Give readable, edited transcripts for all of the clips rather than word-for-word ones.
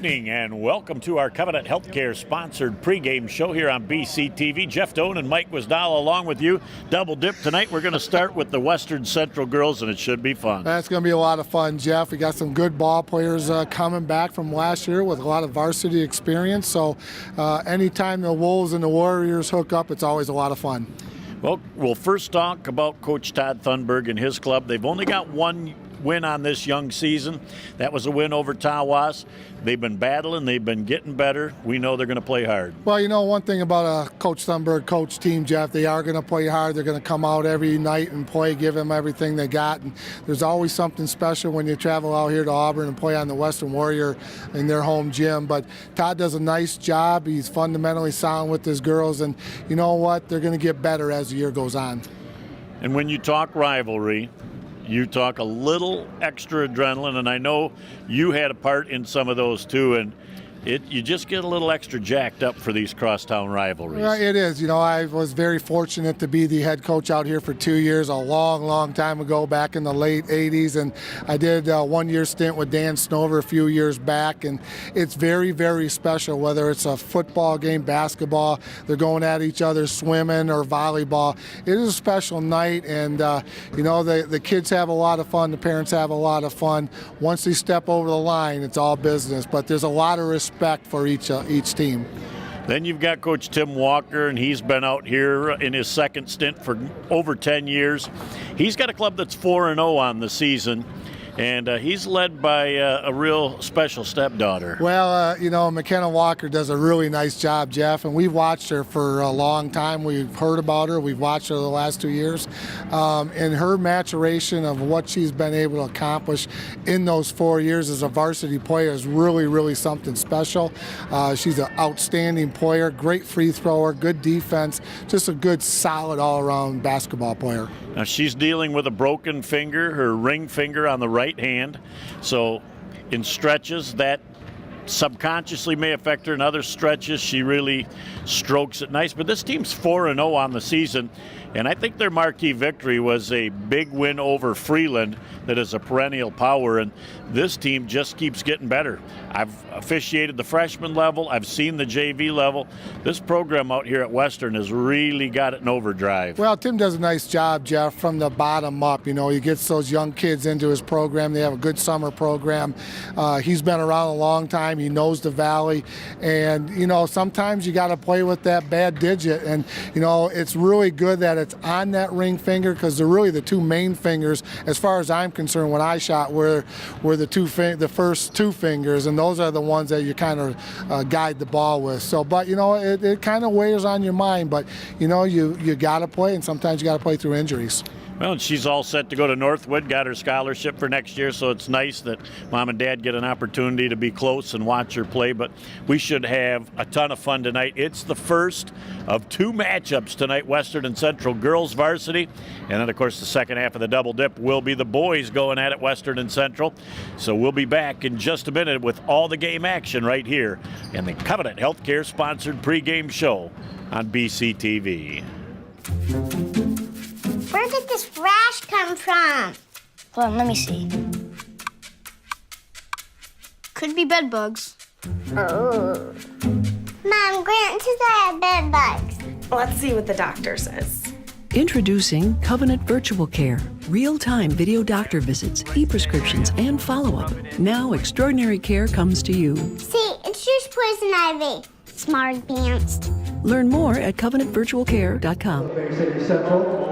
evening and welcome to our Covenant Healthcare sponsored pregame show here on BCTV. Jeff Doan and Mike Wisdala along with you. Double dip tonight. We're going to start with the Western Central girls and it should be fun. That's going to be a lot of fun, Jeff. We got some good ball players coming back from last year with a lot of varsity experience. So anytime the Wolves and the Warriors hook up, it's always a lot of fun. Well, we'll first talk about Coach Todd Thunberg and his club. They've only got one win on this young season. That was a win over Tawas. They've been battling. They've been getting better. We know they're going to play hard. Well, you know, one thing about a Coach Thunberg coach team, Jeff, they are going to play hard. They're going to come out every night and play, give them everything they got. And there's always something special when you travel out here to Auburn and play on the Western Warrior in their home gym. But Todd does a nice job. He's fundamentally sound with his girls. And you know what? They're going to get better as the year goes on. And when you talk rivalry, you talk a little extra adrenaline, and I know you had a part in some of those too, and you just get a little extra jacked up for these crosstown rivalries. Well, it is. You know, I was very fortunate to be the head coach out here for 2 years, a long, long time ago, back in the late 80s, and I did a one-year stint with Dan Snover a few years back, and it's very, very special, whether it's a football game, basketball, they're going at each other, swimming, or volleyball. It is a special night, and, you know, the kids have a lot of fun, the parents have a lot of fun. Once they step over the line, it's all business, but there's a lot of respect for each team. Then you've got Coach Tim Walker, and he's been out here in his second stint for over 10 years. He's got a club that's 4-0 on the season, and he's led by a real special stepdaughter. Well, you know, McKenna Walker does a really nice job, Jeff, and we've watched her for a long time. We've heard about her. We've watched her the last 2 years. And her maturation of what she's been able to accomplish in those 4 years as a varsity player is really, really something special. She's an outstanding player, great free thrower, good defense, just a good, solid all-around basketball player. Now, she's dealing with a broken finger, her ring finger on the right hand. So in stretches, that subconsciously may affect her. In other stretches, she really strokes it nice. But this team's 4-0 on the season, and I think their marquee victory was a big win over Freeland that is a perennial power, and this team just keeps getting better. I've officiated the freshman level. I've seen the JV level. This program out here at Western has really got it in overdrive. Well, Tim does a nice job, Jeff, from the bottom up. You know, he gets those young kids into his program. They have a good summer program. He's been around a long time. He knows the Valley. And, you know, sometimes you got to play with that bad digit. And, you know, it's really good that it's on that ring finger because they're really the two main fingers, as far as I'm concerned, when I shot, were the first two fingers. And those are the ones that you kind of guide the ball with. So, but, you know, it kind of weighs on your mind. But, you know, you got to play, and sometimes you got to play through injuries. Well, and she's all set to go to Northwood, got her scholarship for next year, so it's nice that Mom and Dad get an opportunity to be close and watch her play. But we should have a ton of fun tonight. It's the first of two matchups tonight, Western and Central girls varsity. And then, of course, the second half of the double dip will be the boys going at it, Western and Central. So we'll be back in just a minute with all the game action right here in the Covenant Healthcare sponsored pregame show on BCTV. Where did this rash come from? Hold on, let me see. Could be bed bugs. Oh. Mom, Grant says I have bed bugs. Let's see what the doctor says. Introducing Covenant Virtual Care. Real-time video doctor visits, e-prescriptions, and follow-up. Now extraordinary care comes to you. See, it's just poison ivy. Smart advanced. Learn more at covenantvirtualcare.com. Bay City Central.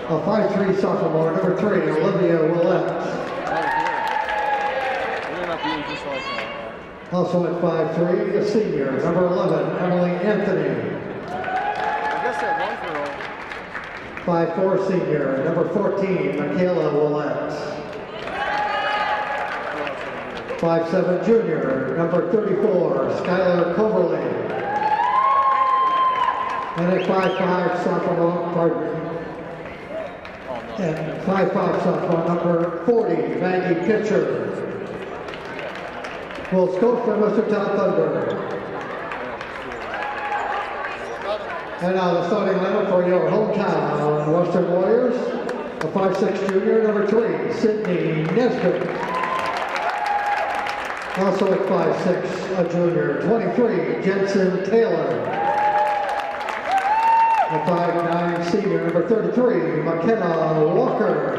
5'3" sophomore, number 3, Olivia Willett. Also at 5'3", a senior, number 11, Emily Anthony. 5'4" senior, number 14, Michaela Willett. 5'7" junior, number 34, Skylar Coverly. And at 5'5" sophomore, and 5'5" sophomore, number 40, Maggie Pitcher. Will scope for Mr. Todd Thunberg. And now the starting lineup for your hometown Western Warriors. A 5'6" junior, number 3, Sydney Nesbitt. Also at 5'6", a junior, 23, Jensen Taylor. At 5'9", senior, number 33, McKenna Walker.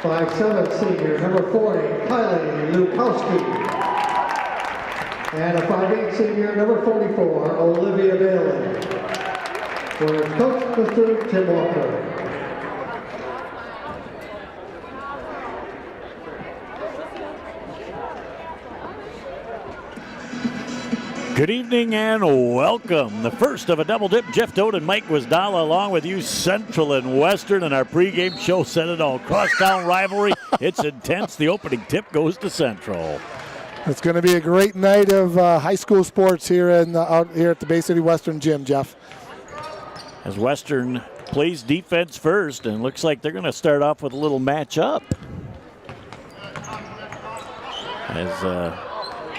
5'7", senior, number 40, Kylie Lukowski. And a 5'8", senior, number 44, Olivia Bailey. For coach, Mr. Tim Walker. Good evening and welcome. The first of a double dip. Jeff Dote and Mike Wisdala along with you, Central and Western, and our pregame show said it all. Crosstown rivalry. It's intense. The opening tip goes to Central. It's going to be a great night of high school sports here out here at the Bay City Western Gym, Jeff. As Western plays defense first, and looks like they're going to start off with a little match-up. As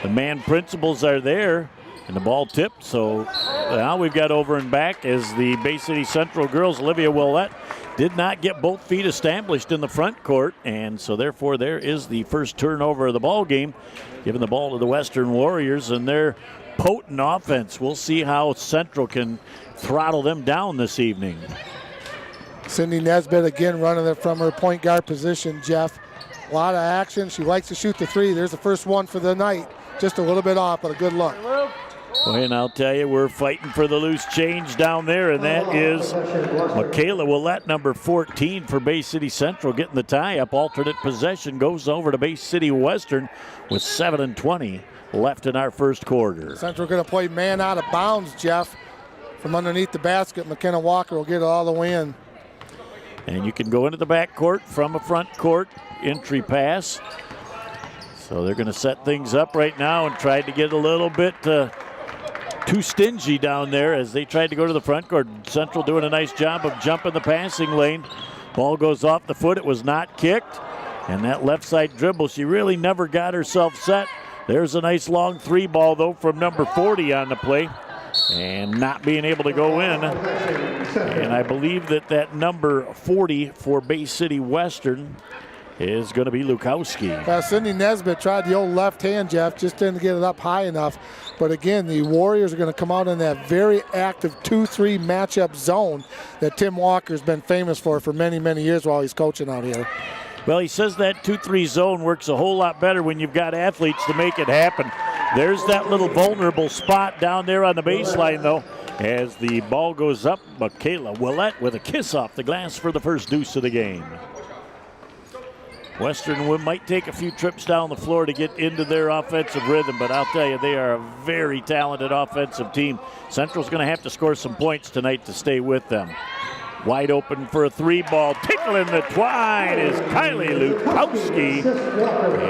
the man principals are there. And the ball tipped, so now we've got over and back as the Bay City Central girls, Olivia Willett, did not get both feet established in the front court, and so therefore there is the first turnover of the ball game, giving the ball to the Western Warriors and their potent offense. We'll see how Central can throttle them down this evening. Cindy Nesbitt again running it from her point guard position, Jeff. A lot of action. She likes to shoot the three. There's the first one for the night. Just a little bit off, but a good look. Well, and I'll tell you, we're fighting for the loose change down there, and that is Michaela Willett, number 14 for Bay City Central, getting the tie-up. Alternate possession goes over to Bay City Western with 7:20 left in our first quarter. Central going to play man out of bounds, Jeff. From underneath the basket, McKenna Walker will get it all the way in. And you can go into the back court from a front court entry pass. So they're going to set things up right now and try to get a little bit too stingy down there as they tried to go to the front court. Central doing a nice job of jumping the passing lane. Ball goes off the foot. It was not kicked. And that left side dribble, she really never got herself set. There's a nice long three ball, though, from number 40 on the play. And not being able to go in. And I believe that number 40 for Bay City Western is going to be Lukowski. Cindy Nesbitt tried the old left hand, Jeff, just didn't get it up high enough. But again, the Warriors are going to come out in that very active 2-3 matchup zone that Tim Walker's been famous for many, many years while he's coaching out here. Well, he says that 2-3 zone works a whole lot better when you've got athletes to make it happen. There's that little vulnerable spot down there on the baseline, though, as the ball goes up. Michaela Willett with a kiss off the glass for the first deuce of the game. Western might take a few trips down the floor to get into their offensive rhythm, but I'll tell you, they are a very talented offensive team. Central's going to have to score some points tonight to stay with them. Wide open for a three ball. Tickling the twine is Kylie Lukowski.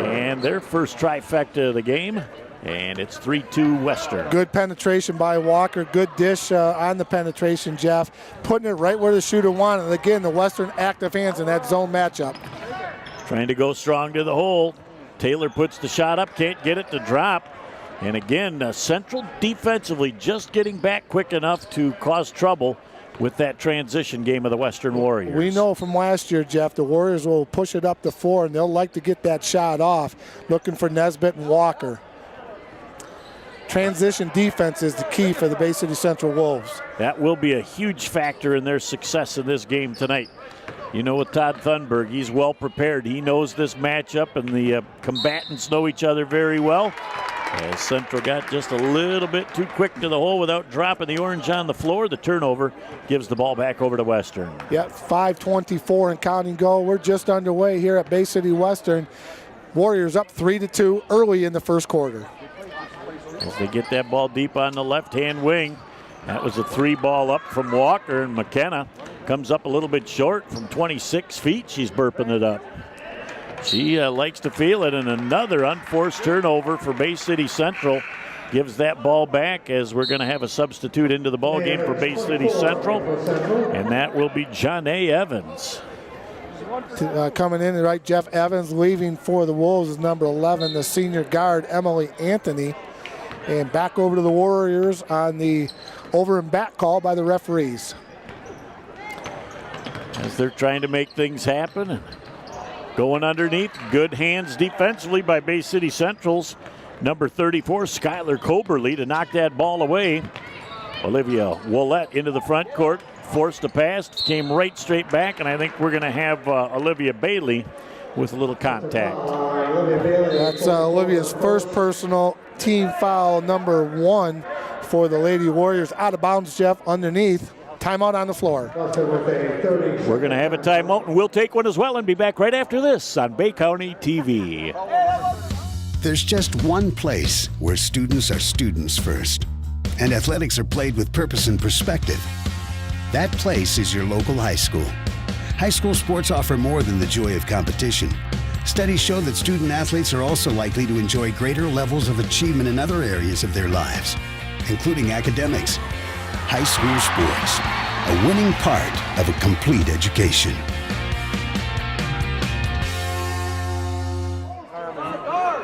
And their first trifecta of the game. And it's 3-2 Western. Good penetration by Walker. Good dish on the penetration, Jeff. Putting it right where the shooter wanted. And again, the Western active hands in that zone matchup. Trying to go strong to the hole. Taylor puts the shot up, can't get it to drop. And again, Central defensively just getting back quick enough to cause trouble with that transition game of the Western Warriors. We know from last year, Jeff, the Warriors will push it up the floor, and they'll like to get that shot off, looking for Nesbitt and Walker. Transition defense is the key for the Bay City Central Wolves. That will be a huge factor in their success in this game tonight. You know, with Todd Thunberg, he's well prepared. He knows this matchup, and the combatants know each other very well. As Central got just a little bit too quick to the hole without dropping the orange on the floor. The turnover gives the ball back over to Western. Yeah, 5:24 and counting goal. We're just underway here at Bay City Western. Warriors up 3-2 early in the first quarter. As they get that ball deep on the left-hand wing. That was a three ball up from Walker, and McKenna comes up a little bit short from 26 feet. She's burping it up. She likes to feel it, and another unforced turnover for Bay City Central gives that ball back as we're going to have a substitute into the ball game for Bay City Central, and that will be Janae Evans. Coming in, right, Jeff Evans. Leaving for the Wolves is number 11, the senior guard, Emily Anthony. And back over to the Warriors on the over and back call by the referees. As they're trying to make things happen. Going underneath, good hands defensively by Bay City Central's number 34, Skylar Coberly, to knock that ball away. Olivia Willett into the front court, forced a pass, came right straight back, and I think we're going to have Olivia Bailey with a little contact. That's Olivia's first personal team foul, number 1 for the Lady Warriors. Out of bounds, Jeff, underneath. Timeout on the floor. We're going to have a timeout, and we'll take one as well and be back right after this on Bay County TV. There's just one place where students are students first, and athletics are played with purpose and perspective. That place is your local high school. High school sports offer more than the joy of competition. Studies show that student athletes are also likely to enjoy greater levels of achievement in other areas of their lives, including academics. High school sports, a winning part of a complete education.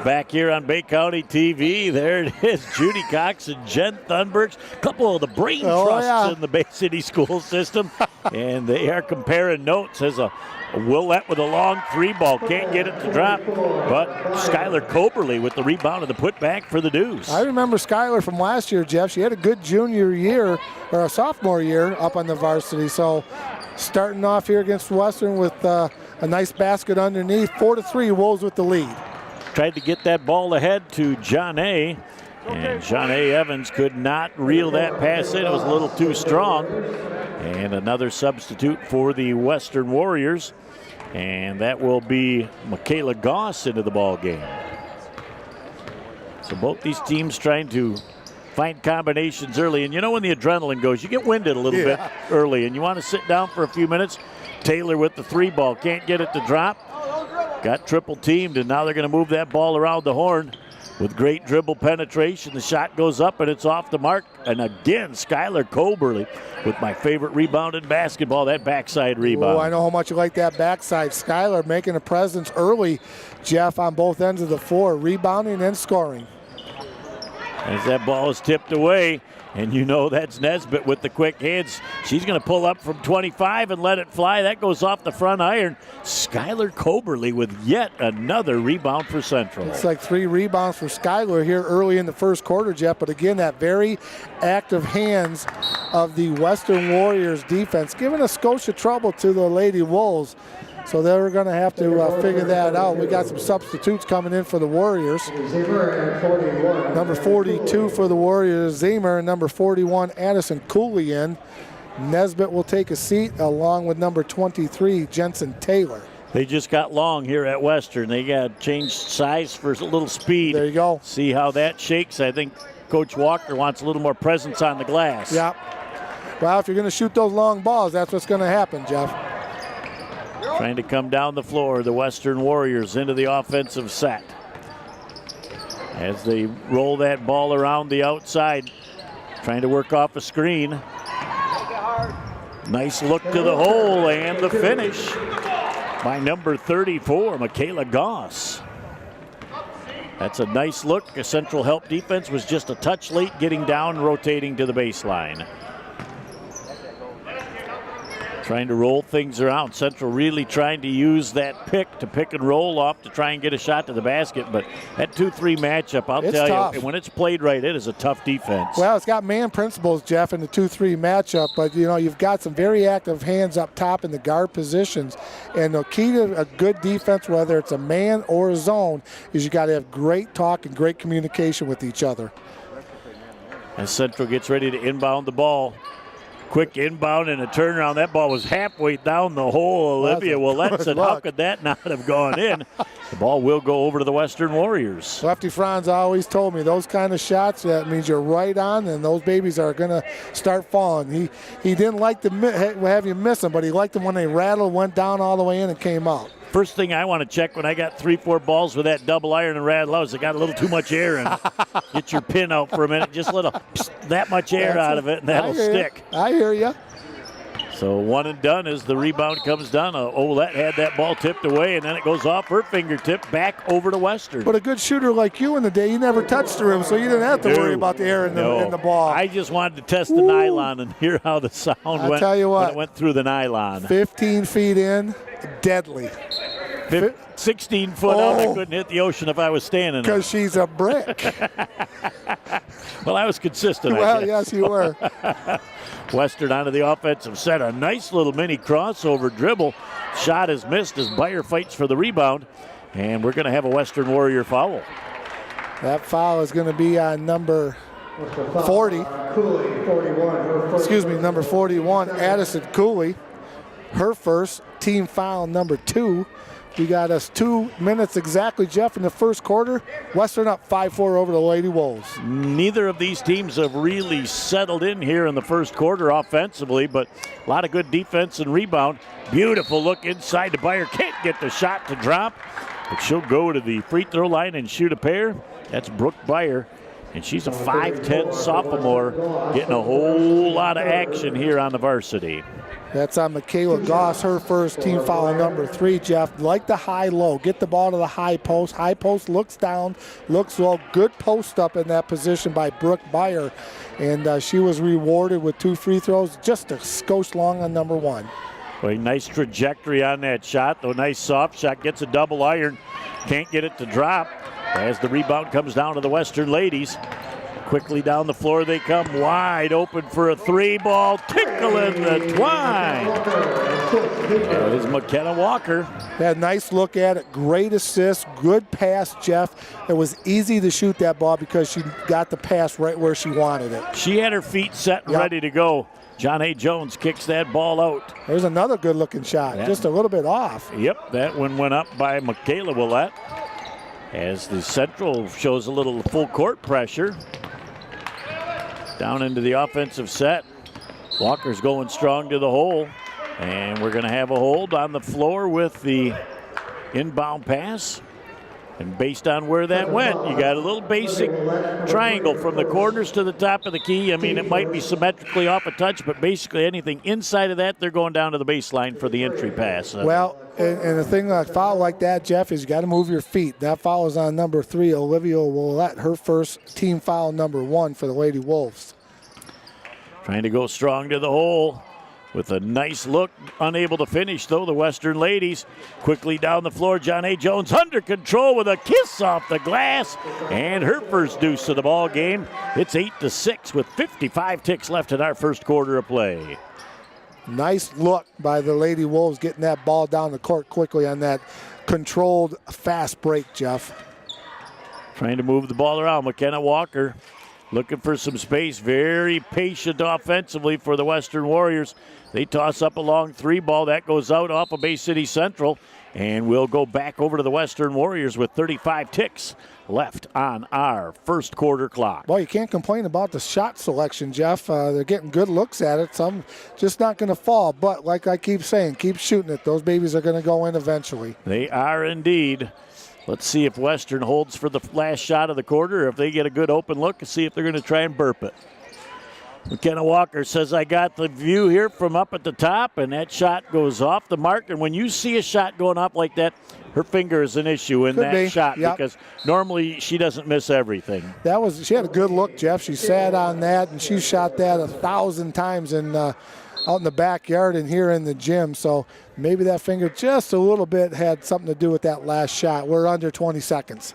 Back here on Bay County TV, there it is, Judy Cox and Jen Thunberg, a couple of the brain trusts in the Bay City school system, and they are comparing notes as a Willett with a long 3-ball, can't get it to drop, but Skylar Coberly with the rebound and the putback for the Deuce. I remember Skylar from last year, Jeff. She had a good junior year, or a sophomore year, up on the varsity, so starting off here against Western with a nice basket underneath. 4-3, Wolves with the lead. Tried to get that ball ahead to John A. And John A. Evans could not reel that pass in. It was a little too strong. And another substitute for the Western Warriors. And that will be Michaela Goss into the ball game. So both these teams trying to find combinations early. And you know when the adrenaline goes, you get winded a little bit early. And you want to sit down for a few minutes. Taylor with the 3-ball. Can't get it to drop. Got triple teamed, and now they're going to move that ball around the horn with great dribble penetration. The shot goes up, and it's off the mark. And again, Skylar Coberly with my favorite rebound in basketball, that backside rebound. Oh, I know how much you like that backside. Skylar making a presence early, Jeff, on both ends of the floor, rebounding and scoring. As that ball is tipped away, and you know that's Nesbitt with the quick hands. She's going to pull up from 25 and let it fly. That goes off the front iron. Skylar Coberly with yet another rebound for Central. It's like 3 rebounds for Skylar here early in the first quarter, Jeff. But again, that very active hands of the Western Warriors defense, giving a Scotia trouble to the Lady Wolves. So they're going to have to figure that out. We got some substitutes coming in for the Warriors. Number 42 for the Warriors, Zemer, and number 41, Addison Cooley in. Nesbitt will take a seat along with number 23, Jensen Taylor. They just got long here at Western. They got changed size for a little speed. There you go. See how that shakes. I think Coach Walker wants a little more presence on the glass. Yeah. Well, if you're going to shoot those long balls, that's what's going to happen, Jeff. Trying to come down the floor, the Western Warriors into the offensive set. As they roll that ball around the outside, trying to work off a screen. Nice look to the hole, and the finish by number 34, Michaela Goss. That's a nice look. A Central help defense was just a touch late getting down, rotating to the baseline. Trying to roll things around. Central really trying to use that pick and roll off to try and get a shot to the basket. But that 2-3 matchup, I'll tell tough. you, when it's played right, it is a tough defense. Well, it's got man principles, Jeff, in the 2-3 matchup. But, you know, you've got some very active hands up top in the guard positions. And the key to a good defense, whether it's a man or a zone, is you got to have great talk and great communication with each other. As Central gets ready to inbound the ball. Quick inbound and a turnaround. That ball was halfway down the hole. Olivia Willett said, how could that not have gone in? The ball will go over to the Western Warriors. Lefty Franz always told me those kind of shots, that means you're right on, and those babies are going to start falling. He didn't like to have you miss them, but he liked them when they rattled, went down all the way in, and came out. First thing I want to check when I got 3-4 balls with that double iron and rattle out is it got a little too much air in it. Get your pin out for a minute. Just let that much air out of it, and that'll stick. I hear you. So one and done as the rebound comes down. Olette had that ball tipped away, and then it goes off her fingertip back over to Western. But a good shooter like you in the day, you never touched the rim, so you didn't have to worry about the air in the ball. I just wanted to test the nylon and hear how the sound went tell you what, when it went through the nylon. 15 feet in, deadly. 16 foot out. I Oh. couldn't hit the ocean if I was standing there. Because she's a brick. Well, I was consistent. I Well, guess. yes, you were. Western onto the offensive set. A nice little mini crossover dribble. Shot is missed as Beyer fights for the rebound. And we're going to have a Western Warrior foul. That foul is going to be on number 40. Cooley, 41. Her first. Excuse me, number 41, Addison Cooley. Her first, team foul number 2. We got us 2 minutes exactly, Jeff, in the first quarter. Western up 5-4 over the Lady Wolves. Neither of these teams have really settled in here in the first quarter offensively, but a lot of good defense and rebound. Beautiful look inside to Beyer. Can't get the shot to drop, but she'll go to the free throw line and shoot a pair. That's Brooke Beyer, and she's a 5'10 sophomore getting a whole lot of action here on the varsity. That's on Michaela Goss, her first, team foul number 3, Jeff. Like the high-low, get the ball to the high post. High post looks down, looks low. Good post up in that position by Brooke Beyer. And she was rewarded with 2 free throws, just a skosh long on number 1. Well, nice trajectory on that shot, though. Nice soft shot, gets a double iron. Can't get it to drop as the rebound comes down to the Western ladies. Quickly down the floor they come, wide open for a 3-ball, tickling the twine. That is McKenna Walker. Had a nice look at it, great assist, good pass, Jeff. It was easy to shoot that ball because she got the pass right where she wanted it. She had her feet set and ready to go. John A. Jones kicks that ball out. There's another good-looking shot, just a little bit off. Yep, that one went up by Michaela Willett as the Central shows a little full court pressure. Down into the offensive set. Walker's going strong to the hole. And we're going to have a hold on the floor with the inbound pass. And based on where that went, you got a little basic triangle from the corners to the top of the key. I mean, it might be symmetrically off a touch, but basically anything inside of that, they're going down to the baseline for the entry pass. Well, and the thing like foul like that, Jeff, is you got to move your feet. That foul is on number 3, Olivia Willett, her first, team foul number 1 for the Lady Wolves. Trying to go strong to the hole with a nice look. Unable to finish, though, the Western ladies. Quickly down the floor, John A. Jones under control with a kiss off the glass. And her first deuce of the ball game. It's 8-6 with 55 ticks left in our first quarter of play. Nice look by the Lady Wolves getting that ball down the court quickly on that controlled fast break, Jeff. Trying to move the ball around. McKenna Walker looking for some space. Very patient offensively for the Western Warriors. They toss up a long 3-ball. That goes out off of Bay City Central. And we'll go back over to the Western Warriors with 35 ticks left on our first quarter clock. Well, you can't complain about the shot selection, Jeff. They're getting good looks at it. Some just not going to fall. But like I keep saying, keep shooting it. Those babies are going to go in eventually. They are indeed. Let's see if Western holds for the last shot of the quarter, or if they get a good open look and see if they're going to try and burp it. McKenna Walker says, I got the view here from up at the top, and that shot goes off the mark. And when you see a shot going up like that, her finger is an issue in that shot because normally she doesn't miss everything. She had a good look, Jeff. She sat on that, and she shot that 1,000 times out in the backyard and here in the gym. So maybe that finger just a little bit had something to do with that last shot. We're under 20 seconds.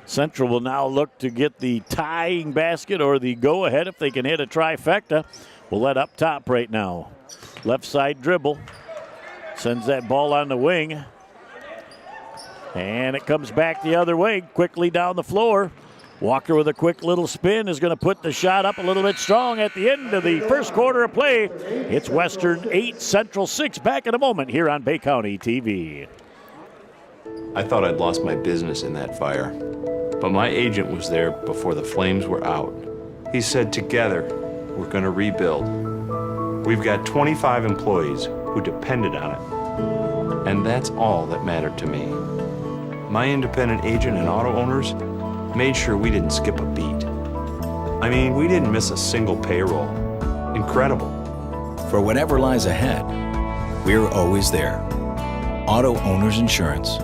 Central will now look to get the tying basket or the go-ahead if they can hit a trifecta. We'll let up top right now. Left side dribble. Sends that ball on the wing. And it comes back the other way, quickly down the floor. Walker with a quick little spin is going to put the shot up a little bit strong at the end of the first quarter of play. It's Western 8, Central 6. Back in a moment here on Bay County TV. I thought I'd lost my business in that fire, but my agent was there before the flames were out. He said, together, we're going to rebuild. We've got 25 employees who depended on it, and that's all that mattered to me. My independent agent and auto owners made sure we didn't skip a beat. I mean, we didn't miss a single payroll. Incredible. For whatever lies ahead, we're always there. Auto Owners Insurance.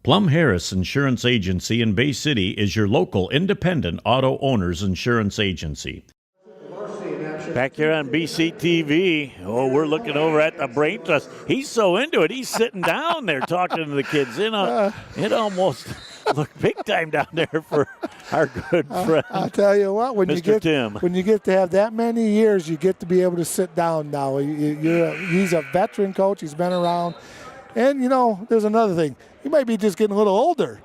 Plum Harris Insurance Agency in Bay City is your local independent auto owners insurance agency. Varsity in action Back here on BCTV, oh, we're looking over at the brain trust. He's so into it, he's sitting down there talking to the kids. It almost looked big time down there for our good friend. I'll tell you what, when Tim. When you get to have that many years, you get to be able to sit down now. He's a veteran coach. He's been around. And, there's another thing. He might be just getting a little older.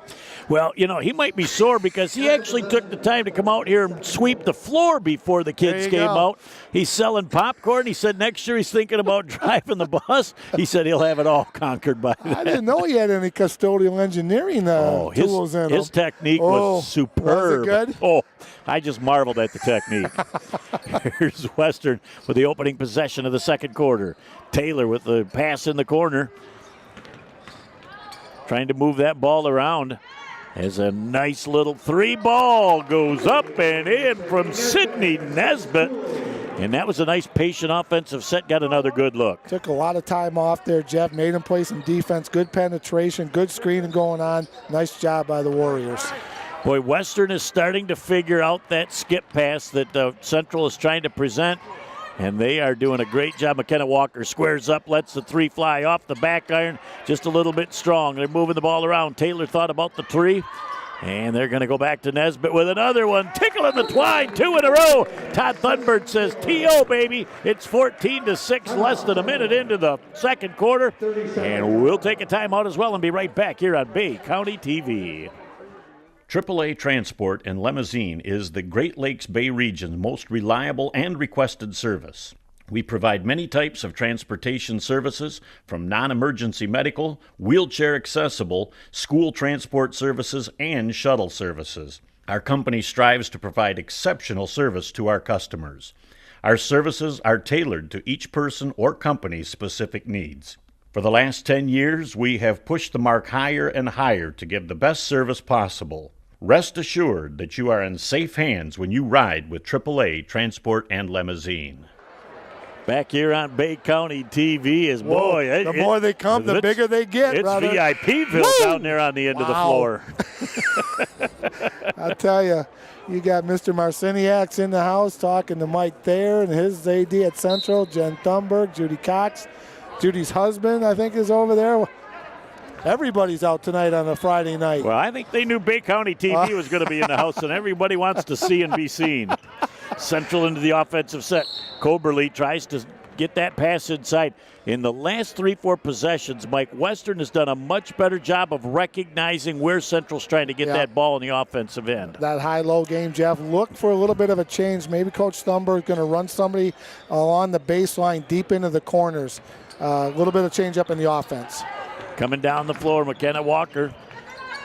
Well, he might be sore because he actually took the time to come out here and sweep the floor before the kids came out. He's selling popcorn. He said next year he's thinking about driving the bus. He said he'll have it all conquered by then. I didn't know he had any custodial engineering tools in him. His technique was superb. Was it good? Oh, I just marveled at the technique. Here's Western with the opening possession of the second quarter. Taylor with the pass in the corner. Trying to move that ball around. As a nice little three ball goes up and in from Sydney Nesbitt. And that was a nice patient offensive set. Got another good look. Took a lot of time off there, Jeff. Made him play some defense. Good penetration. Good screening going on. Nice job by the Warriors. Boy, Western is starting to figure out that skip pass that Central is trying to present. And they are doing a great job. McKenna Walker squares up, lets the three fly off the back iron, just a little bit strong. They're moving the ball around. Taylor thought about the three, and they're going to go back to Nesbitt with another one. Tickling the twine, 2 in a row. Todd Thunberg says, T.O., baby. It's 14-6, less than a minute into the second quarter. And we'll take a timeout as well and be right back here on Bay County TV. AAA Transport and Limousine is the Great Lakes Bay region's most reliable and requested service. We provide many types of transportation services, from non-emergency medical, wheelchair accessible, school transport services, and shuttle services. Our company strives to provide exceptional service to our customers. Our services are tailored to each person or company's specific needs. For the last 10 years, we have pushed the mark higher and higher to give the best service possible. Rest assured that you are in safe hands when you ride with AAA Transport and Limousine. Back here on Bay County TV is, boy. The more they come, the bigger they get. It's brother. VIPville down there on the end of the floor. I tell you, you got Mr. Marciniak's in the house talking to Mike Thayer and his AD at Central, Jen Thunberg, Judy Cox. Judy's husband, I think, is over there. Everybody's out tonight on a Friday night. Well, I think they knew Bay County TV was going to be in the house, and everybody wants to see and be seen. Central into the offensive set. Coberly tries to get that pass inside. In the last 3-4 possessions, Mike, Western has done a much better job of recognizing where Central's trying to get that ball in the offensive end. That high-low game, Jeff, look for a little bit of a change. Maybe Coach Thunberg is going to run somebody along the baseline deep into the corners. A little bit of change up in the offense. Coming down the floor, McKenna Walker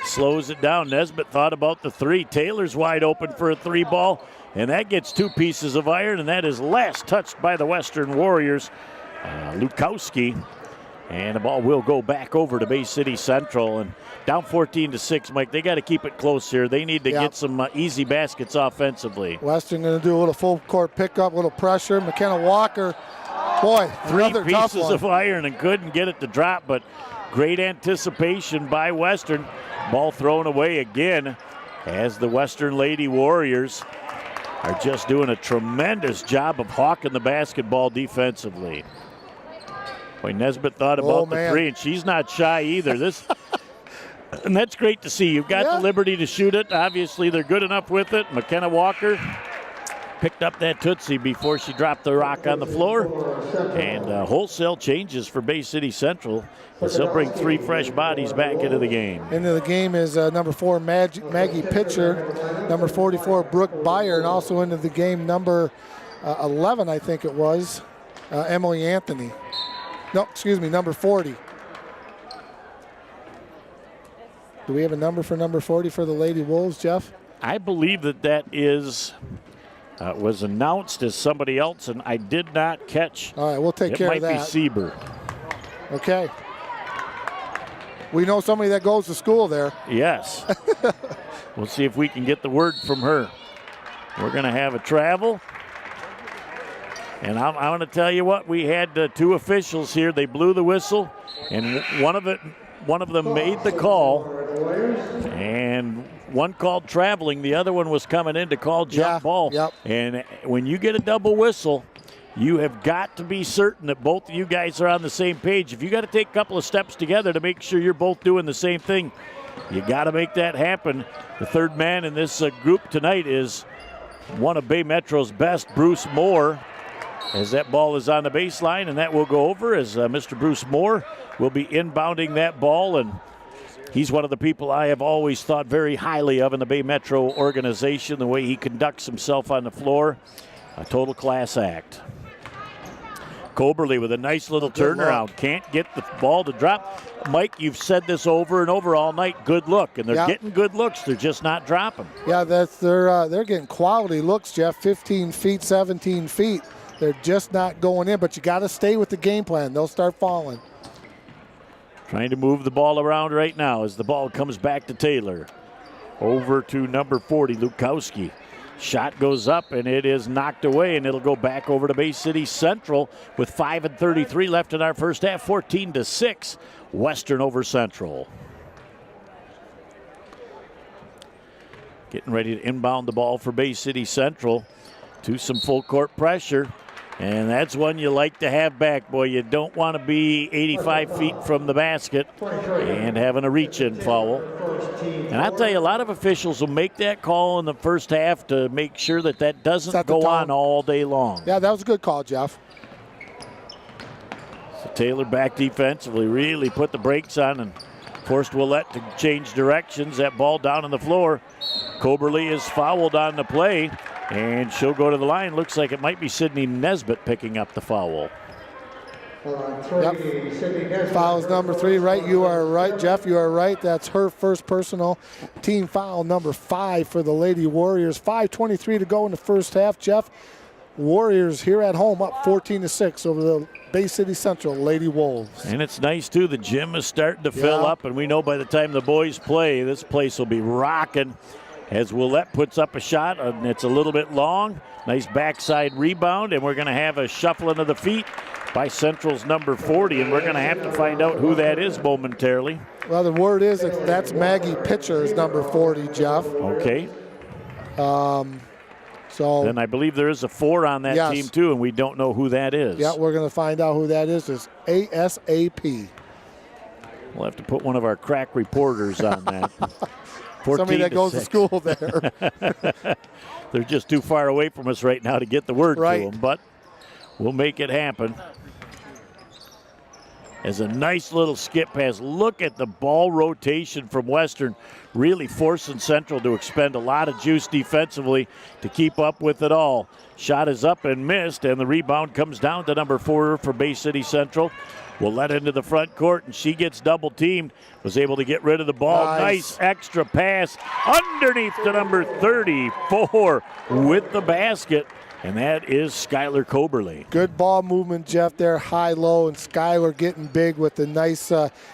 slows it down. Nesbitt thought about the three. Taylor's wide open for a three ball, and that gets 2 pieces of iron, and that is last touched by the Western Warriors. Lukowski, and the ball will go back over to Bay City Central, and down 14-6, Mike. They got to keep it close here. They need to get some easy baskets offensively. Western going to do a little full court pickup, a little pressure. McKenna Walker, boy, 3 pieces of iron and couldn't get it to drop, but great anticipation by Western. Ball thrown away again as the Western Lady Warriors are just doing a tremendous job of hawking the basketball defensively. Boy, Nesbitt thought about the three, and she's not shy either. And that's great to see. You've got the liberty to shoot it. Obviously, they're good enough with it. McKenna Walker picked up that Tootsie before she dropped the rock on the floor. And wholesale changes for Bay City Central. They'll bring 3 fresh bodies back into the game. Into the game is number 4, Maggie Pitcher, number 44, Brooke Byer, and also into the game number 11, I think it was, Emily Anthony. No, excuse me, number 40. Do we have a number for number 40 for the Lady Wolves, Jeff? I believe that is was announced as somebody else, and I did not catch. All right, we'll take care of that. It might be Sieber. Okay. We know somebody that goes to school there. Yes. We'll see if we can get the word from her. We're going to have a travel. And I'm going to tell you what, we had 2 officials here. They blew the whistle, and one of them made the call, and one called traveling. The other one was coming in to call jump ball. Yep. And when you get a double whistle, you have got to be certain that both of you guys are on the same page. If you got to take a couple of steps together to make sure you're both doing the same thing, you got to make that happen. The third man in this group tonight is one of Bay Metro's best, Bruce Moore, as that ball is on the baseline, and that will go over as Mr. Bruce Moore will be inbounding that ball, and he's one of the people I have always thought very highly of in the Bay Metro organization, the way he conducts himself on the floor, a total class act. Coberly with a nice little turnaround. Can't get the ball to drop. Mike, you've said this over and over all night. Good look, and they're getting good looks. They're just not dropping. Yeah, they're getting quality looks, Jeff. 15 feet, 17 feet. They're just not going in, but you got to stay with the game plan. They'll start falling. Trying to move the ball around right now as the ball comes back to Taylor. Over to number 40, Lukowski. Shot goes up, and it is knocked away, and it'll go back over to Bay City Central with 5:33 left in our first half. 14-6, Western over Central. Getting ready to inbound the ball for Bay City Central to some full court pressure. And that's one you like to have back, boy. You don't want to be 85 feet from the basket and having a reach-in foul. And I'll tell you, a lot of officials will make that call in the first half to make sure that that doesn't go on all day long. Yeah, that was a good call, Jeff. So Taylor back defensively, really put the brakes on and forced Willett to change directions. That ball down on the floor. Coberly is fouled on the play, and she'll go to the line. Looks like it might be Sydney Nesbitt picking up the foul. Yep. Foul's number 3, right? You are right, Jeff. You are right. That's her first personal team foul, number 5 for the Lady Warriors. 5:23 to go in the first half, Jeff. Warriors here at home up 14-6 over the Bay City Central Lady Wolves. And it's nice, too. The gym is starting to fill up, and we know by the time the boys play, this place will be rocking. As Willett puts up a shot, and it's a little bit long. Nice backside rebound, and we're going to have a shuffling of the feet by Central's number 40, and we're going to have to find out who that is momentarily. Well, the word is that's Maggie Pitcher's number 40, Jeff. Okay. So then I believe there is a 4 on that team, too, and we don't know who that is. Yeah, we're going to find out who that is. It's ASAP. We'll have to put one of our crack reporters on that. Somebody that goes to school there. They're just too far away from us right now to get the word to them, but we'll make it happen. As a nice little skip pass. Look at the ball rotation from Western, really forcing Central to expend a lot of juice defensively to keep up with it all. Shot is up and missed, and the rebound comes down to number 4 for Bay City Central. Will let into the front court, and she gets double teamed. Was able to get rid of the ball. Nice extra pass underneath to number 34 with the basket, and that is Skylar Coberly. Good ball movement, Jeff, there, high-low, and Skylar getting big with the nice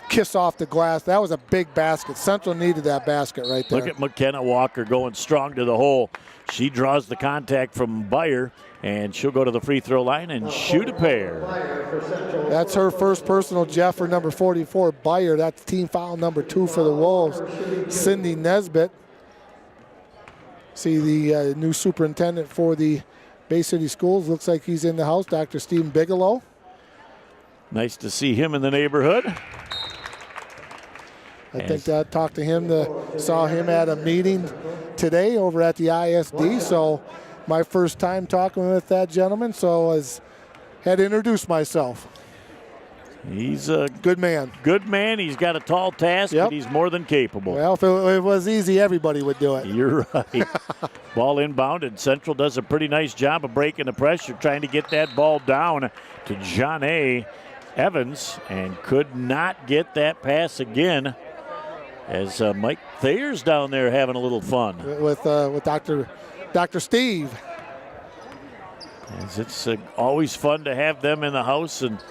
kiss off the glass. That was a big basket. Central needed that basket right there. Look at McKenna Walker going strong to the hole. She draws the contact from Beyer, and she'll go to the free throw line and shoot a pair. That's her first personal, Jeff, for number 44, Beyer. That's team foul number 2 for the Wolves. Cindy Nesbitt. See the new superintendent for the Bay City Schools. Looks like he's in the house, Dr. Stephen Bigelow. Nice to see him in the neighborhood. I think I talked to him, saw him at a meeting today over at the ISD. So my first time talking with that gentleman, so I had to introduce myself. He's a good man. Good man. He's got a tall task, but he's more than capable. Well, if it was easy, everybody would do it. You're right. Ball inbounded. Central does a pretty nice job of breaking the pressure, trying to get that ball down to John A. Evans, and could not get that pass again. As Mike Thayer's down there having a little fun with Dr. Steve. As it's always fun to have them in the house and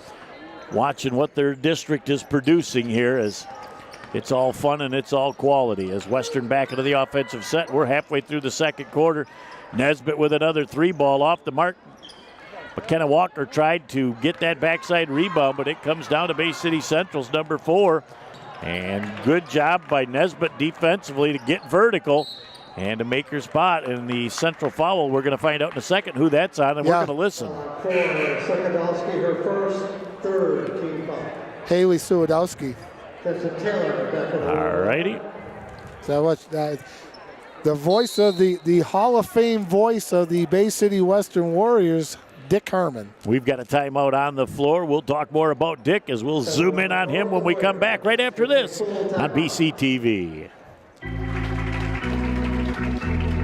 watching what their district is producing here, as it's all fun and it's all quality. As Western back into the offensive set, we're halfway through the second quarter. Nesbitt with another 3 ball off the mark. McKenna Walker tried to get that backside rebound, but it comes down to Bay City Central's number 4. And good job by Nesbitt defensively to get vertical And to make her spot in the central foul, we're going to find out in a second who that's on, and we're going to listen. For Sekadowski, her first, third team foul. Haley Suwadowski. That's a Taylor. All righty. So what? The voice of the Hall of Fame voice of the Bay City Western Warriors, Dick Herman. We've got a timeout on the floor. We'll talk more about Dick as we'll zoom in on him when we come back right after this on BCTV.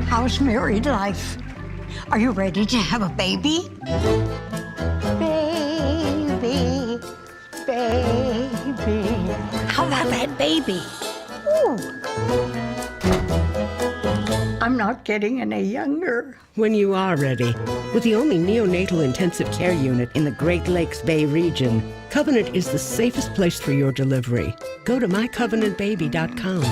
How's married life? Are you ready to have a baby? Baby, baby. How about that baby? Ooh. I'm not getting any younger. When you are ready, with the only neonatal intensive care unit in the Great Lakes Bay region, Covenant is the safest place for your delivery. Go to mycovenantbaby.com.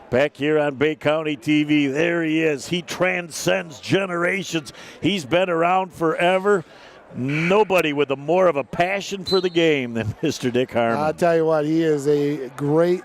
Back here on Bay County TV, there he is. He transcends generations. He's been around forever. Nobody with more of a passion for the game than Mr. Dick Harmon. I'll tell you what, he is a great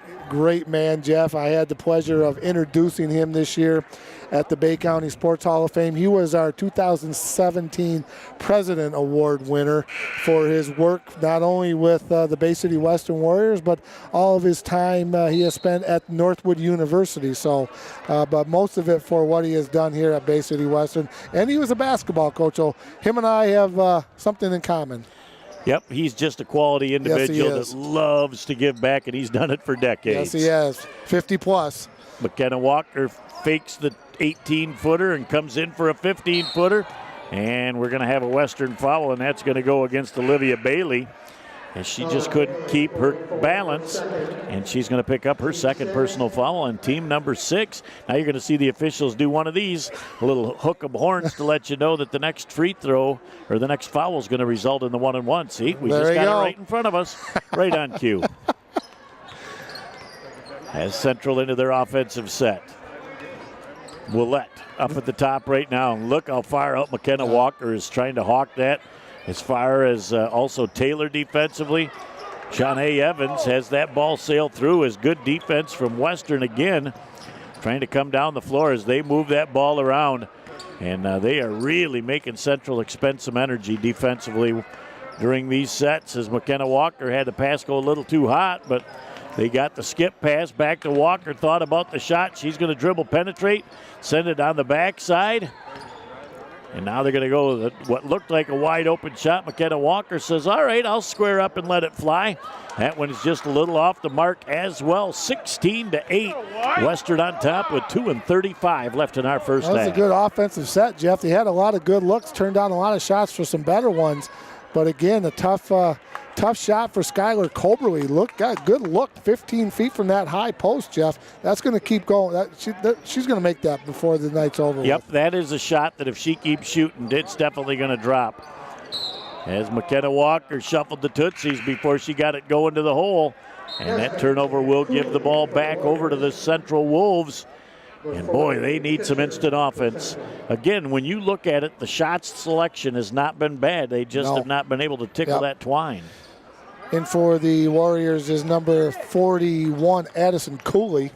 man, Jeff. I had the pleasure of introducing him this year at the Bay County Sports Hall of Fame. He was our 2017 President Award winner for his work not only with the Bay City Western Warriors, but all of his time he has spent at Northwood University. So, but most of it for what he has done here at Bay City Western. And he was a basketball coach, so him and I have something in common. Yep, he's just a quality individual that loves to give back, and he's done it for decades. Yes, he has. 50 plus. McKenna Walker fakes the 18-footer and comes in for a 15-footer. And we're going to have a Western foul, and that's going to go against Olivia Bailey. And she just couldn't keep her balance. And she's going to pick up her second personal foul on team number 6. Now you're going to see the officials do one of these, a little hook of horns to let you know that the next free throw or the next foul is going to result in the 1-and-1. See, we just got it right in front of us, right on cue. As Central into their offensive set. Willette up at the top right now. And look how far out McKenna Walker is trying to hawk that. As far as also Taylor defensively, Shanae Evans has that ball sail through as good defense from Western again, trying to come down the floor as they move that ball around. And they are really making Central expend some energy defensively during these sets as McKenna Walker had the pass go a little too hot, but they got the skip pass back to Walker, thought about the shot. She's going to dribble, penetrate, send it on the backside. And now they're going to go with what looked like a wide open shot. McKenna Walker says, all right, I'll square up and let it fly. That one is just a little off the mark as well. 16-8. Western on top with 2:35 left in our first half. That was a good offensive set, Jeff. They had a lot of good looks, turned down a lot of shots for some better ones. But again, a tough shot for Skylar Coberly. Good look, 15 feet from that high post, Jeff. That's going to keep going. She's going to make that before the night's over. Yep, that is a shot that if she keeps shooting, it's definitely going to drop. As McKenna Walker shuffled the Tootsies before she got it going to the hole. And that turnover will give the ball back over to the Central Wolves. And boy, they need some instant offense. Again, when you look at it, the shot selection has not been bad. They just have not been able to tickle that twine. In for the Warriors is number 41, Addison Cooley.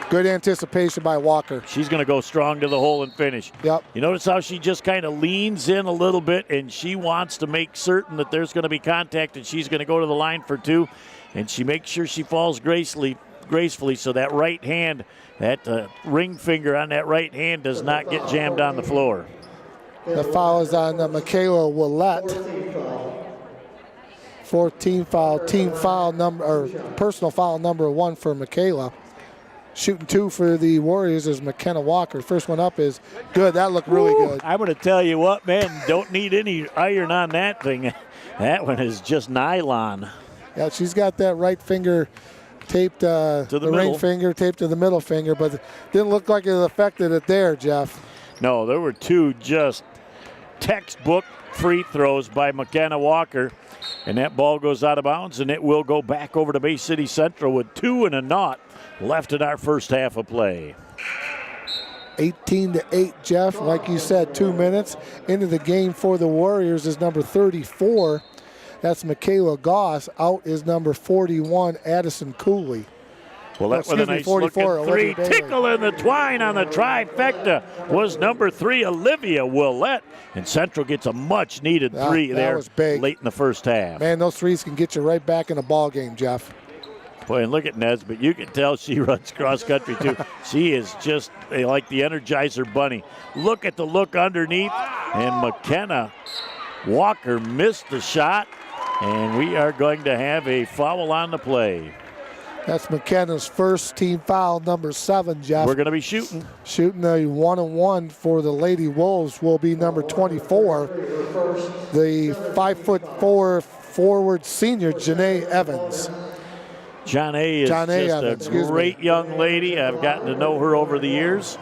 Good anticipation by Walker. She's going to go strong to the hole and finish. Yep. You notice how she just kind of leans in a little bit, and she wants to make certain that there's going to be contact, and she's going to go to the line for 2. And she makes sure she falls gracefully so that right hand, that ring finger on that right hand does not get jammed on the floor. The foul is on Michaela Willette. 14 foul, team foul number, or personal foul number 1 for Michaela. Shooting 2 for the Warriors is McKenna Walker. First one up is good. That looked really good. I'm going to tell you what, man, don't need any iron on that thing. That one is just nylon. Yeah, she's got that right finger taped to the ring finger taped to the middle finger, but it didn't look like it affected it there, Jeff. No, there were 2 just textbook free throws by McKenna Walker, and that ball goes out of bounds, and it will go back over to Bay City Central with 2-0 left in our first half of play. 18-8, Jeff. Like you said, 2 minutes into the game for the Warriors is number 34. That's Michaela Goss. Out is number 41, Addison Cooley. Well, that was a nice looking 3. Tickle in the twine on the trifecta was number 3, Olivia Willette. And Central gets a much-needed 3 there was big. late in the first half. Man, those threes can get you right back in the ball game, Jeff. Boy, and look at Nesbitt. You can tell she runs cross-country, too. She is just like the Energizer Bunny. Look at the look underneath. And McKenna Walker missed the shot. And we are going to have a foul on the play. That's McKenna's first team foul, number 7, Jeff. We're going to be shooting. Shooting a 1-on-1 for the Lady Wolves will be number 24, the 5'4" forward senior, Janae Evans. Janae is Evans, a great young lady. I've gotten to know her over the years.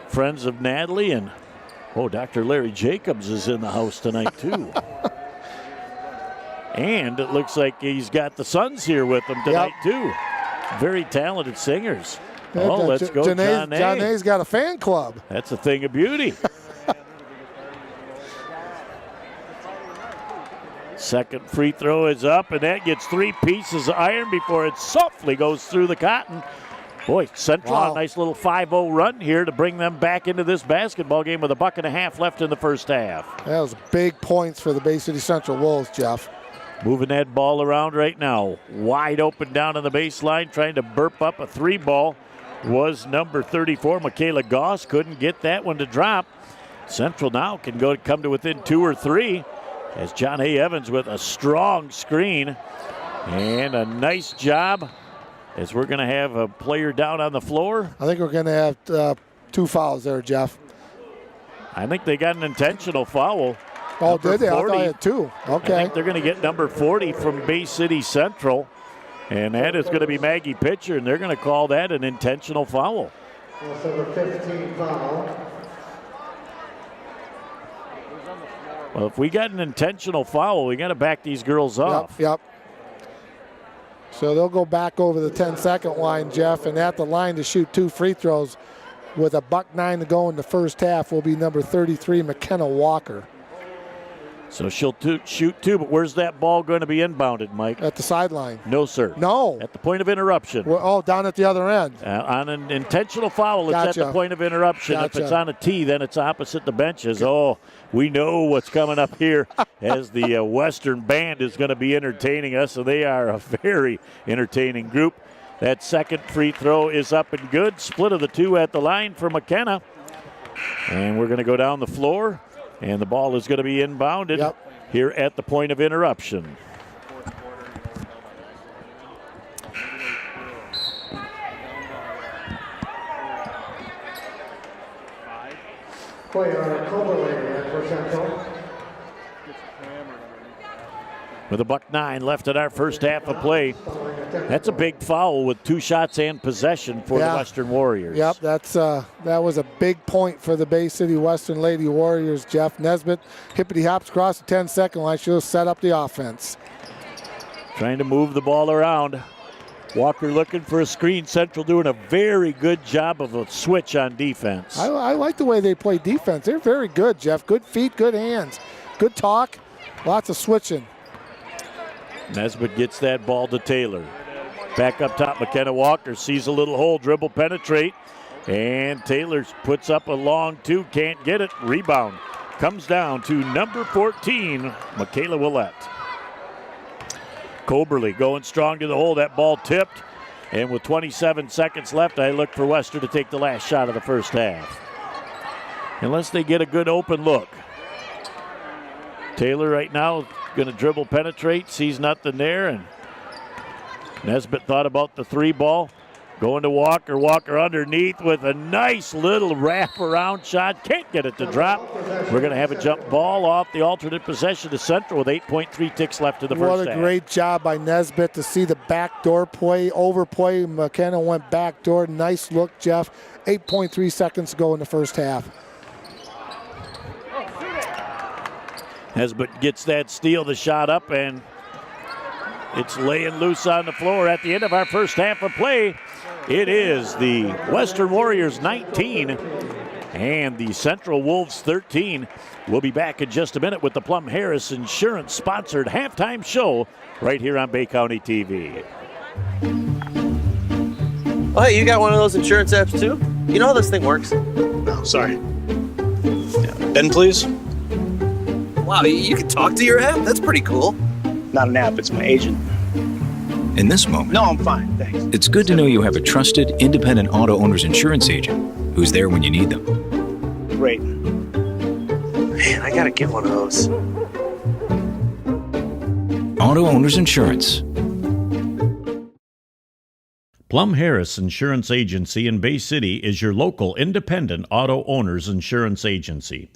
Friends of Natalie. And, Dr. Larry Jacobs is in the house tonight, too. And it looks like he's got the Suns here with him tonight, too. Very talented singers. Let's go, Janae. Janae's got a fan club. That's a thing of beauty. Second free throw is up, and that gets 3 pieces of iron before it softly goes through the cotton. Boy, Central on a nice little 5-0 run here to bring them back into this basketball game with a buck and a half left in the first half. That was big points for the Bay City Central Wolves, Jeff. Moving that ball around right now. Wide open down on the baseline, trying to burp up a 3 ball was number 34, Michaela Goss. Couldn't get that one to drop. Central now can come to within 2 or 3 as John A. Evans with a strong screen and a nice job as we're going to have a player down on the floor. I think we're going to have 2 fouls there, Jeff. I think they got an intentional foul. Oh, did they? I thought I had 2. Okay. I think they're going to get number 40 from Bay City Central, and that is going to be Maggie Pitcher, and they're going to call that an intentional foul. Also the 15 foul. Well, if we got an intentional foul, we got to back these girls off. Yep. So they'll go back over the 10-second line, Jeff, and at the line to shoot 2 free throws with a $1:09 to go in the first half will be number 33, McKenna Walker. So she'll shoot 2, but where's that ball going to be inbounded, Mike? At the sideline. No, sir. No. At the point of interruption. Down at the other end. On an intentional foul, it's at the point of interruption. Gotcha. If it's on a tee, then it's opposite the benches. We know what's coming up here as the Western Band is going to be entertaining us, so they are a very entertaining group. That second free throw is up and good. Split of the 2 at the line for McKenna. And we're going to go down the floor. And the ball is going to be inbounded here at the point of interruption. With a $1:09 left in our first half of play. That's a big foul with 2 shots and possession for the Western Warriors. Yep, that was a big point for the Bay City Western Lady Warriors, Jeff. Nesbitt hippity hops across the 10-second line. She'll set up the offense. Trying to move the ball around. Walker looking for a screen. Central doing a very good job of a switch on defense. I like the way they play defense. They're very good, Jeff. Good feet, good hands, good talk, lots of switching. Nesbitt gets that ball to Taylor. Back up top, McKenna Walker sees a little hole, dribble, penetrate, and Taylor puts up a long 2, can't get it. Rebound comes down to number 14, Michaela Willette. Coberly going strong to the hole, that ball tipped, and with 27 seconds left, I look for Western to take the last shot of the first half. Unless they get a good open look. Taylor right now going to dribble, penetrate, sees nothing there, and Nesbitt thought about the 3 ball. Going to Walker. Walker underneath with a nice little wrap-around shot. Can't get it to drop. We're going to have a jump ball off the alternate possession to Central with 8.3 ticks left in the first half. What a great job by Nesbitt to see the backdoor play, overplay. McKenna went backdoor. Nice look, Jeff. 8.3 seconds to go in the first half. Nesbitt gets that steal, the shot up, and it's laying loose on the floor at the end of our first half of play. It is the Western Warriors 19 and the Central Wolves 13. We'll be back in just a minute with the Plum Harris Insurance sponsored halftime show right here on Bay County TV. Oh, hey, you got one of those insurance apps too? You know how this thing works? No, sorry. Yeah. Ben, please. Wow, you can talk to your app? That's pretty cool. Not an app, it's my agent. In this moment, No, I'm fine, thanks. it's good to know you have a trusted, independent auto owner's insurance agent who's there when you need them. Great. Man, I gotta get one of those. Auto Owners Insurance. Plum Harris Insurance Agency in Bay City is your local independent auto owners insurance agency.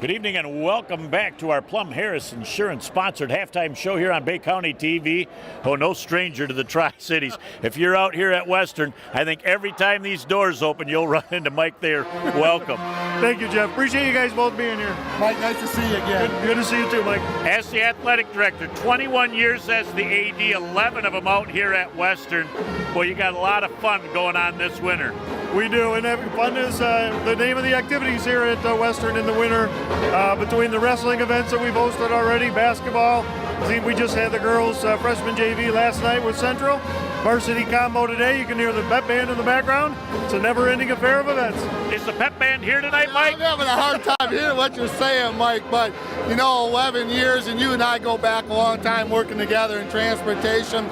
Good evening and welcome back to our Plum Harris Insurance sponsored halftime show here on Bay County TV. Oh, no stranger to the Tri-Cities. If you're out here at Western, I think every time these doors open, you'll run into Mike there. Welcome. Thank you, Jeff. Appreciate you guys both being here. Mike, nice to see you again. Good to see you too, Mike. As the athletic director, 21 years as the AD, 11 of them out here at Western. Boy, you got a lot of fun going on this winter. We do, and fun is the name of the activities here at Western in the winter. Between the wrestling events that we've hosted already, basketball. See, we just had the girls freshman JV last night with Central. Varsity combo today. You can hear the pep band in the background. It's a never-ending affair of events. Is the pep band here tonight, Mike? I'm having a hard time hearing what you're saying, Mike, but 11 years, and you and I go back a long time working together in transportation.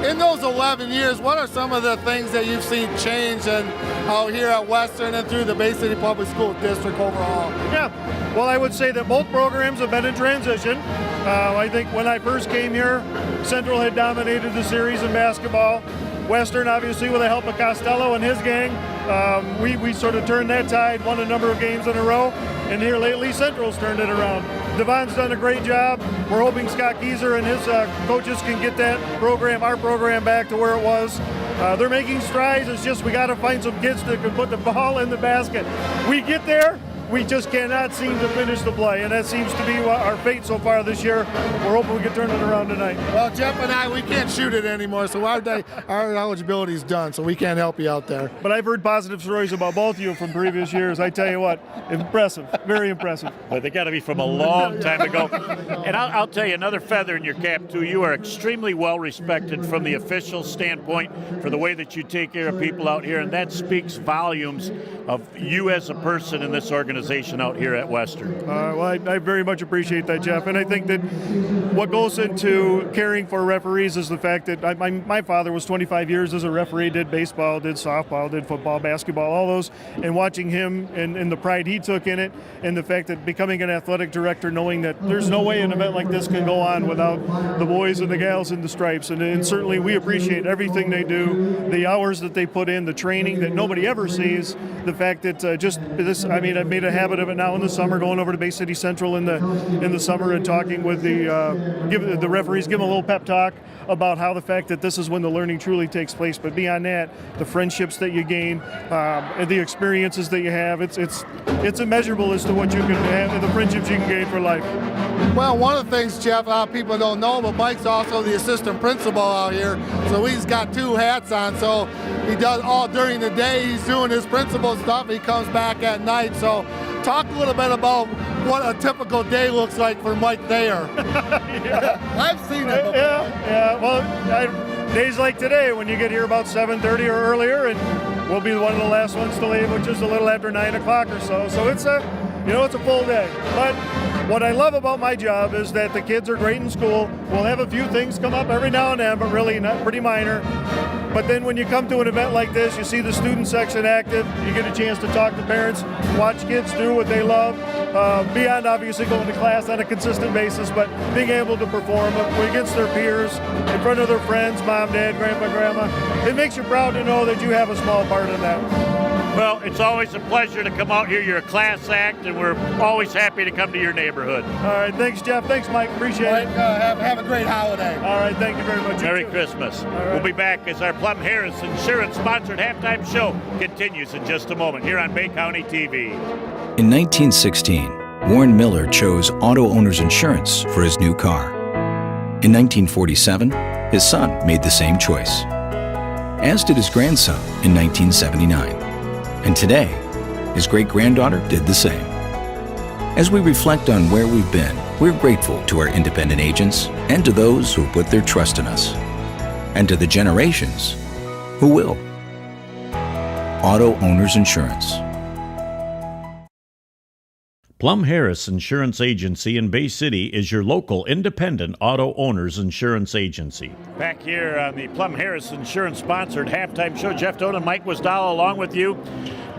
In those 11 years, what are some of the things that you've seen change out here at Western and through the Bay City Public School District overall? Yeah, well, I would say that both programs have been in transition. I think when I first came here, Central had dominated the series in basketball. Western, obviously, with the help of Costello and his gang, we sort of turned that tide, won a number of games in a row, and here lately, Central's turned it around. Devon's done a great job. We're hoping Scott Kieser and his coaches can get that program, our program, back to where it was. They're making strides. It's just we got to find some kids that can put the ball in the basket. We get there. We just cannot seem to finish the play, and that seems to be our fate so far this year. We're hoping we can turn it around tonight. Well, Jeff and I, we can't shoot it anymore, so our eligibility is done, so we can't help you out there. But I've heard positive stories about both of you from previous years. I tell you what, impressive, very impressive. But they got to be from a long time ago. And I'll tell you, another feather in your cap, too. You are extremely well respected from the official standpoint for the way that you take care of people out here, and that speaks volumes of you as a person in this organization out here at Western. Well, I very much appreciate that, Jeff. And I think that what goes into caring for referees is the fact that my father was 25 years as a referee, did baseball, did softball, did football, basketball, all those, and watching him and the pride he took in it, and the fact that becoming an athletic director, knowing that there's no way an event like this can go on without the boys and the gals in the stripes. And certainly we appreciate everything they do, the hours that they put in, the training that nobody ever sees, the fact that I've made a habit of it now in the summer, going over to Bay City Central in the summer and talking with the referees, give them a little pep talk about how the fact that this is when the learning truly takes place. But beyond that, the friendships that you gain, and the experiences that you have, it's immeasurable as to what you can have and the friendships you can gain for life. Well, one of the things, Jeff, people don't know, but Mike's also the assistant principal out here, so he's got two hats on. So he does all during the day, he's doing his principal stuff, he comes back at night. So talk a little bit about what a typical day looks like for Mike Thayer. Yeah. I've seen it before. Yeah. Well, days like today when you get here about 7:30 or earlier, and we'll be one of the last ones to leave, which is a little after 9 o'clock or so. So it's a full day. But what I love about my job is that the kids are great in school. We'll have a few things come up every now and then, but really not pretty minor. But then when you come to an event like this, you see the student section active, you get a chance to talk to parents, watch kids do what they love, beyond obviously going to class on a consistent basis, but being able to perform against their peers, in front of their friends, mom, dad, grandpa, grandma. It makes you proud to know that you have a small part in that. Well, it's always a pleasure to come out here. You're a class act, and we're always happy to come to your neighborhood. All right, thanks, Jeff. Thanks, Mike. Appreciate it. Have a great holiday. All right, thank you very much. Merry Christmas. Right. We'll be back as our Plum Harris Insurance-sponsored halftime show continues in just a moment here on Bay County TV. In 1916, Warren Miller chose Auto Owners Insurance for his new car. In 1947, his son made the same choice, as did his grandson in 1979. And today, his great-granddaughter did the same. As we reflect on where we've been, we're grateful to our independent agents and to those who put their trust in us, and to the generations who will. Auto Owners Insurance. Plum Harris Insurance Agency in Bay City is your local independent auto owners insurance agency. Back here on the Plum Harris Insurance sponsored halftime show, Jeff Doan and Mike Wisdall along with you.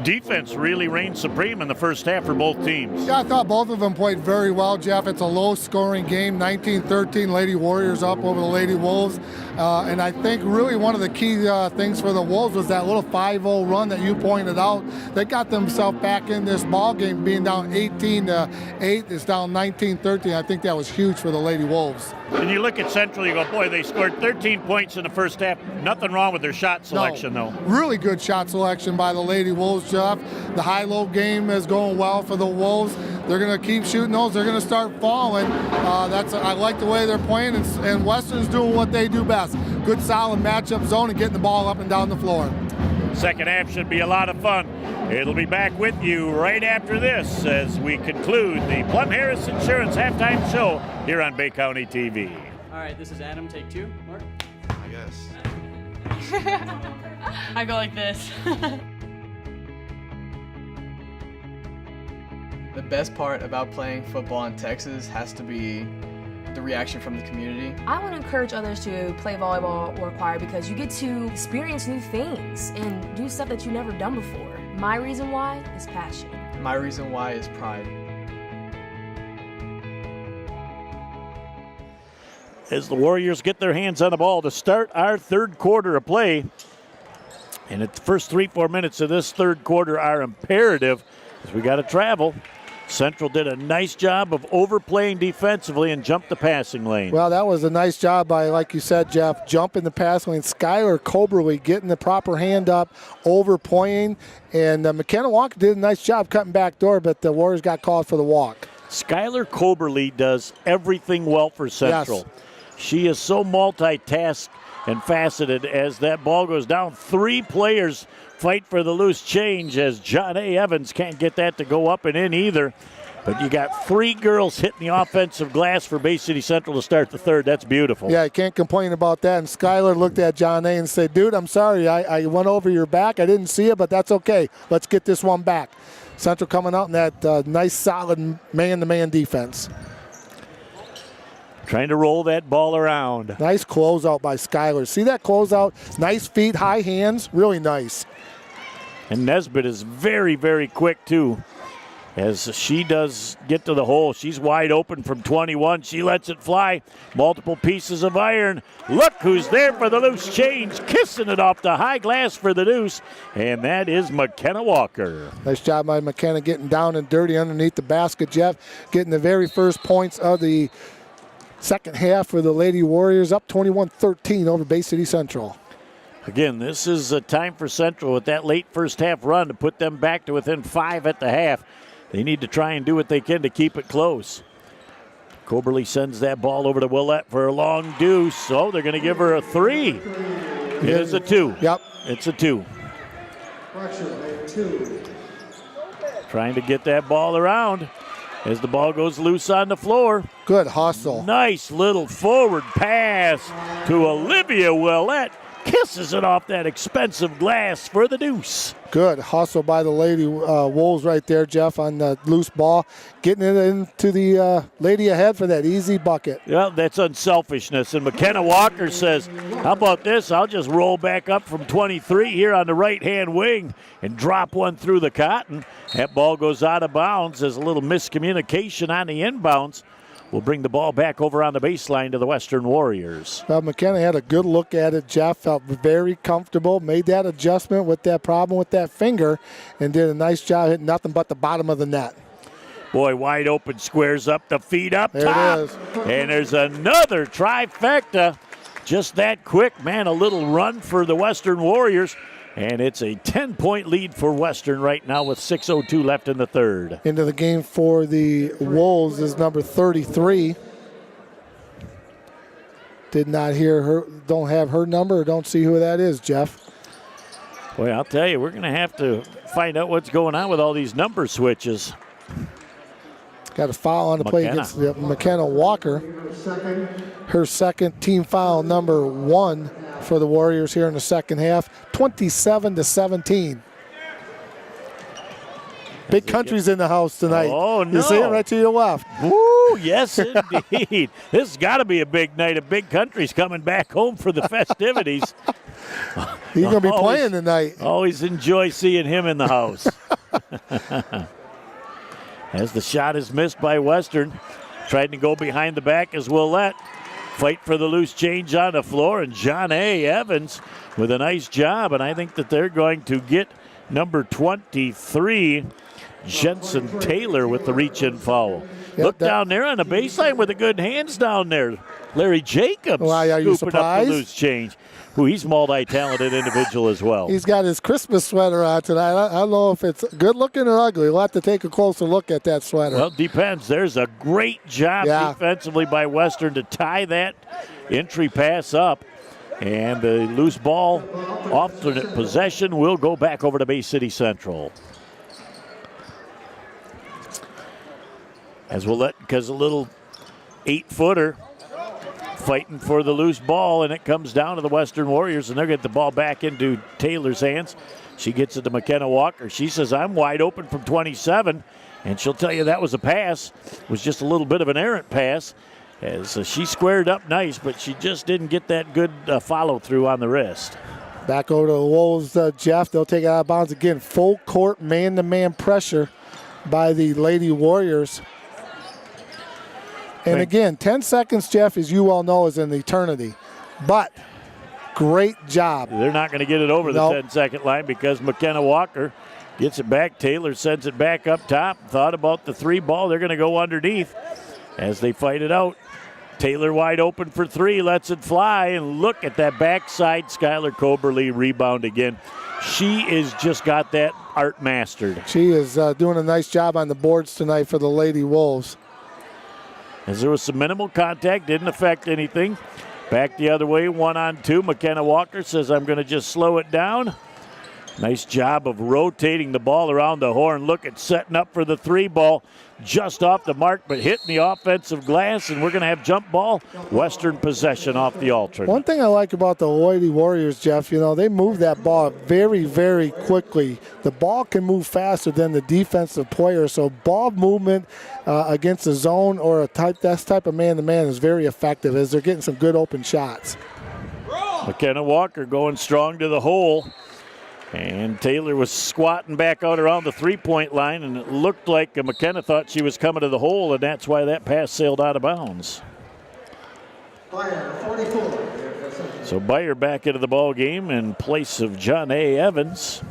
Defense really reigned supreme in the first half for both teams. Yeah, I thought both of them played very well, Jeff. It's a low-scoring game, 19-13, Lady Warriors up over the Lady Wolves. And I think really one of the key things for the Wolves was that little 5-0 run that you pointed out. They got themselves back in this ball game, being down 18-8. It's down 19-13. I think that was huge for the Lady Wolves. And you look at Central, you go, boy, they scored 13 points in the first half. Nothing wrong with their shot selection, though. Really good shot selection by the Lady Wolves, Jeff. The high-low game is going well for the Wolves. They're going to keep shooting those. They're going to start falling. I like the way they're playing, and Western's doing what they do best. Good, solid matchup zone and getting the ball up and down the floor. Second half should be a lot of fun. It'll be back with you right after this as we conclude the Plum Harris Insurance halftime show here on Bay County TV. All right, this is Adam. Take 2. Mark? I guess. I go like this. The best part about playing football in Texas has to be the reaction from the community. I want to encourage others to play volleyball or choir because you get to experience new things and do stuff that you've never done before. My reason why is passion. My reason why is pride. As the Warriors get their hands on the ball to start our third quarter of play, and the first 3-4 minutes of this third quarter are imperative as we got to travel. Central did a nice job of overplaying defensively and jumped the passing lane. Well, that was a nice job by, like you said, Jeff, jumping the passing lane. Skylar Coberly getting the proper hand up, overplaying, and McKenna Walker did a nice job cutting back door, but the Warriors got called for the walk. Skylar Coberly does everything well for Central. Yes. She is so multitask and faceted as that ball goes down. 3 players fight for the loose change as John A. Evans can't get that to go up and in either. But you got 3 girls hitting the offensive glass for Bay City Central to start the third. That's beautiful. Yeah, you can't complain about that. And Skylar looked at John A. and said, dude, I'm sorry. I went over your back. I didn't see it, but that's okay. Let's get this one back. Central coming out in that nice, solid man-to-man defense. Trying to roll that ball around. Nice closeout by Skylar. See that closeout? Nice feet, high hands. Really nice. And Nesbitt is very, very quick, too. As she does get to the hole, she's wide open from 21. She lets it fly. Multiple pieces of iron. Look who's there for the loose change. Kissing it off the high glass for the deuce. And that is McKenna Walker. Nice job by McKenna getting down and dirty underneath the basket, Jeff. Getting the very first points of the second half for the Lady Warriors, up 21-13 over Bay City Central. Again, this is a time for Central with that late first half run to put them back to within 5 at the half. They need to try and do what they can to keep it close. Coberly sends that ball over to Willette for a long deuce. So they're going to give her a 3. It is a 2. Yep. It's a 2. Trying to get that ball around as the ball goes loose on the floor. Good hustle. Nice little forward pass to Olivia Willette. Kisses it off that expensive glass for the deuce. Good hustle by the Lady Wolves right there, Jeff, on the loose ball. Getting it into the lady ahead for that easy bucket. Yeah, that's unselfishness. And McKenna Walker says, how about this? I'll just roll back up from 23 here on the right-hand wing and drop one through the cotton. That ball goes out of bounds. There's a little miscommunication on the inbounds. We'll bring the ball back over on the baseline to the Western Warriors. Well, McKenna had a good look at it. Jeff felt very comfortable, made that adjustment with that problem with that finger, and did a nice job hitting nothing but the bottom of the net. Boy, wide open, squares up the feet up there top. It is. And there's another trifecta. Just that quick, man, a little run for the Western Warriors. And it's a 10-point lead for Western right now with 6:02 left in the third. Into the game for the Wolves is number 33. Did not hear her, don't have her number, or don't see who that is, Jeff. Boy, I'll tell you, we're going to have to find out what's going on with all these number switches. Got a foul on the play against McKenna Walker. Her second team foul, number 1 for the Warriors here in the second half, 27-17. Big Country's in the house tonight. Oh, no. You see him right to your left. Woo, yes, indeed. This has got to be a big night. A Big Country's coming back home for the festivities. He's going to be playing tonight. Always enjoy seeing him in the house. As the shot is missed by Western. Tried to go behind the back as Willette. Fight for the loose change on the floor, and John A. Evans with a nice job, and I think that they're going to get number 23, Jensen Taylor, with the reach-in foul. Yep, Look down there on the baseline with the good hands down there. Larry Jacobs Why, are you scooping up surprised? the loose change. Who he's a multi-talented individual as well. He's got his Christmas sweater on tonight. I don't know if it's good looking or ugly. We'll have to take a closer look at that sweater. Well, depends. There's a great job defensively by Western to tie that entry pass up. And the loose ball, alternate possession, will go back over to Bay City Central. As Willette, because a little 8-footer fighting for the loose ball, and it comes down to the Western Warriors, and they'll get the ball back into Taylor's hands. She gets it to McKenna Walker. She says, I'm wide open from 27, and she'll tell you that was a pass. It was just a little bit of an errant pass, as she squared up nice, but she just didn't get that good follow-through on the wrist. Back over to the Wolves, Jeff. They'll take it out of bounds again. Full court man-to-man pressure by the Lady Warriors. And again, 10 seconds, Jeff, as you well know, is an eternity. But great job. They're not going to get it over the 10-second line because McKenna Walker gets it back. Taylor sends it back up top. Thought about the 3 ball. They're going to go underneath as they fight it out. Taylor wide open for 3, lets it fly, and look at that backside. Skylar Coberly rebound again. She is just got that art mastered. She is doing a nice job on the boards tonight for the Lady Wolves. As there was some minimal contact, didn't affect anything. Back the other way, 1-on-2. McKenna Walker says, I'm going to just slow it down. Nice job of rotating the ball around the horn. Look at setting up for the 3 ball. Just off the mark, but hitting the offensive glass, and we're going to have jump ball. Western possession off the alternate. One thing I like about the Lady Warriors, Jeff, you know, they move that ball very, very quickly. The ball can move faster than the defensive player, so ball movement against a zone or that type of man-to-man is very effective as they're getting some good open shots. McKenna Walker going strong to the hole. And Taylor was squatting back out around the 3-point line, and it looked like McKenna thought she was coming to the hole, and that's why that pass sailed out of bounds. So Byer back into the ball game in place of John A. Evans,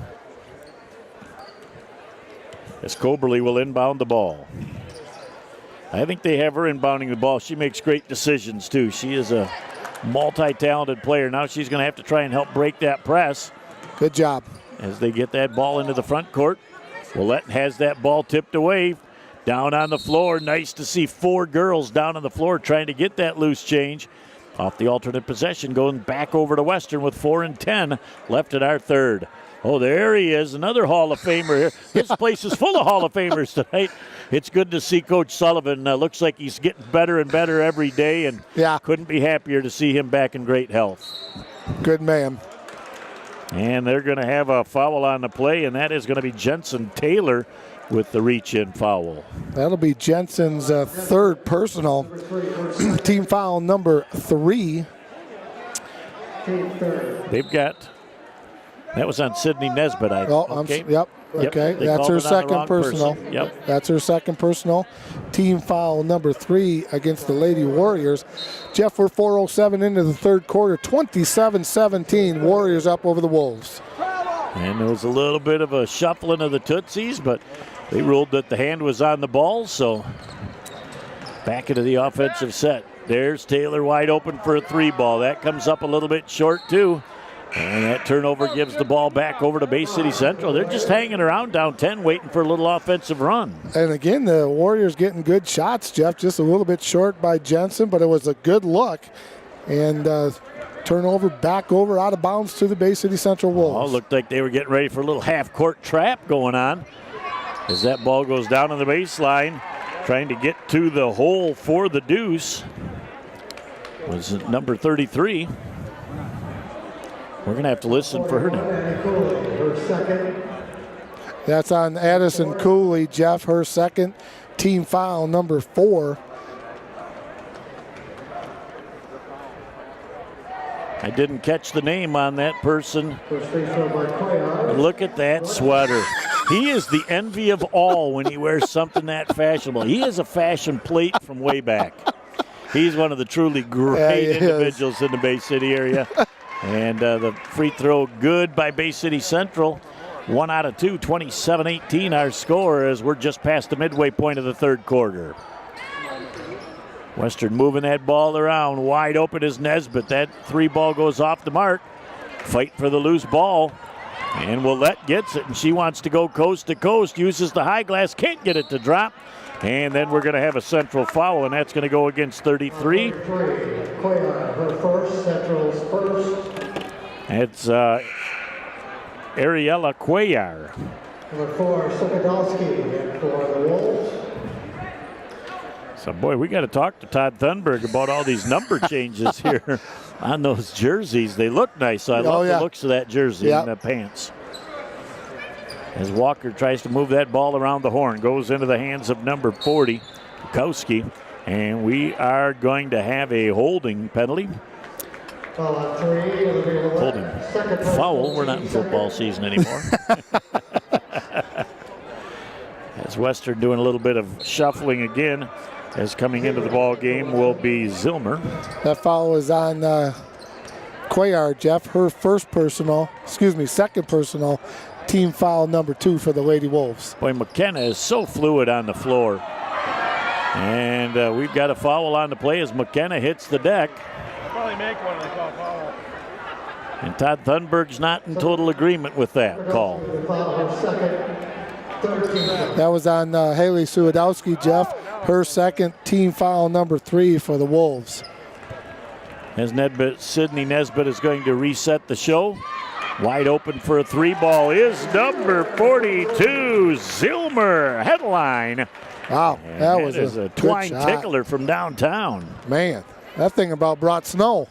as Coberly will inbound the ball. I think they have her inbounding the ball. She makes great decisions, too. She is a multi-talented player. Now she's going to have to try and help break that press. Good job. As they get that ball into the front court. Willette has that ball tipped away. Down on the floor. Nice to see 4 girls down on the floor trying to get that loose change. Off the alternate possession, going back over to Western with 4 and 10 left in our third. Oh, there he is, another Hall of Famer here. This place is full of Hall of Famers tonight. It's good to see Coach Sullivan. Looks like he's getting better and better every day, and couldn't be happier to see him back in great health. Good man. And they're going to have a foul on the play, and that is going to be Jensen Taylor with the reach-in foul. That'll be Jensen's third personal. Team foul number 3. They've got, that was on Sydney Nesbitt, I think. Oh, okay. Yep. Okay, that's her second personal. Yep. That's her second personal. Team foul number 3 against the Lady Warriors. Jeff, we're 4:07 into the third quarter. 27-17, Warriors up over the Wolves. And there was a little bit of a shuffling of the Tootsies, but they ruled that the hand was on the ball, so back into the offensive set. There's Taylor wide open for a 3 ball. That comes up a little bit short, too. And that turnover gives the ball back over to Bay City Central. They're just hanging around down 10, waiting for a little offensive run. And again, the Warriors getting good shots, Jeff. Just a little bit short by Jensen, but it was a good look. And turnover back over out of bounds to the Bay City Central Wolves. Oh, looked like they were getting ready for a little half-court trap going on. As that ball goes down on the baseline, trying to get to the hole for the deuce. Was it number 33? We're going to have to listen for her name. That's on Addison Cooley, Jeff, her second, team foul number 4. I didn't catch the name on that person. Look at that sweater. He is the envy of all when he wears something that fashionable. He is a fashion plate from way back. He's one of the truly great individuals in the Bay City area. And the free throw good by Bay City Central. 1 out of 2, 27-18 our score as we're just past the midway point of the third quarter. Western moving that ball around. Wide open is Nesbitt. That 3 ball goes off the mark. Fight for the loose ball. And Willette gets it, and she wants to go coast to coast. Uses the high glass, can't get it to drop. And then we're going to have a Central foul, and that's going to go against 33. Her first, Central's first. It's Ariella Cuellar. Number 4, Sokadowski for the Wolves. So, boy, we got to talk to Todd Thunberg about all these number changes here on those jerseys. They look nice, so I love the looks of that jersey and the pants. As Walker tries to move that ball around the horn, goes into the hands of number 40, Bukowski, and we are going to have a holding penalty. Holding foul. We're not in football season anymore. As Western doing a little bit of shuffling again, as coming into the ball game will be Zilmer. That foul is on Cuellar, Jeff. Her second personal, team foul number 2 for the Lady Wolves. Boy, McKenna is so fluid on the floor. And we've got a foul on the play as McKenna hits the deck. I'll probably make one when I call foul. And Todd Thunberg's not in total agreement with that call. That was on Haley Suwadowski, Jeff. Her second, team foul number 3 for the Wolves. As Sydney Nesbitt is going to reset the show. Wide open for a 3 ball is number 42, Zilmer. Headline. Wow, that was a twine tickler from downtown. Man, that thing about brought snow.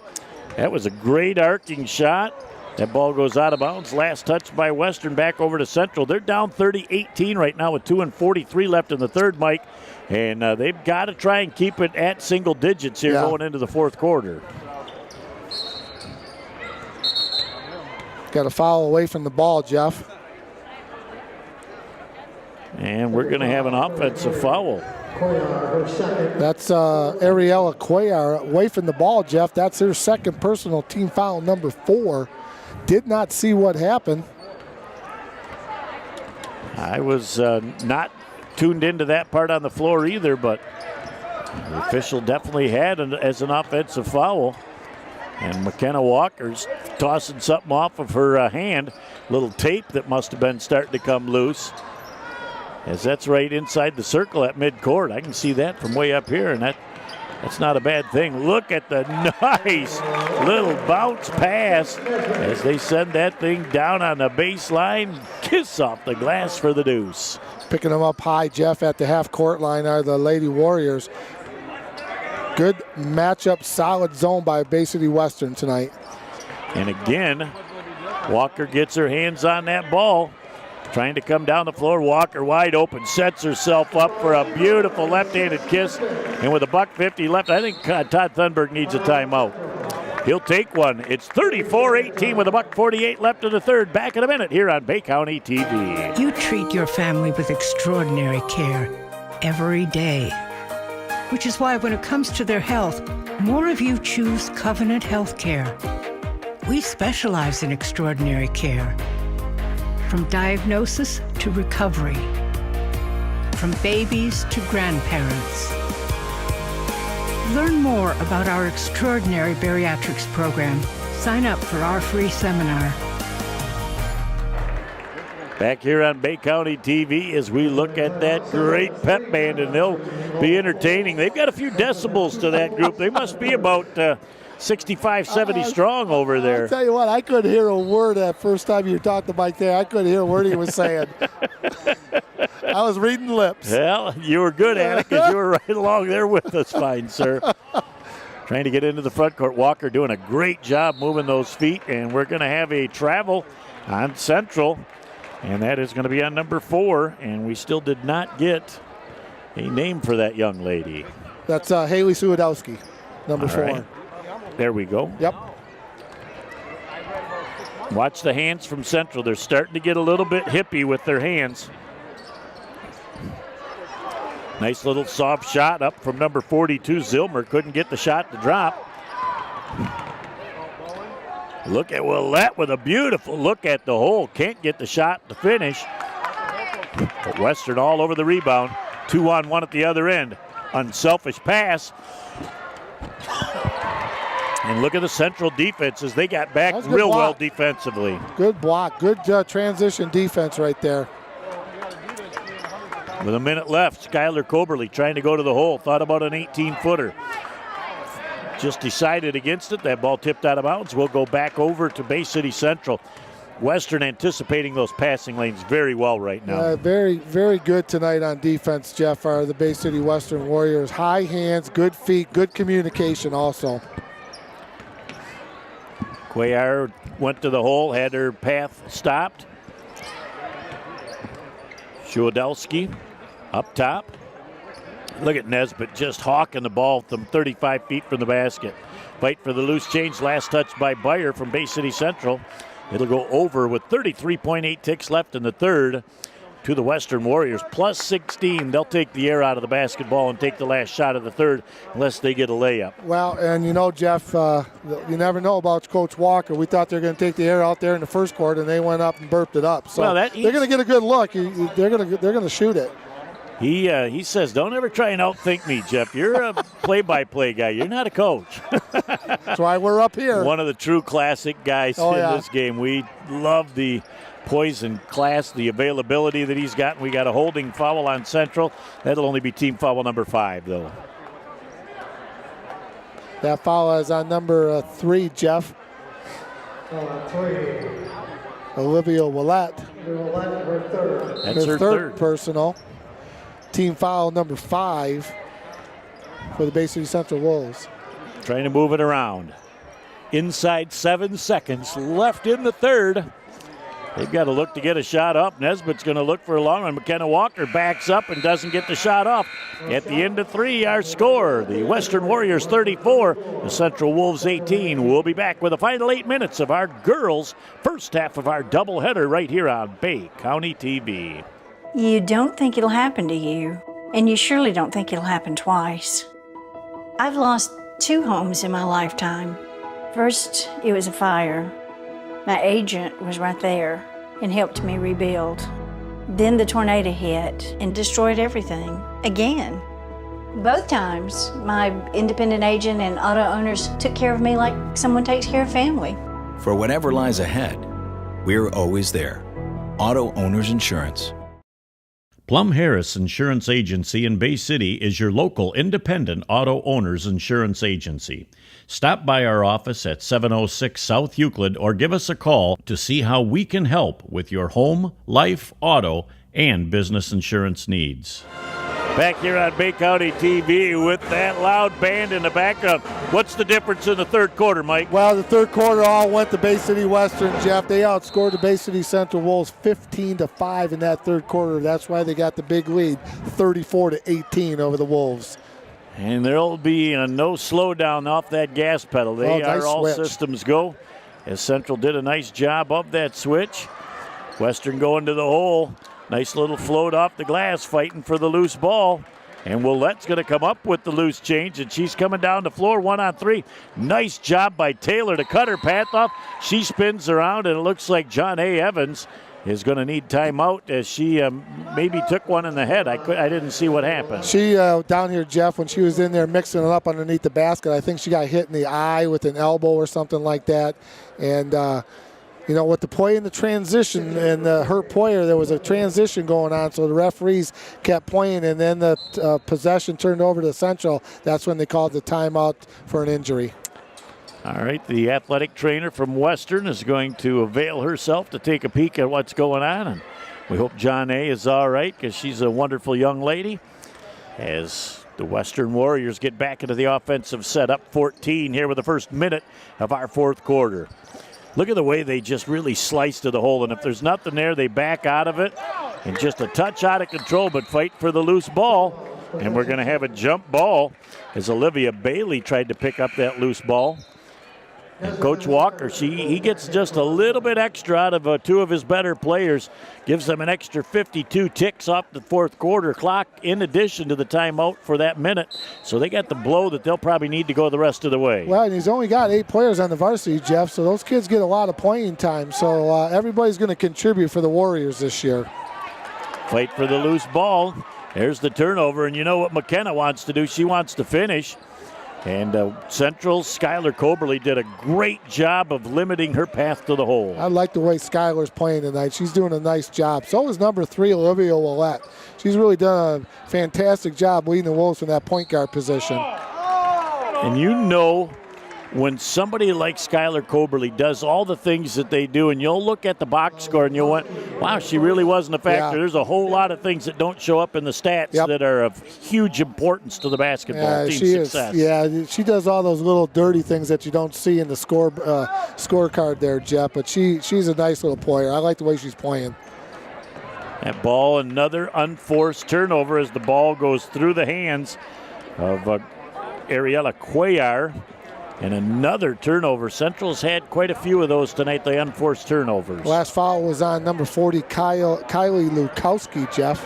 That was a great arcing shot. That ball goes out of bounds. Last touch by Western, back over to Central. They're down 30-18 right now with 2:43 left in the third, Mike. And they've got to try and keep it at single digits here going into the fourth quarter. Got a foul away from the ball, Jeff. And we're going to have an offensive foul. That's Ariella Cuellar away from the ball, Jeff. That's her second personal, team foul number 4. Did not see what happened. I was not tuned into that part on the floor either, but the official definitely had it as an offensive foul. And McKenna Walker's tossing something off of her hand. Little tape that must have been starting to come loose. As that's right inside the circle at midcourt. I can see that from way up here, and that's not a bad thing. Look at the nice little bounce pass as they send that thing down on the baseline. Kiss off the glass for the deuce. Picking them up high, Jeff, at the half-court line are the Lady Warriors. Good matchup, solid zone by Bay City Western tonight. And again, Walker gets her hands on that ball. Trying to come down the floor. Walker wide open, sets herself up for a beautiful left-handed kiss. And with $1:50 left, I think Todd Thunberg needs a timeout. He'll take one. It's 34-18 with $1:48 left in the third. Back in a minute here on Bay County TV. You treat your family with extraordinary care every day. Which is why when it comes to their health, more of you choose Covenant Healthcare. We specialize in extraordinary care. From diagnosis to recovery. From babies to grandparents. Learn more about our extraordinary bariatrics program. Sign up for our free seminar. Back here on Bay County TV as we look at that great pep band, and they'll be entertaining. They've got a few decibels to that group. They must be about 65, 70 strong over there. I'll tell you what, I couldn't hear a word that first time you talked to Mike there. I couldn't hear a word he was saying. I was reading lips. Well, you were good at it because you were right along there with us, fine sir. Trying to get into the front court. Walker doing a great job moving those feet, and we're going to have a travel on Central. And that is going to be on number 4, and we still did not get a name for that young lady. That's Haley Suwadowski, number 4. Right. There we go. Yep. Watch the hands from Central. They're starting to get a little bit hippie with their hands. Nice little soft shot up from number 42. Zilmer couldn't get the shot to drop. Look at Willette with a beautiful look at the hole. Can't get the shot to finish. But Western all over the rebound. 2-on-1 at the other end. Unselfish pass. And look at the Central defense as they got back real well defensively. Good block. Good transition defense right there. With a minute left, Skylar Coberly trying to go to the hole. Thought about an 18-footer. Just decided against it. That ball tipped out of bounds. We'll go back over to Bay City Central. Western anticipating those passing lanes very well right now. Very, very good tonight on defense, Jeff, are the Bay City Western Warriors. High hands, good feet, good communication also. Cuellar went to the hole, had her path stopped. Shuadowski up top. Look at Nesbitt just hawking the ball from 35 feet from the basket. Fight for the loose change. Last touch by Beyer from Bay City Central. It'll go over with 33.8 ticks left in the third to the Western Warriors. Plus 16. They'll take the air out of the basketball and take the last shot of the third unless they get a layup. Well, and you know, Jeff, you never know about Coach Walker. We thought they were going to take the air out there in the first quarter, and they went up and burped it up. So they're going to get a good look. They're going to shoot it. He says, don't ever try and outthink me, Jeff. You're a play-by-play guy. You're not a coach. That's why we're up here. One of the true classic guys in this game. We love the poise and class, the availability that he's got. We got a holding foul on Central. That'll only be team foul number 5, though. That foul is on number 3, Jeff. 3. Olivia Willette. That's her third personal. Team foul number 5 for the Bay City Central Wolves. Trying to move it around. Inside 7 seconds left in the third. They've got to look to get a shot up. Nesbitt's going to look for a long one. McKenna Walker backs up and doesn't get the shot off. At the end of 3, our score, the Western Warriors 34, the Central Wolves 18. We'll be back with the final 8 minutes of our girls' first half of our doubleheader right here on Bay County TV. You don't think it'll happen to you, and you surely don't think it'll happen twice. I've lost 2 homes in my lifetime. First, it was a fire. My agent was right there and helped me rebuild. Then the tornado hit and destroyed everything again. Both times, my independent agent and auto owners took care of me like someone takes care of family. For whatever lies ahead, we're always there. Auto Owners Insurance. Plum Harris Insurance Agency in Bay City is your local independent auto owners insurance agency. Stop by our office at 706 South Euclid or give us a call to see how we can help with your home, life, auto, and business insurance needs. Back here on Bay County TV with that loud band in the background. What's the difference in the third quarter, Mike? Well, the third quarter all went to Bay City Western, Jeff. They outscored the Bay City Central Wolves 15-5 in that third quarter. That's why they got the big lead, 34-18 over the Wolves. And there'll be no slowdown off that gas pedal. They nice are all switch. systems go. As Central did a nice job of that switch. Western going to the hole. Nice little float off the glass, fighting for the loose ball. And Willette's going to come up with the loose change, and she's coming down the floor 1-on-3. Nice job by Taylor to cut her path off. She spins around, and it looks like John A. Evans is going to need timeout as she maybe took one in the head. I didn't see what happened. She, down here, Jeff, when she was in there mixing it up underneath the basket, I think she got hit in the eye with an elbow or something like that. And, you know, with the play in the transition and her Poyer, there was a transition going on, so the referees kept playing, and then the possession turned over to Central. That's when they called the timeout for an injury. All right, the athletic trainer from Western is going to avail herself to take a peek at what's going on, and we hope John A. is all right because she's a wonderful young lady. As the Western Warriors get back into the offensive set, up 14 here with the first minute of our fourth quarter. Look at the way they just really slice to the hole, and if there's nothing there, they back out of it, and just a touch out of control, but fight for the loose ball. And we're going to have a jump ball as Olivia Bailey tried to pick up that loose ball. And Coach Walker, he gets just a little bit extra out of two of his better players, gives them an extra 52 ticks off the fourth quarter clock in addition to the timeout for that minute. So they got the blow that they'll probably need to go the rest of the way. Well, and he's only got 8 players on the varsity, Jeff, so those kids get a lot of playing time. So everybody's going to contribute for the Warriors this year. Fight for the loose ball. There's the turnover, and you know what McKenna wants to do? She wants to finish. And Central's Skylar Coberly did a great job of limiting her path to the hole. I like the way Skylar's playing tonight. She's doing a nice job. So is number 3, Olivia Willette. She's really done a fantastic job leading the Wolves from that point guard position. And you know when somebody like Skylar Coberly does all the things that they do, and you'll look at the box score and you'll went, wow, she really wasn't a factor. Yeah. There's a whole lot of things that don't show up in the stats that are of huge importance to the basketball team success. She does all those little dirty things that you don't see in the scorecard there, Jeff, but she's a nice little player. I like the way she's playing. That ball, another unforced turnover as the ball goes through the hands of Ariella Cuellar. And another turnover. Central's had quite a few of those tonight, the unforced turnovers. Last foul was on number 40, Kylie Lukowski, Jeff.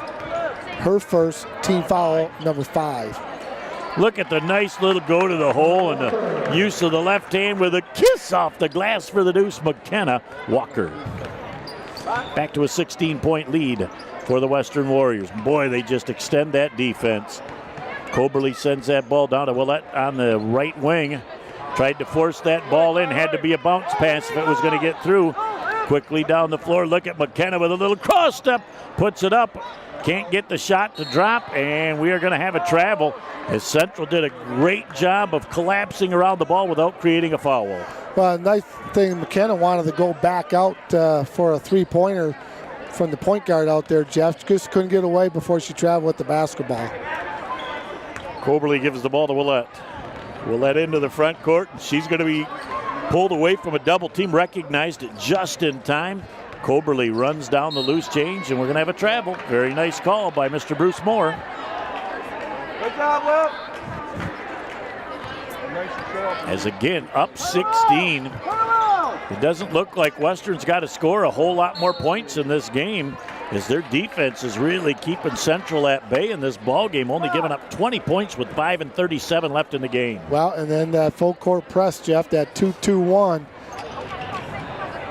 Her first team foul, number 5. Look at the nice little go to the hole and the use of the left hand with a kiss off the glass for the deuce, McKenna Walker. Back to a 16-point lead for the Western Warriors. Boy, they just extend that defense. Coberly sends that ball down to Willette on the right wing. Tried to force that ball in. Had to be a bounce pass if it was going to get through. Quickly down the floor. Look at McKenna with a little cross step. Puts it up. Can't get the shot to drop. And we are going to have a travel as Central did a great job of collapsing around the ball without creating a foul. Well, nice thing, McKenna wanted to go back out for a three-pointer from the point guard out there, Jeff. Just couldn't get away before she traveled with the basketball. Coberly gives the ball to Willette. Willette into the front court. She's going to be pulled away from a double team, recognized it just in time. Coberly runs down the loose change, and we're going to have a travel. Very nice call by Mr. Bruce Moore. Good job, Will. As again, up 16. It doesn't look like Western's got to score a whole lot more points in this game, as their defense is really keeping Central at bay in this ball game, only giving up 20 points with 5:37 left in the game. Well, and then that full court press, Jeff, that 2-2-1.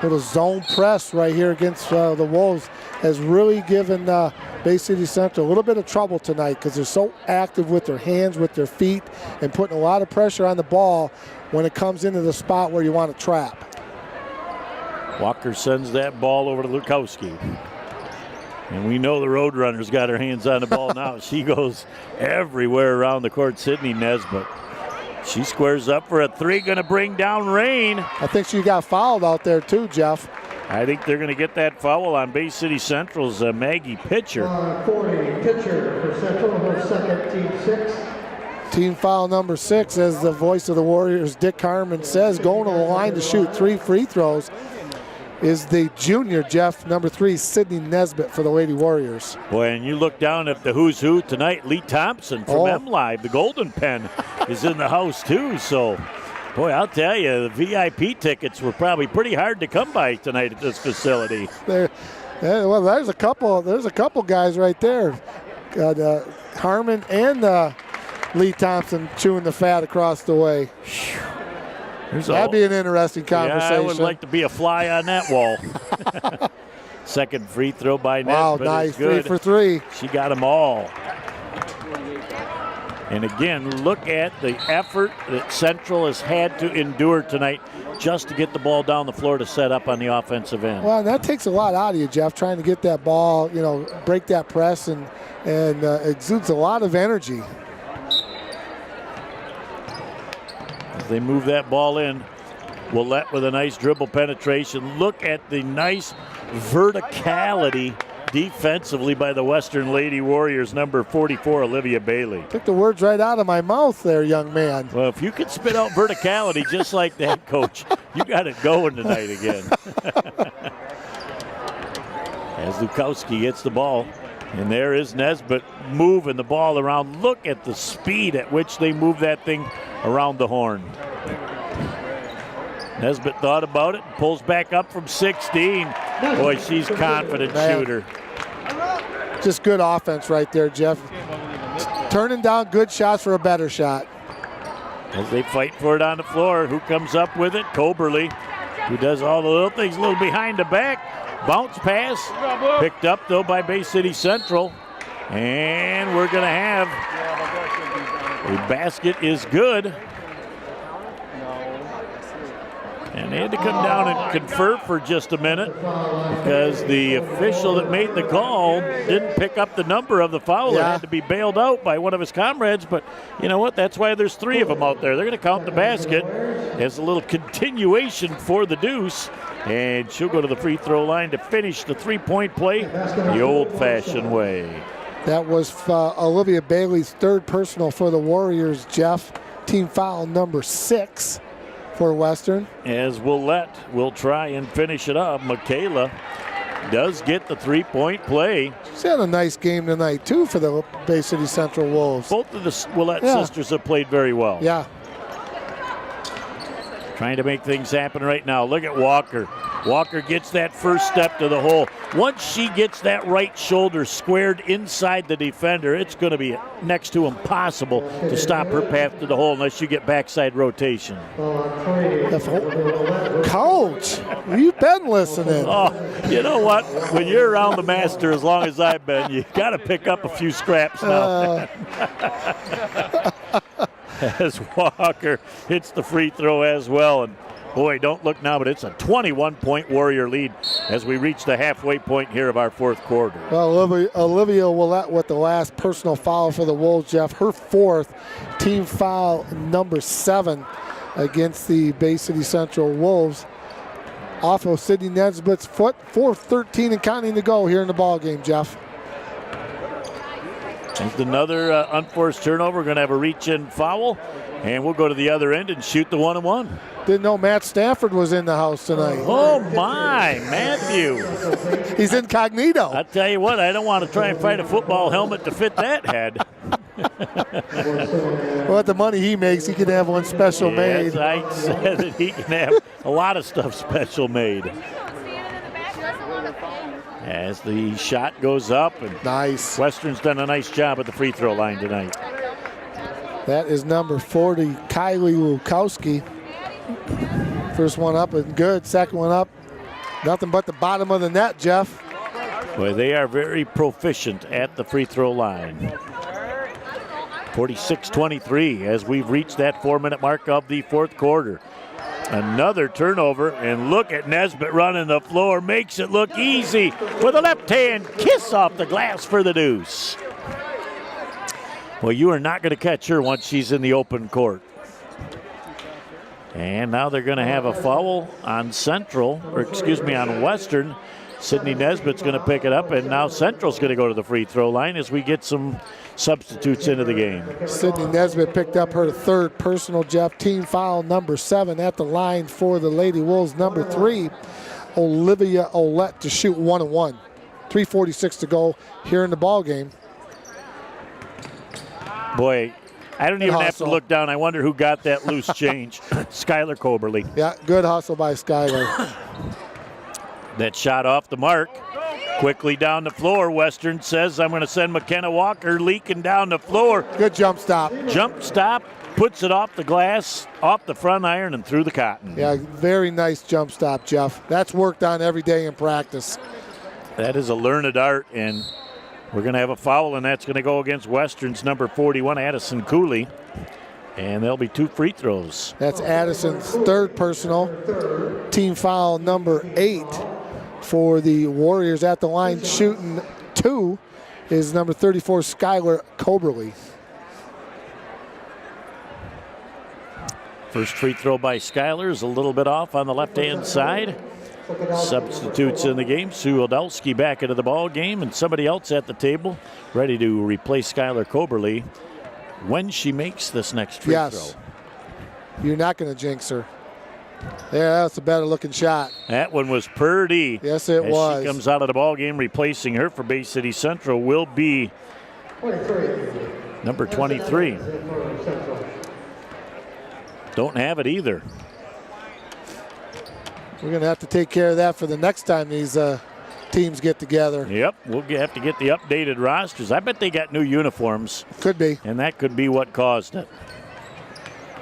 Little zone press right here against the Wolves has really given Bay City Central a little bit of trouble tonight because they're so active with their hands, with their feet, and putting a lot of pressure on the ball when it comes into the spot where you want to trap. Walker sends that ball over to Lukowski. And we know the Roadrunner's got her hands on the ball now. She goes everywhere around the court. Sydney Nesbitt. She squares up for a 3, going to bring down Rain. I think she got fouled out there too, Jeff. I think they're going to get that foul on Bay City Central's Maggie Pitcher. 40, Pitcher for Central, her second, team 6. Team foul number 6, as the voice of the Warriors, Dick Harmon, says, going to the line to shoot 3 free throws is the junior, Jeff, number 3, Sydney Nesbitt for the Lady Warriors. Boy, and you look down at the who's who tonight. Lee Thompson from M-Live, the Golden Pen, is in the house too. So, boy, I'll tell you, the VIP tickets were probably pretty hard to come by tonight at this facility. Well, there's a couple guys right there. Harmon and Lee Thompson chewing the fat across the way. That'd be an interesting conversation. Yeah, I would like to be a fly on that wall. Second free throw by Nesbitt. Wow, nice, good. 3 for 3. She got them all. And again, look at the effort that Central has had to endure tonight just to get the ball down the floor to set up on the offensive end. Well, and that takes a lot out of you, Jeff, trying to get that ball, break that press, and exudes a lot of energy. As they move that ball in, Willette with a nice dribble penetration. Look at the nice verticality defensively by the Western Lady Warriors, number 44, Olivia Bailey. Took the words right out of my mouth there, young man. Well, if you can spit out verticality just like that, Coach, you got it going tonight again. As Lukowski gets the ball, and there is Nesbitt moving the ball around. Look at the speed at which they move that thing around the horn. Nesbitt thought about it, pulls back up from 16. Boy, she's confident shooter. Just good offense right there, Jeff. Turning down good shots for a better shot. As they fight for it on the floor, who comes up with it? Coberly, who does all the little things, a little behind the back. Bounce pass, picked up though by Bay City Central. And we're gonna have a basket is good. And they had to come down and confer for just a minute because the official that made the call didn't pick up the number of the foul. It had to be bailed out by one of his comrades. But you know what? That's why there's 3 of them out there. They're going to count the basket as a little continuation for the deuce. And she'll go to the free throw line to finish the three-point play the old-fashioned way. That was Olivia Bailey's 3rd personal for the Warriors, Jeff. Team foul number 6. For Western. As Willette will try and finish it up. Michaela does get the 3-point play. She's had a nice game tonight, too, for the Bay City Central Wolves. Both of the Willette sisters have played very well. Yeah. Trying to make things happen right now. Look at Walker. Walker gets that first step to the hole. Once she gets that right shoulder squared inside the defender, it's going to be next to impossible to stop her path to the hole unless you get backside rotation. Coach, you've been listening. Oh, you know what? When you're around the master as long as I've been, you got to pick up a few scraps now. As Walker hits the free throw as well. And boy, don't look now, but it's a 21-point Warrior lead as we reach the halfway point here of our 4th quarter. Well, Olivia Willette with the last personal foul for the Wolves, Jeff. Her 4th, team foul number 7 against the Bay City Central Wolves. Off of Sydney Nesbitt's foot, 4:13 and counting to go here in the ball game, Jeff. There's another unforced turnover. We're going to have a reach-in foul, and we'll go to the other end and shoot the 1-on-1. Didn't know Matt Stafford was in the house tonight. Oh, my, Matthew. He's incognito. I'll tell you what, I don't want to try and find a football helmet to fit that head. Well, with the money he makes, he can have one special made. I said that he can have a lot of stuff special made. As the shot goes up, and nice. Western's done a nice job at the free throw line tonight. That is number 40, Kylie Lukowski. First one up and good. Second one up, nothing but the bottom of the net, Jeff. Boy, they are very proficient at the free throw line. 46-23 as we've reached that 4-minute mark of the 4th quarter. Another turnover, and look at Nesbitt running the floor. Makes it look easy with a left hand kiss off the glass for the deuce. Well, you are not going to catch her once she's in the open court. And now they're going to have a foul on Central, or excuse me, on Western. Sydney Nesbitt's going to pick it up, and now Central's going to go to the free throw line as we get some substitutes into the game. Sydney Nesbitt picked up her 3rd personal, Jeff. Team foul number 7 at the line for the Lady Wolves. Number 3, Olivia Olette to shoot 1-1. 3:46 to go here in the ball game. Boy, I don't even have to look down. I wonder who got that loose change. Skylar Coberly. Yeah, good hustle by Skylar. That shot off the mark. Quickly down the floor. Western says, I'm going to send McKenna Walker leaking down the floor. Good jump stop. Jump stop, puts it off the glass, off the front iron, and through the cotton. Yeah, very nice jump stop, Jeff. That's worked on every day in practice. That is a learned art, and we're going to have a foul, and that's going to go against Western's number 41, Addison Cooley. And there'll be 2 free throws. That's Addison's 3rd personal. Team foul number 8 for the Warriors at the line. Shooting 2 is number 34, Skylar Coberly. First free throw by Skylar is a little bit off on the left-hand side. Substitutes in the game. Sue Odelsky back into the ball game, and somebody else at the table ready to replace Skylar Coberly when she makes this next free throw. You're not going to jinx her. Yeah, that's a better looking shot. That one was pretty. Yes, it was. She comes out of the ball game. Replacing her for Bay City Central will be number 23. Don't have it either. We're going to have to take care of that for the next time these teams get together. Yep, we'll have to get the updated rosters. I bet they got new uniforms. Could be. And that could be what caused it.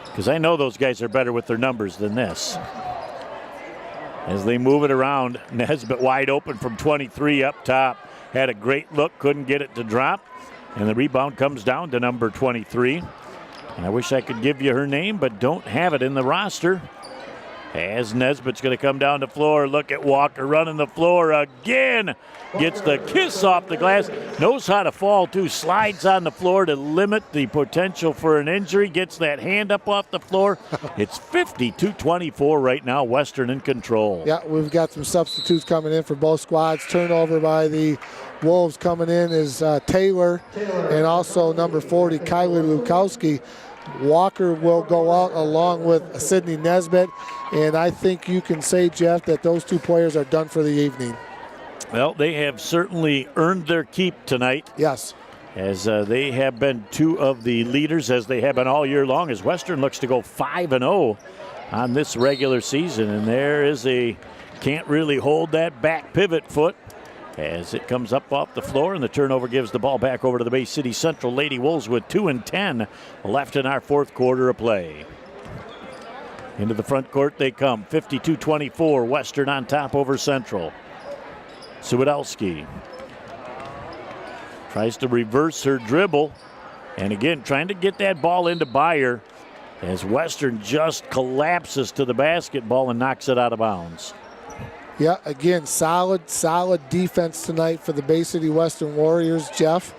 Because I know those guys are better with their numbers than this. As they move it around, Nesbitt wide open from 23 up top. Had a great look, couldn't get it to drop. And the rebound comes down to number 23. And I wish I could give you her name, but don't have it in the roster. As Nesbitt's going to come down the floor. Look at Walker running the floor again. Gets the kiss off the glass. Knows how to fall, too. Slides on the floor to limit the potential for an injury. Gets that hand up off the floor. It's 52-24 right now. Western in control. Yeah, we've got some substitutes coming in for both squads. Turnover by the Wolves coming in is Taylor and also number 40, Kylie Lukowski. Walker will go out along with Sydney Nesbitt, and I think you can say, Jeff, that those two players are done for the evening. Well, they have certainly earned their keep tonight. Yes. As they have been two of the leaders, as they have been all year long, as Western looks to go 5-0 on this regular season. And there is can't really hold that back pivot foot as it comes up off the floor, and the turnover gives the ball back over to the Bay City Central Lady Wolves with 2:10 left in our fourth quarter of play. Into the front court they come, 52-24, Western on top over Central. Suwadowski tries to reverse her dribble, and again trying to get that ball into Beyer as Western just collapses to the basketball and knocks it out of bounds. Yeah, again, solid defense tonight for the Bay City Western Warriors, Jeff.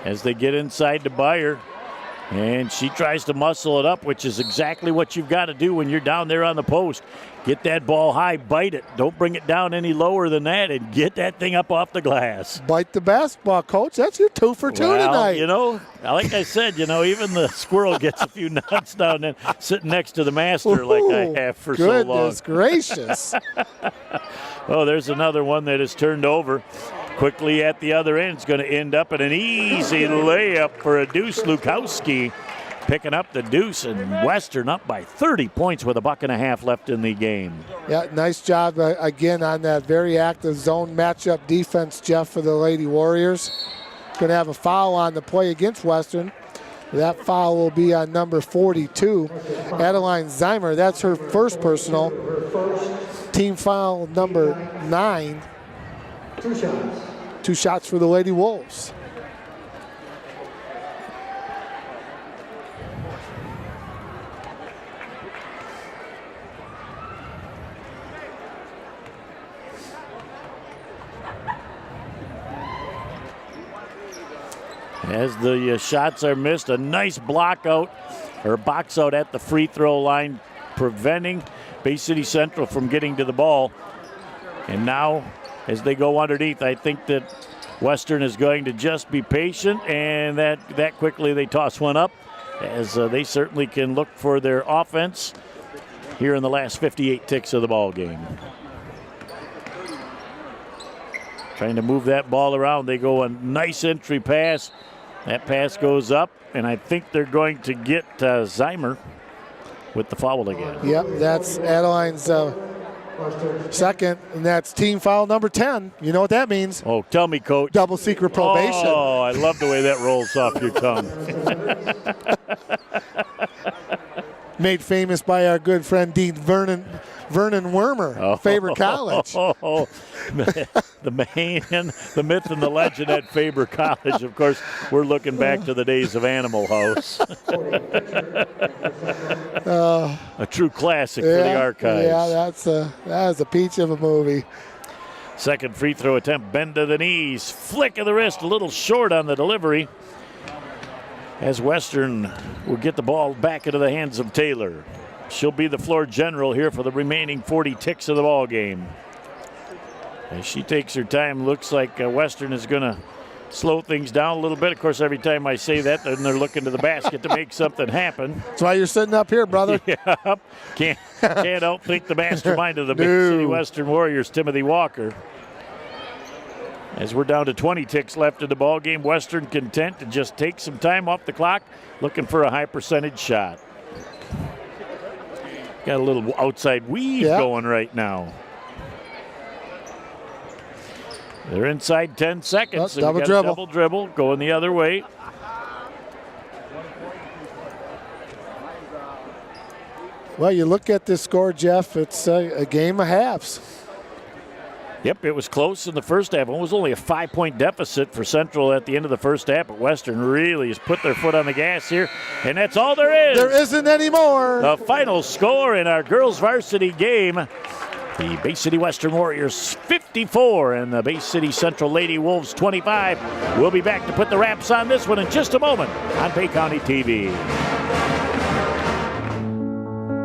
As they get inside to Beyer, and she tries to muscle it up, which is exactly what you've got to do when you're down there on the post. Get that ball high, bite it. Don't bring it down any lower than that, and get that thing up off the glass. Bite the basketball, Coach. That's your 2 for 2 tonight. You know, like I said, even the squirrel gets a few nuts down there sitting next to the master like I have for so long. Goodness gracious. Oh, there's another one that is turned over. Quickly at the other end, it's going to end up in an easy layup for a Deuce Lukowski, picking up the deuce, and Western up by 30 points with a buck and a half left in the game. Yeah, nice job again on that very active zone matchup defense, Jeff, for the Lady Warriors. Going to have a foul on the play against Western. That foul will be on number 42, Adeline Zeimer. That's her first personal. Team foul number 9. 2 shots. 2 shots for the Lady Wolves. As the shots are missed, a nice block out or box out at the free throw line, preventing Bay City Central from getting to the ball. And now, as they go underneath, I think that Western is going to just be patient, and that quickly they toss one up, as they certainly can look for their offense here in the last 58 ticks of the ball game. Trying to move that ball around. They go a nice entry pass. That pass goes up, and I think they're going to get Zeimer with the foul again. Yep, that's Adeline's second, and that's team foul number 10. You know what that means? Oh, tell me, Coach. Double secret probation. Oh, I love the way that rolls off your tongue. Made famous by our good friend Dean Vernon Wormer, Faber College. The man, the myth, and the legend at Faber College. Of course, we're looking back to the days of Animal House. A true classic for the archives. Yeah, that is a peach of a movie. Second free throw attempt, bend to the knees, flick of the wrist, a little short on the delivery. As Western will get the ball back into the hands of Taylor. she'll be the floor general here for the remaining 40 ticks of the ball game. As she takes her time, looks like Western is going to slow things down a little bit. Of course, every time I say that, then they're looking to the basket to make something happen. That's why you're sitting up here, brother. Yep. Can't outthink the mastermind of the Big City Western Warriors, Timothy Walker. As we're down to 20 ticks left in the ball game, Western content to just take some time off the clock, looking for a high percentage shot. Got a little outside weave going right now. They're inside 10 seconds. So double dribble. Double dribble going the other way. Well, you look at this score, Jeff, it's a game of halves. Yep, it was close in the first half. It was only a 5-point deficit for Central at the end of the first half, but Western really has put their foot on the gas here, and that's all there is. There isn't any more. The final score in our girls varsity game, the Bay City Western Warriors 54 and the Bay City Central Lady Wolves 25. We'll be back to put the wraps on this one in just a moment on Bay County TV.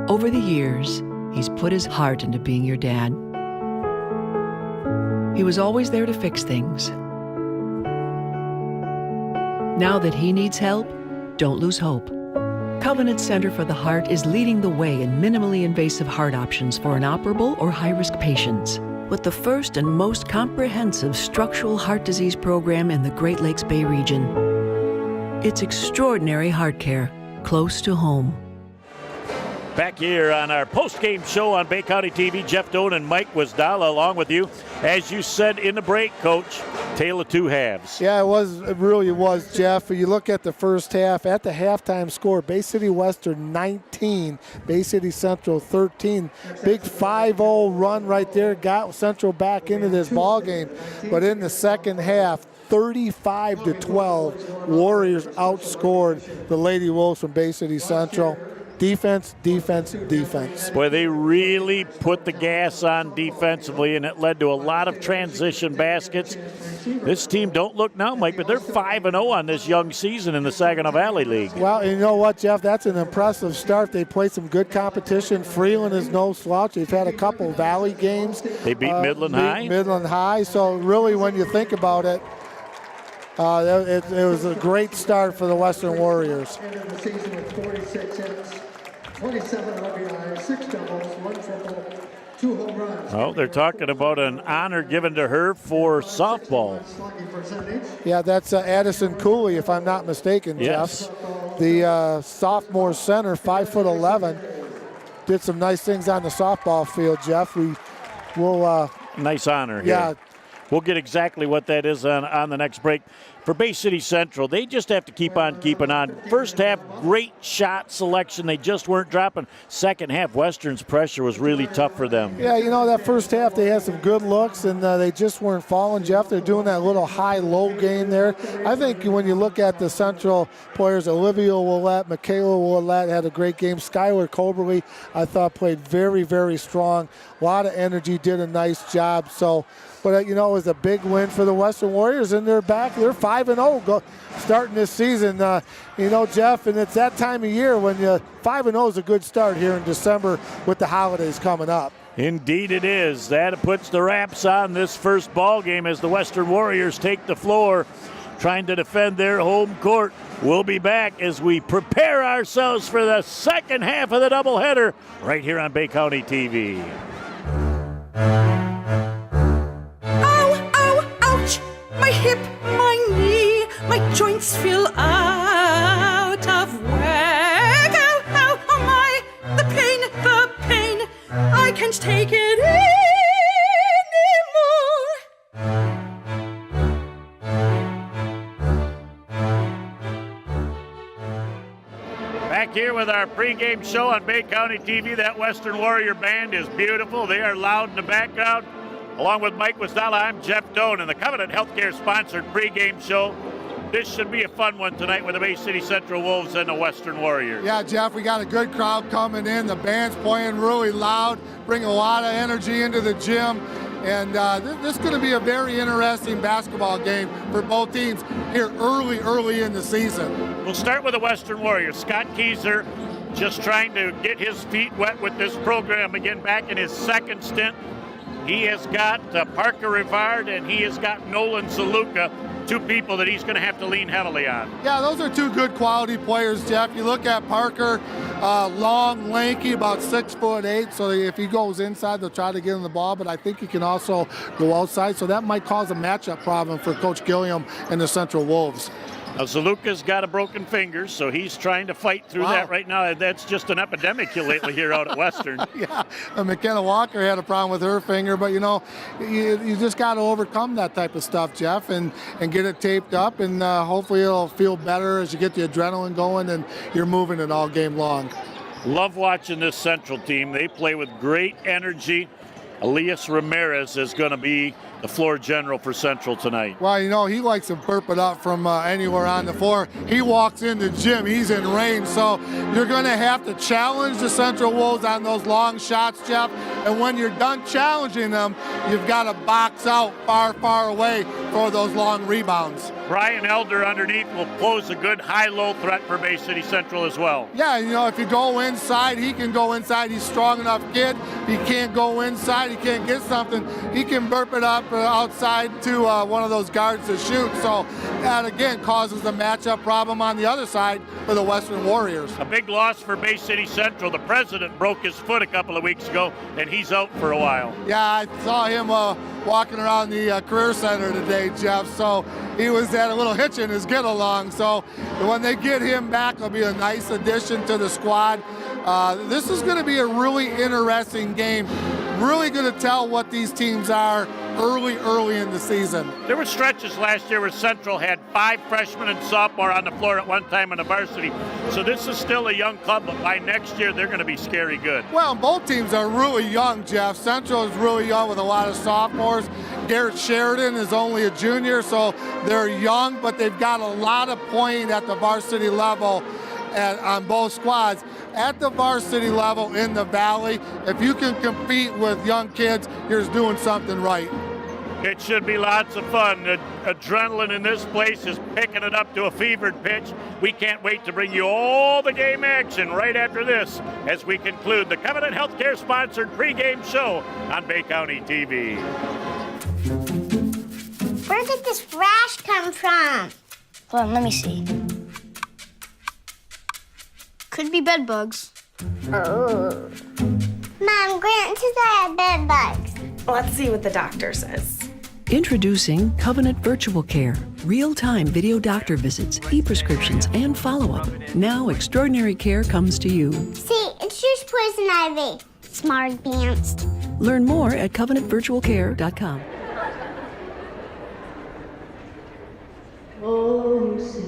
Over the years, he's put his heart into being your dad. He was always there to fix things. Now that he needs help, don't lose hope. Covenant Center for the Heart is leading the way in minimally invasive heart options for inoperable or high-risk patients, with the first and most comprehensive structural heart disease program in the Great Lakes Bay region. It's extraordinary heart care, close to home. Back here on our post-game show on Bay County TV, Jeff Doan and Mike Wisdala along with you. As you said in the break, Coach, tale of two halves. Yeah, it really was, Jeff. You look at the first half, at the halftime score, Bay City Western 19, Bay City Central 13. Big 5-0 run right there, got Central back into this ball game. But in the second half, 35-12, Warriors outscored the Lady Wolves from Bay City Central. Defense, defense, defense. Boy, they really put the gas on defensively, and it led to a lot of transition baskets. This team, don't look now, Mike, but they're 5-0 on this young season in the Saginaw Valley League. Well, you know what, Jeff? That's an impressive start. They played some good competition. Freeland is no slouch. They've had a couple Valley games. They beat Midland High. Midland High. So really, when you think about it, it was a great start for the Western Warriors. 27 RBI, 6 doubles, 1 triple, 2 home runs. Oh, they're talking about an honor given to her for softball. Yeah, that's Addison Cooley, if I'm not mistaken, yes. Jeff. The sophomore center, 5'11", did some nice things on the softball field, Jeff. We'll nice honor. Yeah. Here. We'll get exactly what that is on the next break. For Bay City Central, they just have to keep on keeping on. First half, great shot selection. They just weren't dropping. Second half, Western's pressure was really tough for them. Yeah, you know, that first half they had some good looks, and they just weren't falling, Jeff. They're doing that little high-low game there. I think when you look at the Central players, Olivia Willette, Michaela Willette had a great game. Skylar Coberly, I thought, played very, very strong. A lot of energy, did a nice job. So, but, you know, it was a big win for the Western Warriors, and they're back. They're 5-0 starting this season. You know, Jeff, and it's that time of year when 5-0 is a good start here in December with the holidays coming up. Indeed it is. That puts the wraps on this first ball game as the Western Warriors take the floor trying to defend their home court. We'll be back as we prepare ourselves for the second half of the doubleheader right here on Bay County TV. My hip, my knee, my joints feel out of whack. Ow, ow, oh my, the pain, I can't take it anymore. Back here with our pregame show on Bay County TV. That Western Warrior band is beautiful. They are loud in the background. Along with Mike Wisdala, I'm Jeff Doan, and the Covenant Healthcare sponsored pregame show. This should be a fun one tonight with the Bay City Central Wolves and the Western Warriors. Yeah, Jeff, we got a good crowd coming in. The band's playing really loud, bring a lot of energy into the gym. And this is going to be a very interesting basketball game for both teams here early in the season. We'll start with the Western Warriors. Scott Kieser just trying to get his feet wet with this program again, back in his second stint. He has got Parker Rivard and he has got Nolan Zaluka, two people that he's going to have to lean heavily on. Yeah, those are two good quality players, Jeff. You look at Parker, long, lanky, about 6'8", so if he goes inside, they'll try to get him the ball, but I think he can also go outside, so that might cause a matchup problem for Coach Gilliam and the Central Wolves. Now, Zaluka's got a broken finger, so he's trying to fight through that right now. That's just an epidemic lately here out at Western. Yeah, McKenna Walker had a problem with her finger, but you just got to overcome that type of stuff, Jeff, and get it taped up, and hopefully it'll feel better as you get the adrenaline going and you're moving it all game long. Love watching this Central team. They play with great energy. Elias Ramirez is going to be the floor general for Central tonight. Well, he likes to burp it up from anywhere on the floor. He walks in the gym, he's in range, so you're going to have to challenge the Central Wolves on those long shots, Jeff, and when you're done challenging them, you've got to box out far, far away for those long rebounds. Brian Elder underneath will pose a good high-low threat for Bay City Central as well. Yeah, if you go inside, he can go inside. He's a strong enough kid. He can't go inside, he can't get something, he can burp it up outside to one of those guards to shoot. So that, again, causes a matchup problem on the other side for the Western Warriors. A big loss for Bay City Central. The president broke his foot a couple of weeks ago, and he's out for a while. Yeah, I saw him walking around the Career Center today, Jeff. So he was at a little hitch in his get-along. So when they get him back, it'll be a nice addition to the squad. This is going to be a really interesting game. Really going to tell what these teams are early in the season. There were stretches last year where Central had 5 freshmen and sophomore on the floor at one time in the varsity. So this is still a young club, but by next year they're going to be scary good. Well, both teams are really young, Jeff. Central is really young with a lot of sophomores. Garrett Sheridan is only a junior, so they're young, but they've got a lot of playing at the varsity level on both squads. At the varsity level in the Valley, if you can compete with young kids, you're just doing something right. It should be lots of fun. The adrenaline in this place is picking it up to a fevered pitch. We can't wait to bring you all the game action right after this as we conclude the Covenant Healthcare sponsored pregame show on Bay County TV. Where did this rash come from? Hold on, let me see. Could be bed bugs. Oh. Mom, Grant says I have bed bugs. Let's see what the doctor says. Introducing Covenant Virtual Care. Real-time video doctor visits, e-prescriptions, and follow-up. Now extraordinary care comes to you. See, it's just poison ivy. Smart advanced. Learn more at covenantvirtualcare.com. Oh, say,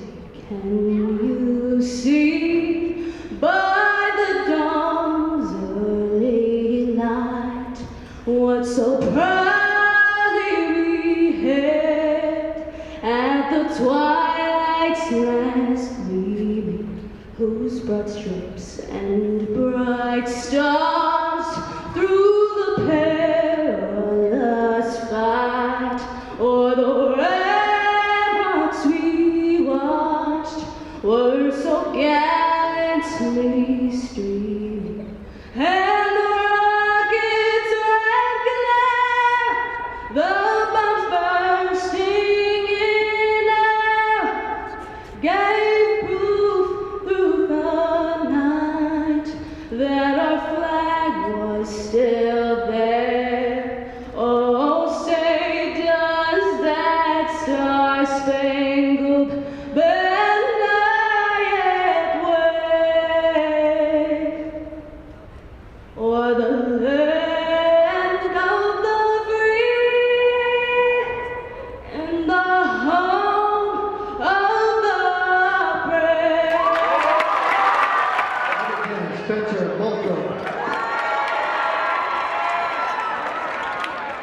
can you see by the dawn's early light what so proudly we hailed at the twilight's last gleaming, whose broad stripes and bright stars through the perilous fight o'er the ramparts we watched were so gallantly streaming, and the rockets red glare, the bombs bursting in air, gave proof through the night that our flag was still there. Oh, say does that star-spangled banner yet wave o'er the land of the free and the home of the brave? Spencer Mulgrew.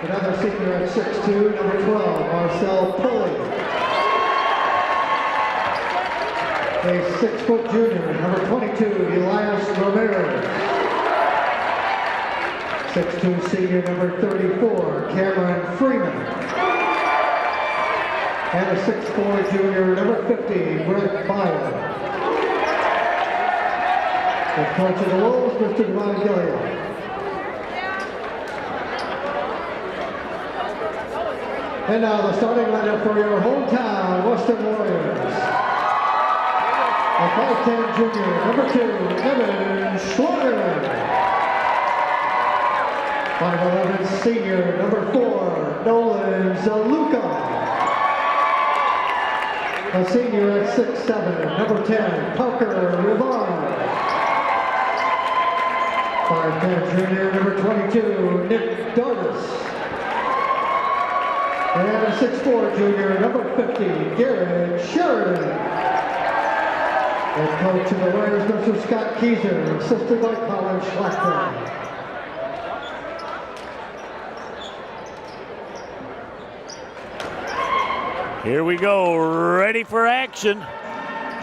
Another senior at 6'2", number 12, Marcel Pulley. A 6-foot junior, number 22, Elias Ramirez. 6'2" senior, number 34, Cameron Freeman. And a 6'4" junior, number 50, Brett Byer. The coach of the Wolves, Mr. Devon Gilliam. And now the starting lineup for your hometown Western Warriors. A 5'10" junior, number 2, Evan Schlager. 5'11" senior, number 4, Nolan Zaluka. A senior at 6'7", number 10, Parker Rivard. 5'10" junior, number 22, Nick Dardis. And a 6'4" junior, number 50, Garrett Sheridan. And coach of the Warriors, Mr. Scott Keyser, assisted by Colin Schlachter. Here we go, ready for action.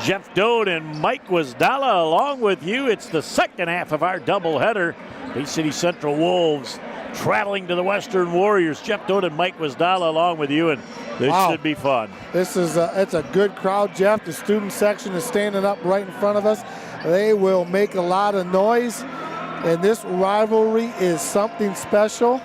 Jeff Dode and Mike Wasdala along with you. It's the second half of our doubleheader. Bay City Central Wolves traveling to the Western Warriors. Jeff Dode and Mike Wasdala along with you, and this should be fun. This is it's a good crowd, Jeff. The student section is standing up right in front of us. They will make a lot of noise, and this rivalry is something special.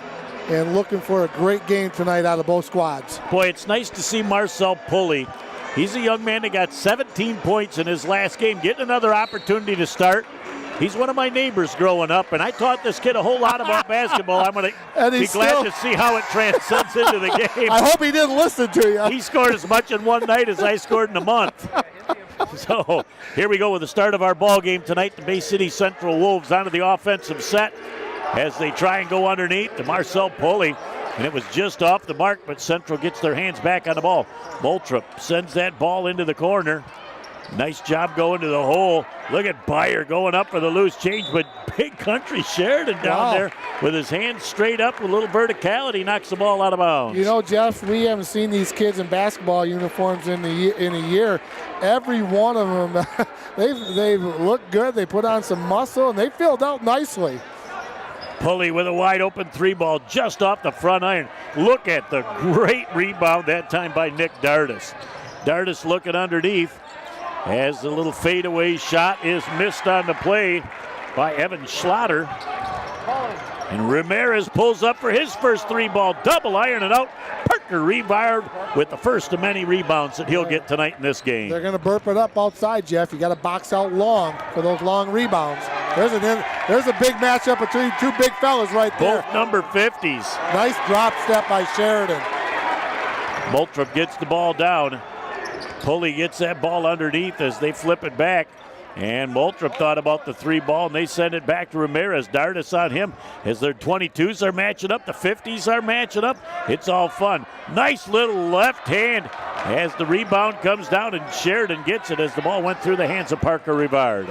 And looking for a great game tonight out of both squads. Boy, it's nice to see Marcel Pulley. He's a young man that got 17 points in his last game, getting another opportunity to start. He's one of my neighbors growing up, and I taught this kid a whole lot about basketball. I'm going to be glad to see how it transcends into the game. I hope he didn't listen to you. He scored as much in one night as I scored in a month. So here we go with the start of our ball game tonight. The Bay City Central Wolves onto the offensive set as they try and go underneath to Marcel Pulley. And it was just off the mark, but Central gets their hands back on the ball. Moultrup sends that ball into the corner. Nice job going to the hole. Look at Byer going up for the loose change, but big country Sheridan down there with his hands straight up with a little verticality, knocks the ball out of bounds. You know, Jeff, we haven't seen these kids in basketball uniforms in a year. Every one of them, they've looked good. They put on some muscle, and they filled out nicely. Pulley with a wide open three ball just off the front iron. Look at the great rebound that time by Nick Dardis. Dardis looking underneath as the little fadeaway shot is missed on the play by Evan Schlatter. And Ramirez pulls up for his first three ball, double iron it out. Parker Rivard with the first of many rebounds that he'll get tonight in this game. They're going to burp it up outside, Jeff. You got to box out long for those long rebounds. There's a big matchup between two big fellas right there. Both number 50s. Nice drop step by Sheridan. Moultrup gets the ball down. Pulley gets that ball underneath as they flip it back. And Moultrup thought about the three ball, and they send it back to Ramirez. Dardis on him as their 22s are matching up. The 50s are matching up. It's all fun. Nice little left hand as the rebound comes down, and Sheridan gets it as the ball went through the hands of Parker Rivard.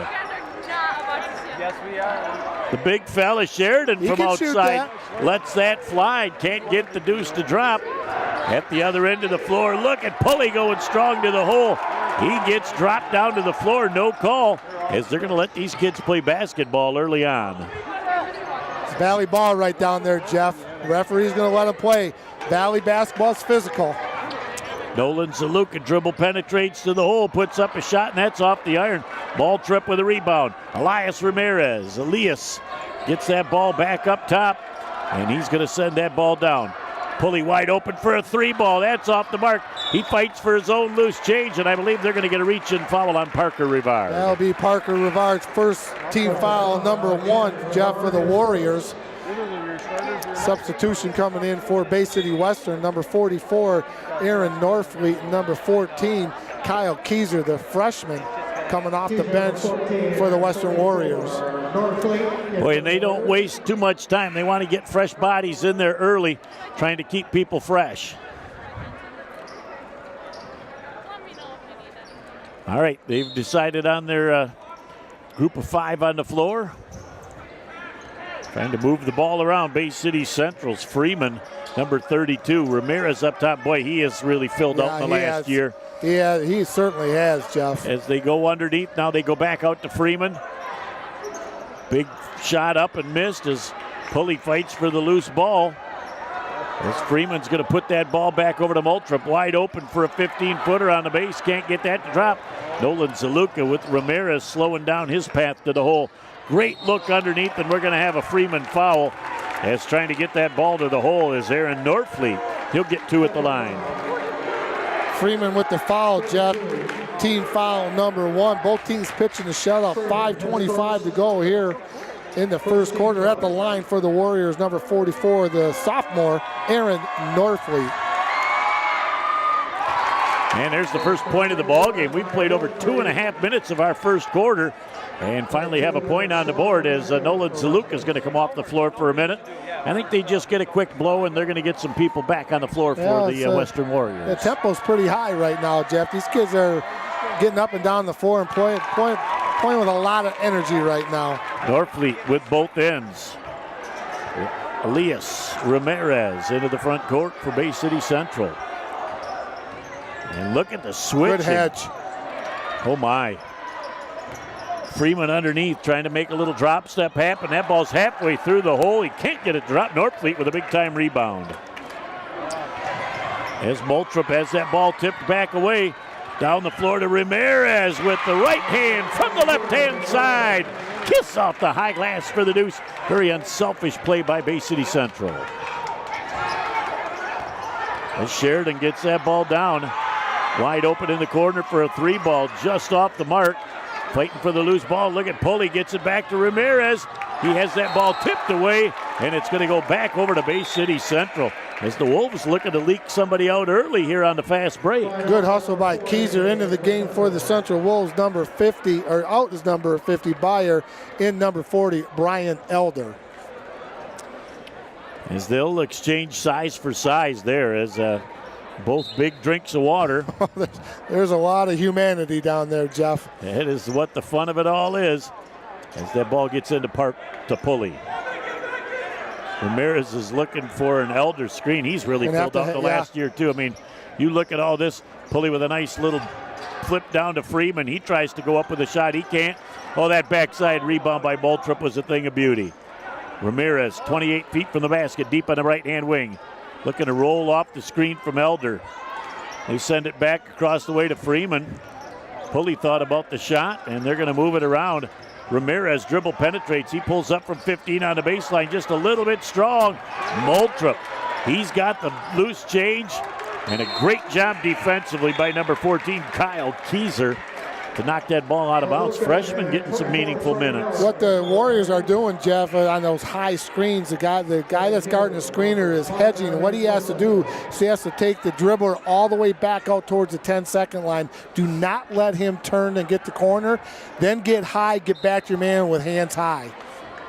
Yes, we are. The big fella Sheridan from outside lets that fly. Can't get the deuce to drop. At the other end of the floor, look at Pulley going strong to the hole. He gets dropped down to the floor, no call, as they're going to let these kids play basketball early on. It's Valley ball right down there, Jeff. The referee's going to let them play. Valley basketball's physical. Nolan Zaluka dribble penetrates to the hole, puts up a shot, and that's off the iron. Ball trip with a rebound. Elias Ramirez. Elias gets that ball back up top, and he's going to send that ball down. Pulley wide open for a three ball. That's off the mark. He fights for his own loose change, and I believe they're going to get a reach-in foul on Parker Rivard. That'll be Parker Rivard's first team foul, number 1, Jeff, for the Warriors. Substitution coming in for Bay City Western, number 44, Aaron Norfleet, number 14, Kyle Keyser, the freshman, coming off the bench for the Western Warriors. Boy, and they don't waste too much time. They want to get fresh bodies in there early, trying to keep people fresh. All right, they've decided on their group of 5 on the floor. Trying to move the ball around. Bay City Central's Freeman, number 32. Ramirez up top. Boy, he has really filled out in the last year. Yeah, he certainly has, Jeff. As they go underneath, now they go back out to Freeman. Big shot up and missed as Pulley fights for the loose ball. As Freeman's going to put that ball back over to Moultrup, wide open for a 15-footer on the base. Can't get that to drop. Nolan Zaluka with Ramirez slowing down his path to the hole. Great look underneath, and we're going to have a Freeman foul. As trying to get that ball to the hole is Aaron Norfleet. He'll get two at the line. Freeman with the foul, Jeff. Team foul number 1. Both teams pitching the shutout. 5:25 to go here in the first quarter. At the line for the Warriors, number 44, the sophomore, Aaron Norfleet. And there's the first point of the ball game. We've played over 2.5 minutes of our first quarter and finally have a point on the board as Nolan Zaluka is going to come off the floor for a minute. I think they just get a quick blow and they're going to get some people back on the floor for the Western Warriors. The tempo's pretty high right now, Jeff. These kids are getting up and down the floor and playing with a lot of energy right now. Norfleet with both ends. Elias Ramirez into the front court for Bay City Central. And look at the switch. Good hedge. Oh my. Freeman underneath trying to make a little drop step happen. That ball's halfway through the hole. He can't get it dropped. Norfleet with a big time rebound. As Moultrup has that ball tipped back away. Down the floor to Ramirez with the right hand from the left hand side. Kiss off the high glass for the deuce. Very unselfish play by Bay City Central. As Sheridan gets that ball down. Wide open in the corner for a 3-ball just off the mark. Fighting for the loose ball. Look at Pulley, gets it back to Ramirez. He has that ball tipped away, and it's going to go back over to Bay City Central as the Wolves looking to leak somebody out early here on the fast break. Good hustle by Keyser into the game for the Central Wolves. Number 50, or out is number 50, Bayer. In number 40, Brian Elder. As they'll exchange size for size there as both big drinks of water. There's a lot of humanity down there, Jeff. That is what the fun of it all is as that ball gets into park to Pulley. Ramirez is looking for an Elder screen. He's really filled out the last year, too. I mean, you look at all this. Pulley with a nice little flip down to Freeman. He tries to go up with a shot. He can't. Oh, that backside rebound by Moultrup was a thing of beauty. Ramirez, 28 feet from the basket, deep on the right-hand wing. Looking to roll off the screen from Elder. They send it back across the way to Freeman. Pulley thought about the shot, and they're going to move it around. Ramirez dribble penetrates. He pulls up from 15 on the baseline, just a little bit strong. Moultrup, he's got the loose change, and a great job defensively by number 14, Kyle Keyser, to knock that ball out of bounds. Freshman getting some meaningful minutes. What the Warriors are doing, Jeff, on those high screens, the guy that's guarding the screener is hedging. What he has to do is he has to take the dribbler all the way back out towards the 10-second line. Do not let him turn and get the corner. Then get high, get back to your man with hands high.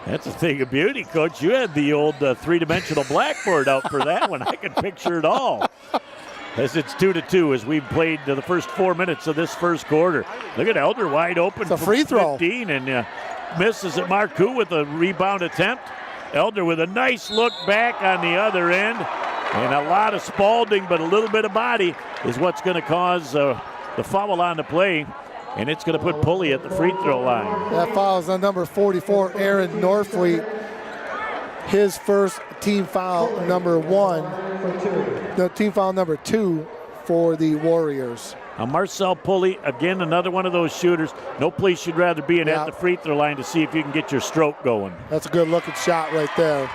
That's a thing of beauty, Coach. You had the old three-dimensional blackboard out for that one. I could picture it all. As it's 2-2 as we've played the first 4 minutes of this first quarter. Look at Elder wide open. It's a free throw. 15 and misses at Marcoux with a rebound attempt. Elder with a nice look back on the other end. And a lot of Spalding, but a little bit of body is what's going to cause the foul on the play. And it's going to put Pulley at the free throw line. That foul is on number 44, Aaron Norfleet. His first team foul number 1. No, team foul number 2 for the Warriors. Marcel Pulley, again, another one of those shooters. No place you'd rather be in at the free throw line to see if you can get your stroke going. That's a good looking shot right there.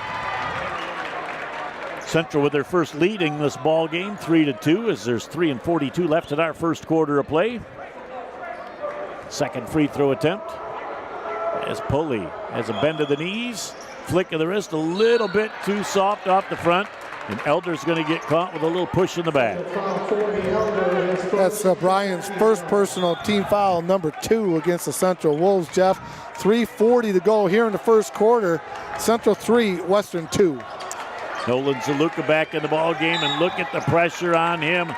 Central with their first leading this ball game, 3-2, as there's 3:42 left in our first quarter of play. Second free throw attempt as Pulley has a bend of the knees, flick of the wrist, a little bit too soft off the front. And Elder's going to get caught with a little push in the back. That's Brian's first personal team foul, number 2 against the Central Wolves, Jeff. 3:40 to go here in the first quarter. Central 3, Western 2. Nolan Zaluka back in the ball game, and look at the pressure on him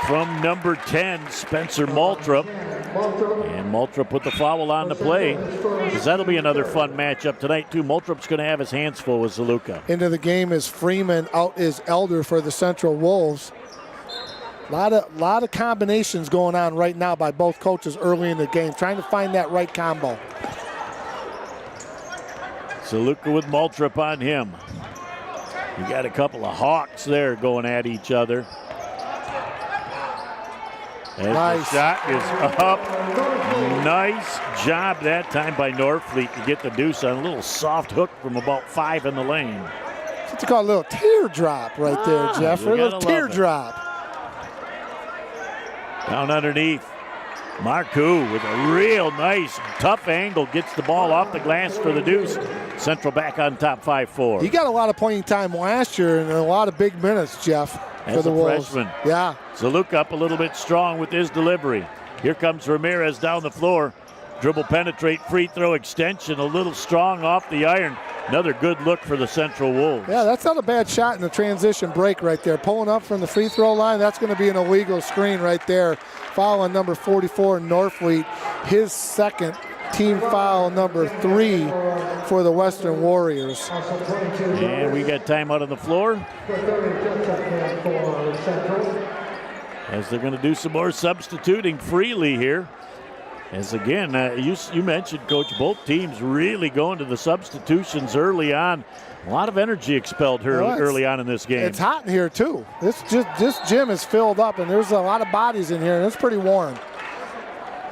from number 10, Spencer Moultrup. And Moultrup with the foul on the play, because that'll be another fun matchup tonight, too. Moultrup's going to have his hands full with Zaluka. Into the game is Freeman, out is Elder for the Central Wolves. A lot of combinations going on right now by both coaches early in the game, trying to find that right combo. Zaluka with Moultrup on him. You got a couple of hawks there going at each other. As nice. The shot is up. Nice job that time by Norfleet to get the deuce on a little soft hook from about 5 in the lane. That's what you call a little teardrop right there, Jeff. A little teardrop. Down underneath. Marcoux with a real nice, tough angle gets the ball off the glass for the deuce. Central back on top 5-4. He got a lot of playing time last year and a lot of big minutes, Jeff, for the Wolves. Freshman. Yeah. Zaluk up a little bit strong with his delivery. Here comes Ramirez down the floor. Dribble penetrate, free throw extension, a little strong off the iron. Another good look for the Central Wolves. Yeah, that's not a bad shot in the transition break right there. Pulling up from the free throw line, that's going to be an illegal screen right there. Foul on number 44, Norfleet. His second, team foul number 3 for the Western Warriors. And we got timeout on the floor. As they're going to do some more substituting freely here. As again, you mentioned, Coach, both teams really going to the substitutions early on. A lot of energy expelled early on in this game. It's hot in here too. This gym is filled up, and there's a lot of bodies in here, and it's pretty warm.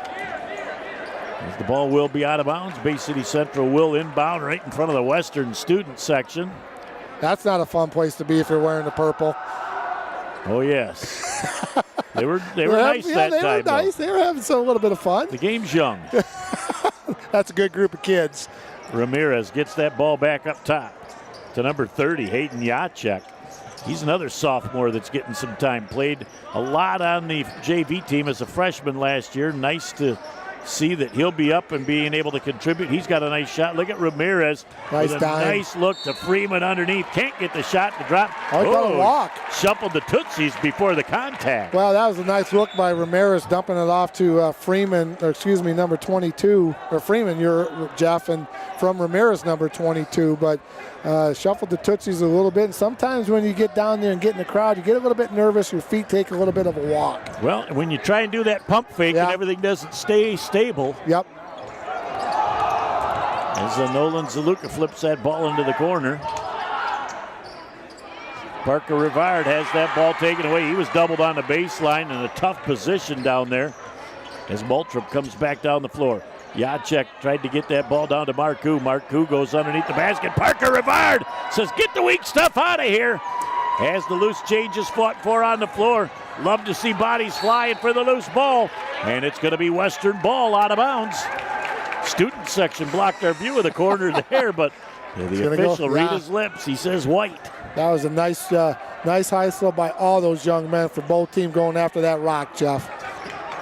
As the ball will be out of bounds, Bay City Central will inbound right in front of the Western student section. That's not a fun place to be if you're wearing the purple. Oh yes. They were nice that time. They were nice. They were having a little bit of fun. The game's young. That's a good group of kids. Ramirez gets that ball back up top to number 30, Hayden Jacek. He's another sophomore that's getting some time. Played a lot on the JV team as a freshman last year. Nice to see that he'll be up and being able to contribute. He's got a nice shot. Look at Ramirez with a nice look to Freeman underneath. Can't get the shot to drop. Oh, he got a walk. Shuffled the Tootsies before the contact. Well, that was a nice look by Ramirez, dumping it off to Freeman, or excuse me, number 22. Or Freeman, you're Jeff, and from Ramirez, number 22. But shuffled the Tootsies a little bit. And sometimes when you get down there and get in the crowd, you get a little bit nervous. Your feet take a little bit of a walk. Well, when you try and do that pump fake and everything doesn't stay stable. Yep. As Nolan Zaluka flips that ball into the corner. Parker Rivard has that ball taken away. He was doubled on the baseline in a tough position down there as Moultrup comes back down the floor. Jacek tried to get that ball down to Marcoux. Marcoux goes underneath the basket. Parker Rivard says, get the weak stuff out of here. As the loose change is fought for on the floor. Love to see bodies flying for the loose ball. And it's going to be Western ball out of bounds. Student section blocked our view of the corner there, but the official read his lips. He says white. That was a nice hustle by all those young men for both teams going after that rock, Jeff.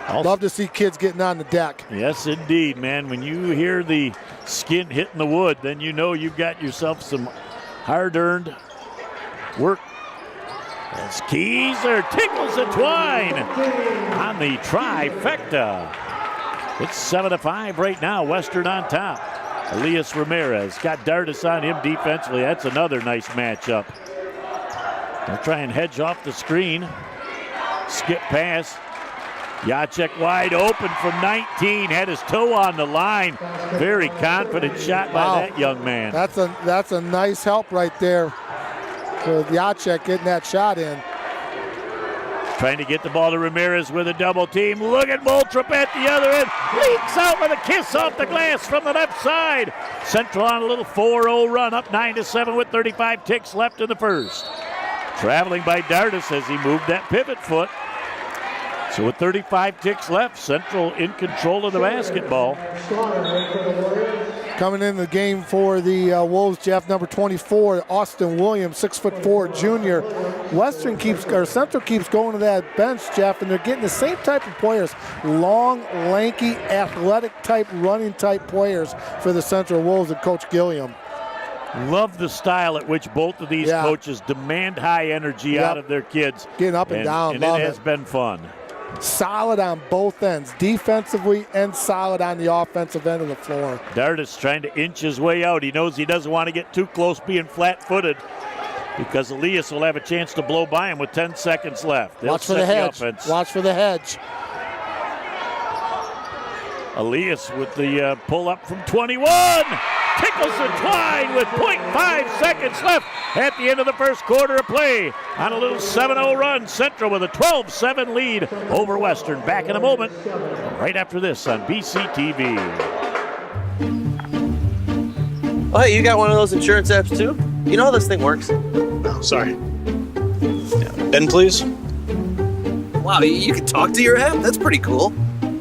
Love to see kids getting on the deck. Yes, indeed, man. When you hear the skin hitting the wood, then you know you've got yourself some hard-earned work. As Keyser tickles the twine on the trifecta. It's 7-5 right now, Western on top. Elias Ramirez got Dardis on him defensively. That's another nice matchup. They'll try and hedge off the screen. Skip pass. Jacek wide open from 19, had his toe on the line. Very confident shot by that young man. That's a nice help right there for Jacek getting that shot in. Trying to get the ball to Ramirez with a double team. Look at Moultrup at the other end. Leaks out with a kiss off the glass from the left side. Central on a little 4-0 run, up 9-7 with 35 ticks left in the first. Traveling by Dardis as he moved that pivot foot. So with 35 ticks left, Central in control of the basketball. Coming in the game for the Wolves, Jeff, number 24, Austin Williams, 6'4" junior. Central keeps going to that bench, Jeff, and they're getting the same type of players, long, lanky, athletic type, running type players for the Central Wolves and Coach Gilliam. Love the style at which both of these coaches demand high energy out of their kids. Getting up and down, and it has been fun. Solid on both ends, defensively and solid on the offensive end of the floor. Dardis trying to inch his way out. He knows he doesn't want to get too close being flat-footed because Elias will have a chance to blow by him with 10 seconds left. Watch for the hedge. Watch for the hedge. Elias with the pull-up from 21. tickles the twine with 0.5 seconds left at the end of the first quarter of play. On a little 7-0 run, Central with a 12-7 lead over Western. Back in a moment, right after this on BCTV. Oh, hey, you got one of those insurance apps too? You know how this thing works? Oh, sorry. Yeah. Ben, please. Wow, you can talk to your app? That's pretty cool.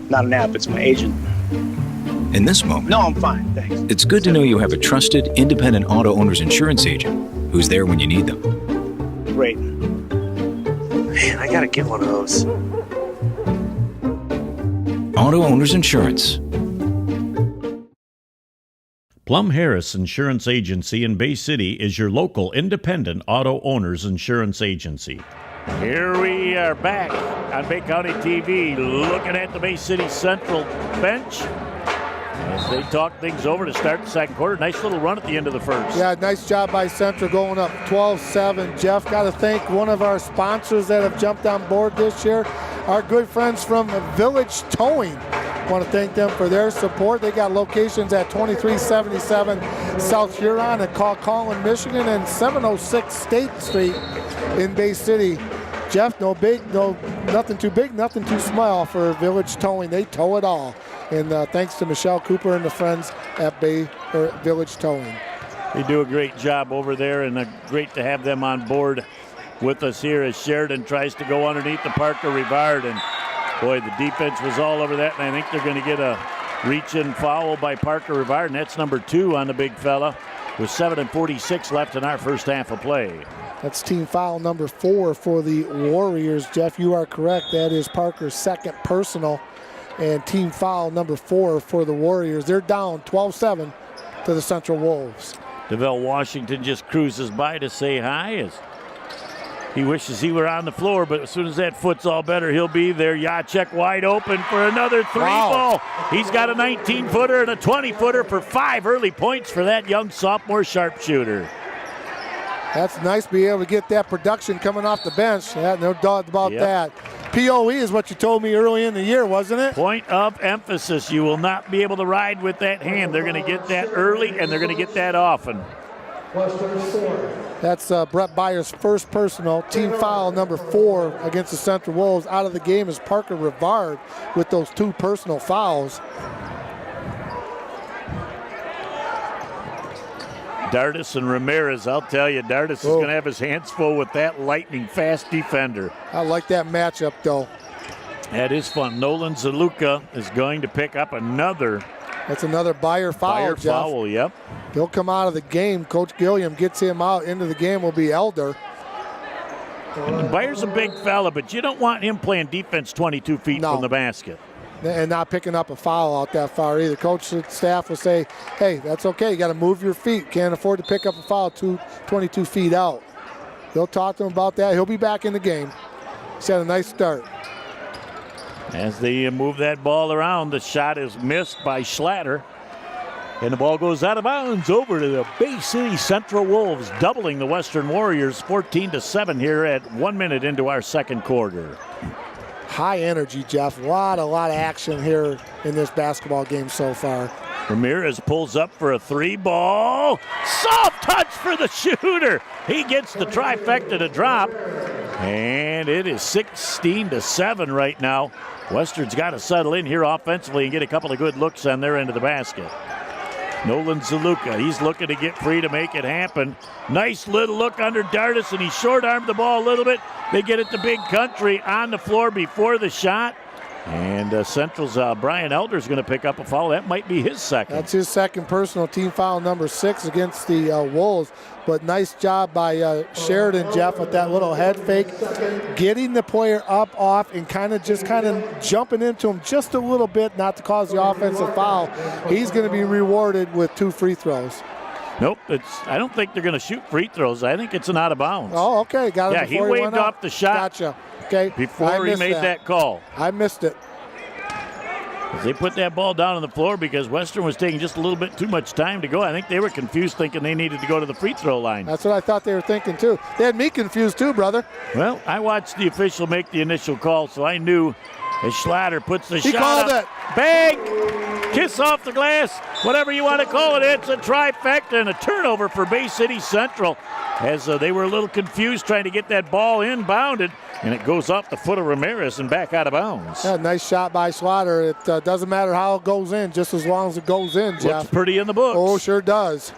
Not an app, it's my agent. In this moment, No, I'm fine, thanks. it's good to know you have a trusted, independent auto owner's insurance agent who's there when you need them. Great. Man, I gotta get one of those. Auto Owners Insurance. Plum Harris Insurance Agency in Bay City is your local independent auto owners insurance agency. Here we are back on Bay County TV looking at the Bay City Central bench as they talk things over to start the second quarter. Nice little run at the end of the first. Yeah, nice job by Central going up 12-7. Jeff, got to thank one of our sponsors that have jumped on board this year, our good friends from Village Towing. Want to thank them for their support. They got locations at 2377 South Huron and Colin, Michigan, and 706 State Street in Bay City. Jeff, nothing too big, nothing too small for Village Towing. They tow it all. And thanks to Michelle Cooper and the friends at Village Towing. They do a great job over there, and great to have them on board with us here as Sheridan tries to go underneath the Parker Rivard. And boy, the defense was all over that, and I think they're going to get a reach-in foul by Parker Rivard, and that's number 2 on the big fella with 7:46 left in our first half of play. That's team foul number 4 for the Warriors. Jeff, you are correct. That is Parker's second personal, and team foul number 4 for the Warriors. They're down 12-7 to the Central Wolves. DeVille Washington just cruises by to say hi as he wishes he were on the floor, but as soon as that foot's all better, he'll be there. Jacek wide open for another 3 ball. He's got a 19-footer and a 20-footer for 5 early points for that young sophomore sharpshooter. That's nice to be able to get that production coming off the bench. Yeah, no doubt about that. POE is what you told me early in the year, wasn't it? Point of emphasis. You will not be able to ride with that hand. They're going to get that early, and they're going to get that often. That's Brett Byer's first personal. Team foul number 4 against the Central Wolves. Out of the game is Parker Rivard with those 2 personal fouls. Dardis and Ramirez, I'll tell you, Dardis is going to have his hands full with that lightning-fast defender. I like that matchup, though. That is fun. Nolan Zaluka is going to pick up another. That's another Byer foul, Jeff. Foul, yep. He'll come out of the game. Coach Gilliam gets him out. Into the game will be Elder. Byer's a big fella, but you don't want him playing defense 22 feet from the basket. And not picking up a foul out that far either. Coach and staff will say, hey, that's okay. You got to move your feet. Can't afford to pick up a foul 22 feet out. They'll talk to him about that. He'll be back in the game. He's had a nice start. As they move that ball around, the shot is missed by Schlatter. And the ball goes out of bounds over to the Bay City Central Wolves, doubling the Western Warriors 14-7 here at 1 minute into our second quarter. High energy, Jeff. A lot of action here in this basketball game so far. Ramirez pulls up for a 3 ball. Soft touch for the shooter. He gets the trifecta to drop. And it is 16-7 right now. Western's got to settle in here offensively and get a couple of good looks on their end of the basket. Nolan Zaluka, he's looking to get free to make it happen. Nice little look under Dardis, and he short-armed the ball a little bit. They get it to Big Country on the floor before the shot. And Central's Brian Elder's going to pick up a foul. That might be his second. That's his second personal, team foul number 6 against the Wolves. But nice job by Sheridan, Jeff, with that little head fake. Getting the player up, off, and kind of jumping into him just a little bit, not to cause the offensive foul. He's going to be rewarded with 2 free throws. Nope, I don't think they're going to shoot free throws. I think it's an out of bounds. Oh, okay. Got it before he waved off the shot. Gotcha. Okay. Before he made that call. I missed it. They put that ball down on the floor because Western was taking just a little bit too much time to go. I think they were confused, thinking they needed to go to the free throw line. That's what I thought they were thinking, too. They had me confused, too, brother. Well, I watched the official make the initial call, so I knew as Schlatter puts the shot up. He called it. Bang! kiss off the glass, whatever you want to call it. It's a trifecta and a turnover for Bay City Central as they were a little confused trying to get that ball inbounded, and it goes off the foot of Ramirez and back out of bounds. Yeah, nice shot by Slaughter. It doesn't matter how it goes in, just as long as it goes in, Jeff. Looks pretty in the books. Oh, sure does.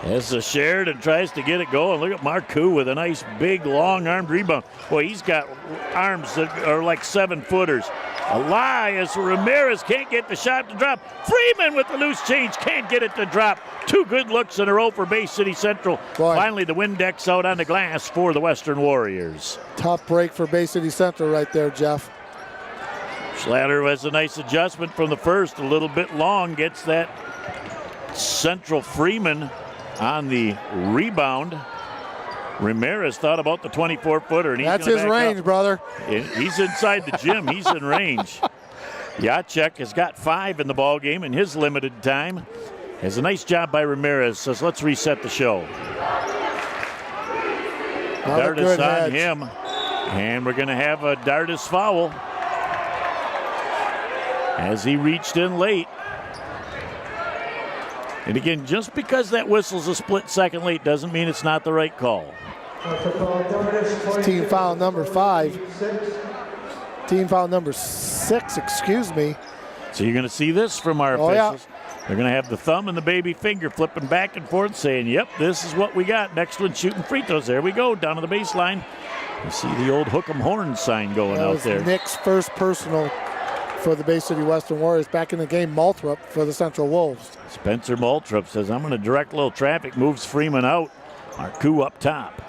As Sheridan tries to get it going, look at Marcoux with a nice big long-armed rebound. Boy, he's got arms that are like 7-footers. Elias Ramirez can't get the shot to drop. Freeman with the loose change can't get it to drop. 2 good looks in a row for Bay City Central. Boy. Finally, the Windex out on the glass for the Western Warriors. Tough break for Bay City Central right there, Jeff. Schlatter has a nice adjustment from the first, a little bit long, gets that Central Freeman on the rebound. Ramirez thought about the 24-footer. And that's his range, brother. He's inside the gym. He's in range. Jacek has got 5 in the ball game in his limited time. Has a nice job by Ramirez. Says, let's reset the show. Dardis on him. And we're going to have a Dardis foul as he reached in late. And again, just because that whistle's a split second late doesn't mean it's not the right call. Team foul number 5. Team foul number 6, excuse me. So you're going to see this from our officials. Yeah. They're going to have the thumb and the baby finger flipping back and forth saying, yep, this is what we got. Next one shooting free throws. There we go, down to the baseline. You see the old hook 'em horn sign going out there. Nick's first personal for the Bay City Western Warriors. Back in the game, Malthrop for the Central Wolves. Spencer Malthrop says, I'm going to direct a little traffic, moves Freeman out. Marcoux up top.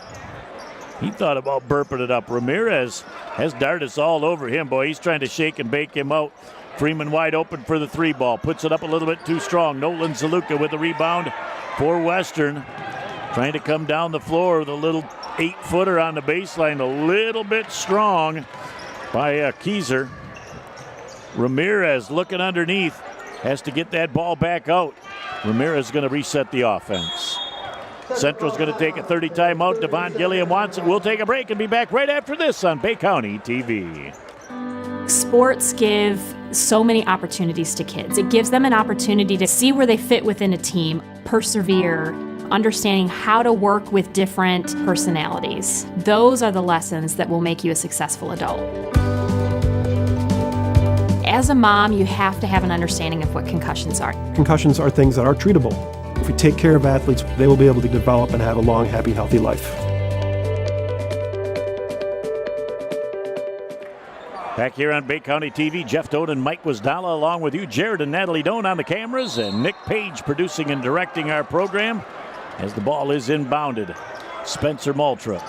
He thought about burping it up. Ramirez has Dardis all over him. Boy, he's trying to shake and bake him out. Freeman wide open for the 3 ball. Puts it up a little bit too strong. Nolan Zaluka with the rebound for Western. Trying to come down the floor with a little 8-footer on the baseline. A little bit strong by Keyser. Ramirez looking underneath. Has to get that ball back out. Ramirez is going to reset the offense. Central's going to take a 30 timeout. Devon Gilliam wants it. We'll take a break and be back right after this on Bay County TV. Sports give so many opportunities to kids. It gives them an opportunity to see where they fit within a team, persevere, understanding how to work with different personalities. Those are the lessons that will make you a successful adult. As a mom, you have to have an understanding of what concussions are. Concussions are things that are treatable. If we take care of athletes, they will be able to develop and have a long, happy, healthy life. Back here on Bay County TV, Jeff Doan and Mike Wasdala along with you, Jared and Natalie Doan on the cameras, and Nick Page producing and directing our program as the ball is inbounded. Spencer Malthrop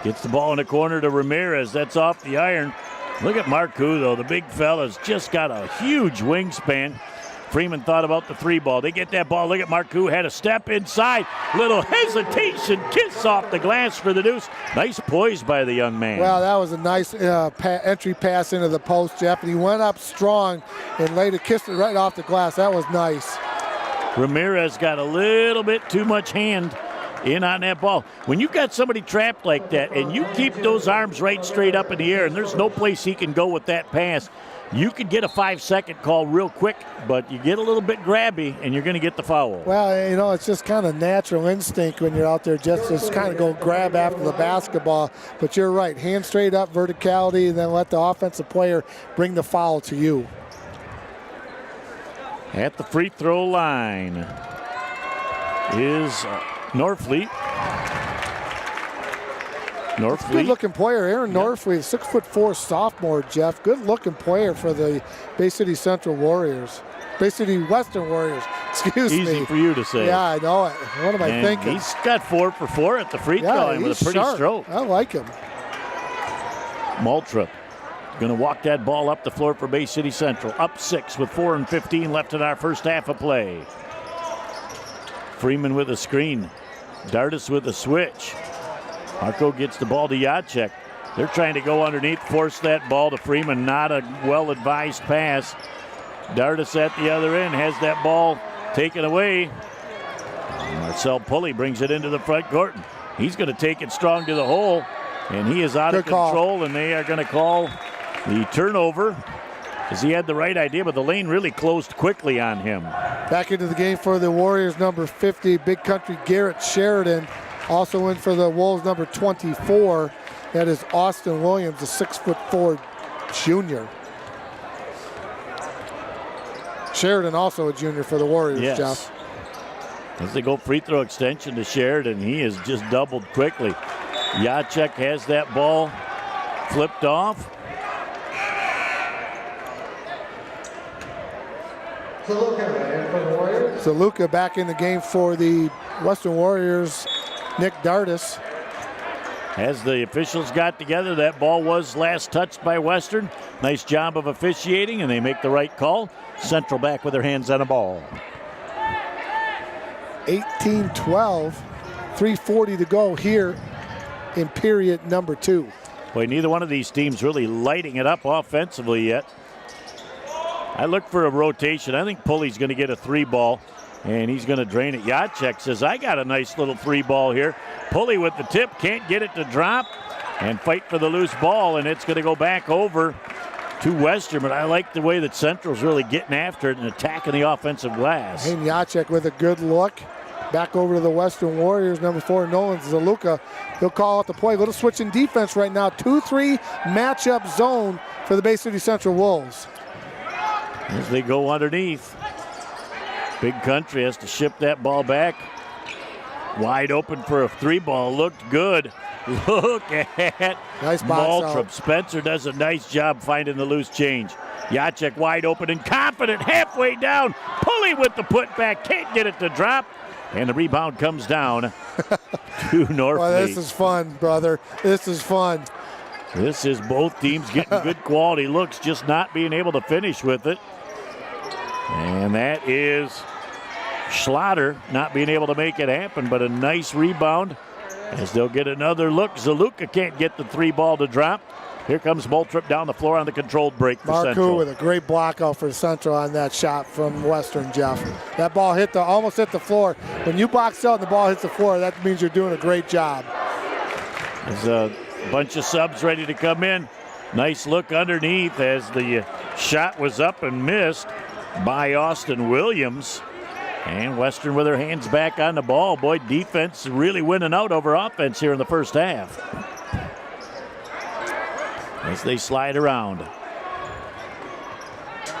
gets the ball in the corner to Ramirez. That's off the iron. Look at Marcoux, though. The big fella's just got a huge wingspan. Freeman thought about the 3 ball. They get that ball. Look at Marcoux. Had a step inside. Little hesitation. Kiss off the glass for the deuce. Nice poise by the young man. Well, that was a nice entry pass into the post, Jeff. And he went up strong and laid a kiss right off the glass. That was nice. Ramirez got a little bit too much hand in on that ball. When you've got somebody trapped like that and you keep those arms right straight up in the air and there's no place he can go with that pass, you could get a 5-second call real quick, but you get a little bit grabby and you're going to get the foul. Well, you know, it's just kind of natural instinct when you're out there just kind of go grab after the basketball. But you're right, hand straight up, verticality, and then let the offensive player bring the foul to you. At the free throw line is Norfleet. Good-looking player, Aaron Norfleet, 6'4" sophomore, Jeff. Good-looking player for the Bay City Central Warriors. Bay City Western Warriors, excuse me. Easy for you to say. Yeah, I know it. What am I thinking? He's got 4 for 4 at the free throw line with a pretty stroke. I like him. Malthrop going to walk that ball up the floor for Bay City Central. Up 6 with 4:15 left in our first half of play. Freeman with a screen. Dardis with a switch. Marco gets the ball to Jacek. They're trying to go underneath, force that ball to Freeman. Not a well-advised pass. Dardis at the other end has that ball taken away. Marcel Pulley brings it into the front court. He's going to take it strong to the hole, and he is out of control, and they are going to call the turnover Because he had the right idea, but the lane really closed quickly on him. Back into the game for the Warriors, number 50, Big Country Garrett Sheridan. Also in for the Wolves, number 24. That is Austin Williams, a 6'4" junior. Sheridan also a junior for the Warriors, yes. Jeff. As they go free throw extension to Sheridan, he has just doubled quickly. Jacek has that ball flipped off. Zaluka back in the game for the Western Warriors, Nick Dardis. As the officials got together, that ball was last touched by Western. Nice job of officiating, and they make the right call. Central back with their hands on the ball. 18-12, 3:40 to go here in period number 2. Boy, neither one of these teams really lighting it up offensively yet. I look for a rotation. I think Pulley's going to get a 3-ball, and he's going to drain it. Jacek says, I got a nice little 3-ball here. Pulley with the tip, can't get it to drop, and fight for the loose ball, and it's going to go back over to Western, but I like the way that Central's really getting after it and attacking the offensive glass. And Jacek with a good look. Back over to the Western Warriors, number 4, Nolan Zaluka. He'll call out the play. Little switch in defense right now. 2-3 matchup zone for the Bay City Central Wolves. As they go underneath, Big Country has to ship that ball back. Wide open for a 3-ball. Looked good. Look at nice box Maltrop. out. Spencer does a nice job finding the loose change. Jacek wide open and confident, halfway down. Pulley with the putback, can't get it to drop. And the rebound comes down to Northleaf. Well, this is fun, brother. This is fun. This is both teams getting good quality looks, just not being able to finish with it. And that is Schlatter not being able to make it happen, but a nice rebound as they'll get another look. Zaluka can't get the 3-ball to drop. Here comes Maltrop down the floor on the controlled break for Central. Marcoux with a great block out for Central on that shot from Western, Jeff. That ball almost hit the floor. When you box out and the ball hits the floor, that means you're doing a great job. There's a bunch of subs ready to come in. Nice look underneath as the shot was up and missed by Austin Williams. And Western with their hands back on the ball. Boy, defense really winning out over offense here in the first half. As they slide around.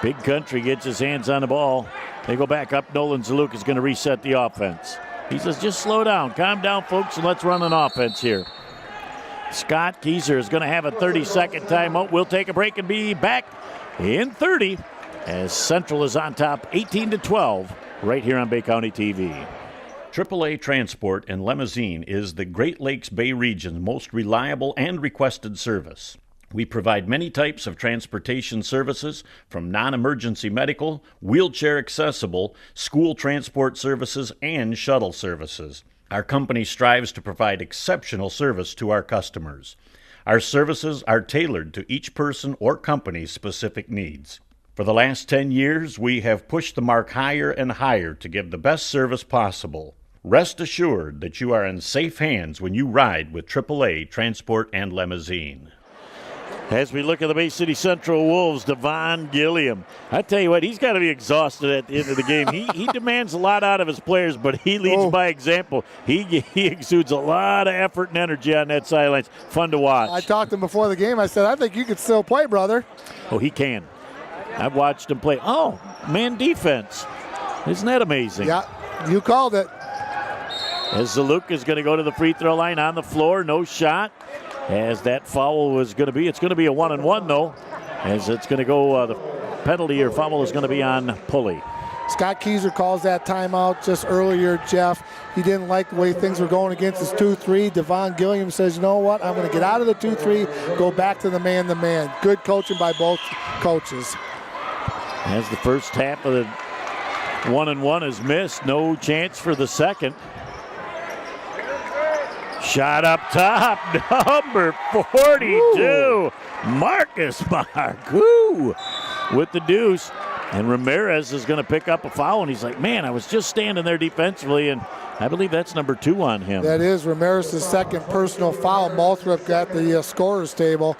Big Country gets his hands on the ball. They go back up. Nolan Zaluka is going to reset the offense. He says, just slow down. Calm down, folks, and let's run an offense here. Scott Kieser is going to have a 30-second timeout. We'll take a break and be back in 30 as Central is on top 18-12 right here on Bay County TV. AAA Transport and Limousine is the Great Lakes Bay region's most reliable and requested service. We provide many types of transportation services, from non-emergency medical, wheelchair accessible, school transport services, and shuttle services. Our company strives to provide exceptional service to our customers. Our services are tailored to each person or company's specific needs. For the last 10 years, we have pushed the mark higher and higher to give the best service possible. Rest assured that you are in safe hands when you ride with AAA Transport and Limousine. As we look at the Bay City Central Wolves, Devon Gilliam. I tell you what, he's got to be exhausted at the end of the game. He demands a lot out of his players, but he leads by example. He exudes a lot of effort and energy on that sidelines. Fun to watch. I talked to him before the game. I said, I think you could still play, brother. Oh, he can. I've watched him play. Oh, man defense. Isn't that amazing? Yeah, you called it. As Zaluka is going to go to the free throw line on the floor, no shot. As that foul was going to be, it's going to be a 1-and-1 though. As it's going to go, the penalty or foul is going to be on Pulley. Scott Kieser calls that timeout just earlier, Jeff. He didn't like the way things were going against his 2-3. Devon Gilliam says, you know what, I'm going to get out of the 2-3, go back to the man-to-man. Good coaching by both coaches. As the first half of the 1-and-1 is missed, no chance for the second. Shot up top, number 42, Ooh. Marcus Marcoux with the deuce. And Ramirez is going to pick up a foul, and he's like, man, I was just standing there defensively, and I believe that's number 2 on him. That is Ramirez's second personal foul. Maltrop got the scorer's table.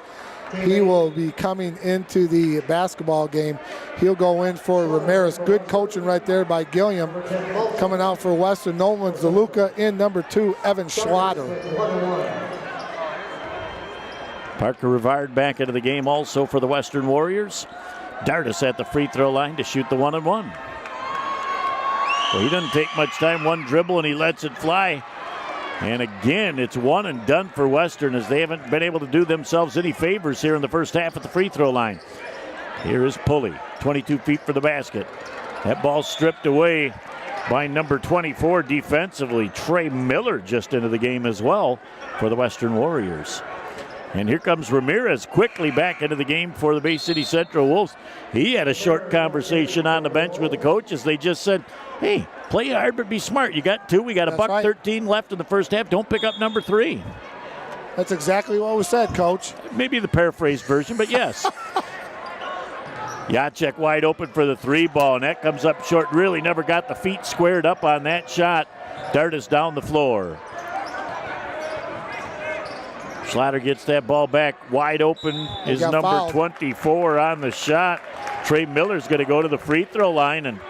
he will be coming into the basketball game. He'll go in for Ramirez. Good coaching right there by Gilliam. Coming out for Western, Nolan Zaluka. In number 2, Evan Schlatter. Parker Rivard back into the game also for the Western Warriors. Dardis at the free throw line to shoot the 1-and-1. Well, he doesn't take much time, one dribble, and he lets it fly. And again, it's one and done for Western, as they haven't been able to do themselves any favors here in the first half at the free throw line. Here is Pulley, 22 feet for the basket. That ball stripped away by number 24 defensively. Trey Miller just into the game as well for the Western Warriors. And here comes Ramirez quickly back into the game for the Bay City Central Wolves. He had a short conversation on the bench with the coaches. They just said, hey, play hard but be smart. You got 2. We got a buck right. 13 left in the first half. Don't pick up number 3. That's exactly what was said, Coach. Maybe the paraphrased version, but yes. Jacek wide open for the 3 ball, and that comes up short. Really never got the feet squared up on that shot. Dardis down the floor. Schlatter gets that ball back wide open. Is number fouled. 24 on the shot. Trey Miller's going to go to the free throw line, and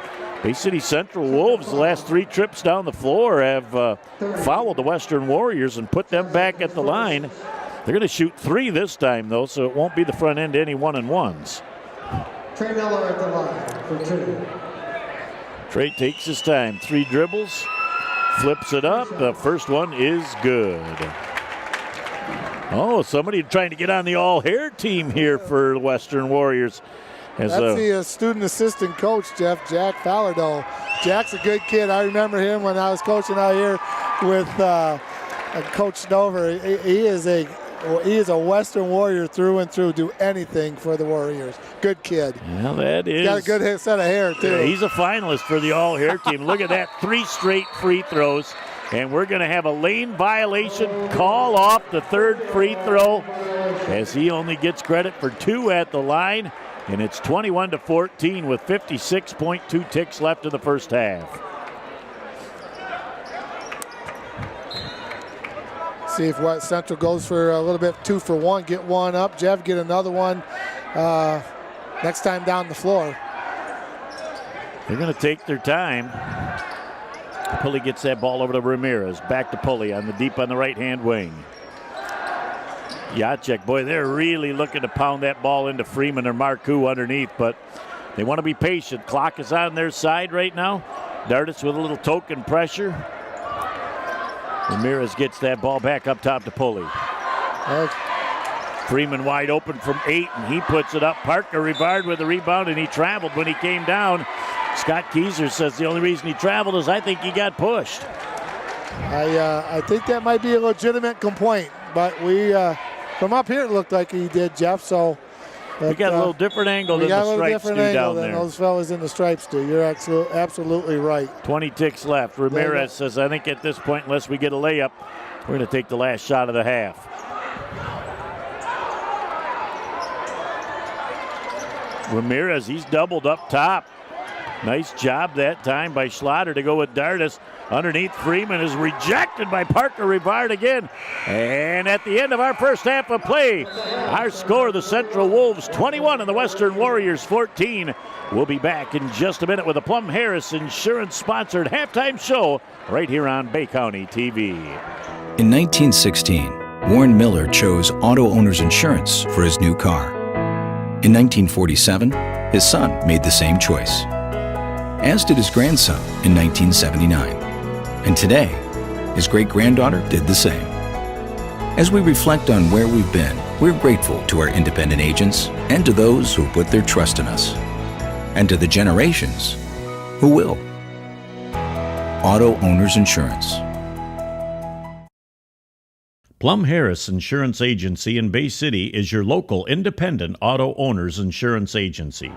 Bay City Central Wolves, the last 3 trips down the floor, have fouled the Western Warriors and put them back at the line. They're going to shoot 3 this time, though, so it won't be the front end to any 1-and-1s. Trey Miller at the line for 2. Trey takes his time. 3 dribbles, flips it up. The first one is good. Oh, somebody trying to get on the all-hair team here for the Western Warriors. That's the student assistant coach, Jeff, Jack Fallardo. Jack's a good kid. I remember him when I was coaching out here with Coach Snover. He is a Western Warrior through and through. Do anything for the Warriors. Good kid. Well, that is. Got a good set of hair, too. Yeah, he's a finalist for the all-hair team. Look at that, 3 straight free throws. And we're going to have a lane violation call off the 3rd free throw, as he only gets credit for 2 at the line. And it's 21-14 with 56.2 ticks left in the first half. See if West Central goes for a little bit 2 for 1. Get one up. Jeff, get another one next time down the floor. They're going to take their time. Pulley gets that ball over to Ramirez. Back to Pulley on the right-hand wing. Jacek, boy, they're really looking to pound that ball into Freeman or Marcoux underneath, but they want to be patient. Clock is on their side right now. Dardis with a little token pressure. Ramirez gets that ball back up top to Pulley. Freeman wide open from 8, and he puts it up. Parker Rivard with the rebound, and he traveled when he came down. Scott Keyser says the only reason he traveled is I think he got pushed. I think that might be a legitimate complaint, but we from up here it looked like he did, Jeff. So we got a little different angle than the Stripes do down there. Those fellas in the Stripes do. You're absolutely right. 20 ticks left. Ramirez says I think at this point, unless we get a layup, we're going to take the last shot of the half. Ramirez, he's doubled up top. Nice job that time by Schlatter to go with Dardis. Underneath, Freeman is rejected by Parker Rivard again. And at the end of our first half of play, our score, the Central Wolves 21 and the Western Warriors 14. We'll be back in just a minute with a Plum Harris Insurance-sponsored halftime show right here on Bay County TV. In 1916, Warren Miller chose Auto Owners Insurance for his new car. In 1947, his son made the same choice, as did his grandson in 1979. And today, his great-granddaughter did the same. As we reflect on where we've been, we're grateful to our independent agents and to those who put their trust in us, and to the generations who will. Auto Owners Insurance. Plum Harris Insurance Agency in Bay City is your local independent auto owners insurance agency.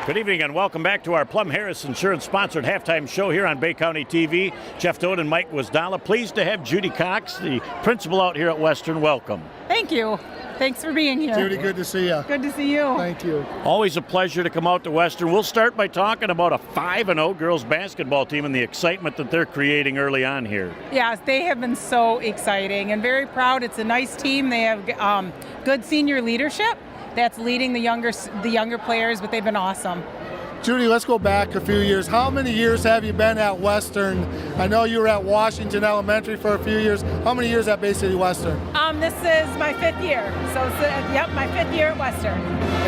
Good evening and welcome back to our Plum Harris Insurance-sponsored halftime show here on Bay County TV. Jeff Doan and Mike Wasdala. Pleased to have Judy Cox, the principal out here at Western. Welcome. Thank you. Thanks for being here. Judy, good to see you. Good to see you. Thank you. Always a pleasure to come out to Western. We'll start by talking about a 5-0 girls basketball team and the excitement that they're creating early on here. Yes, they have been so exciting and very proud. It's a nice team. They have good senior leadership that's leading the younger players, but they've been awesome. Judy, let's go back a few years. How many years have you been at Western? I know you were at Washington Elementary for a few years. How many years at Bay City Western? This is my 5th year. So, yep, my 5th year at Western.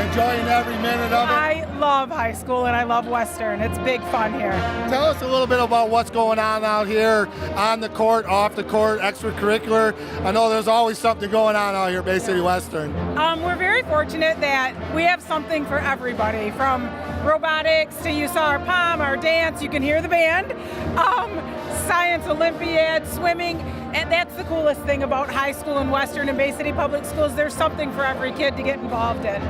Enjoying every minute of it? I love high school and I love Western. It's big fun here. Tell us a little bit about what's going on out here, on the court, off the court, extracurricular. I know there's always something going on out here at Bay City Western. We're very fortunate that we have something for everybody, from robotics to you saw our pom, our dance, you can hear the band, science Olympiad, swimming, and that's the coolest thing about high school in Western and Bay City Public Schools. There's something for every kid to get involved in.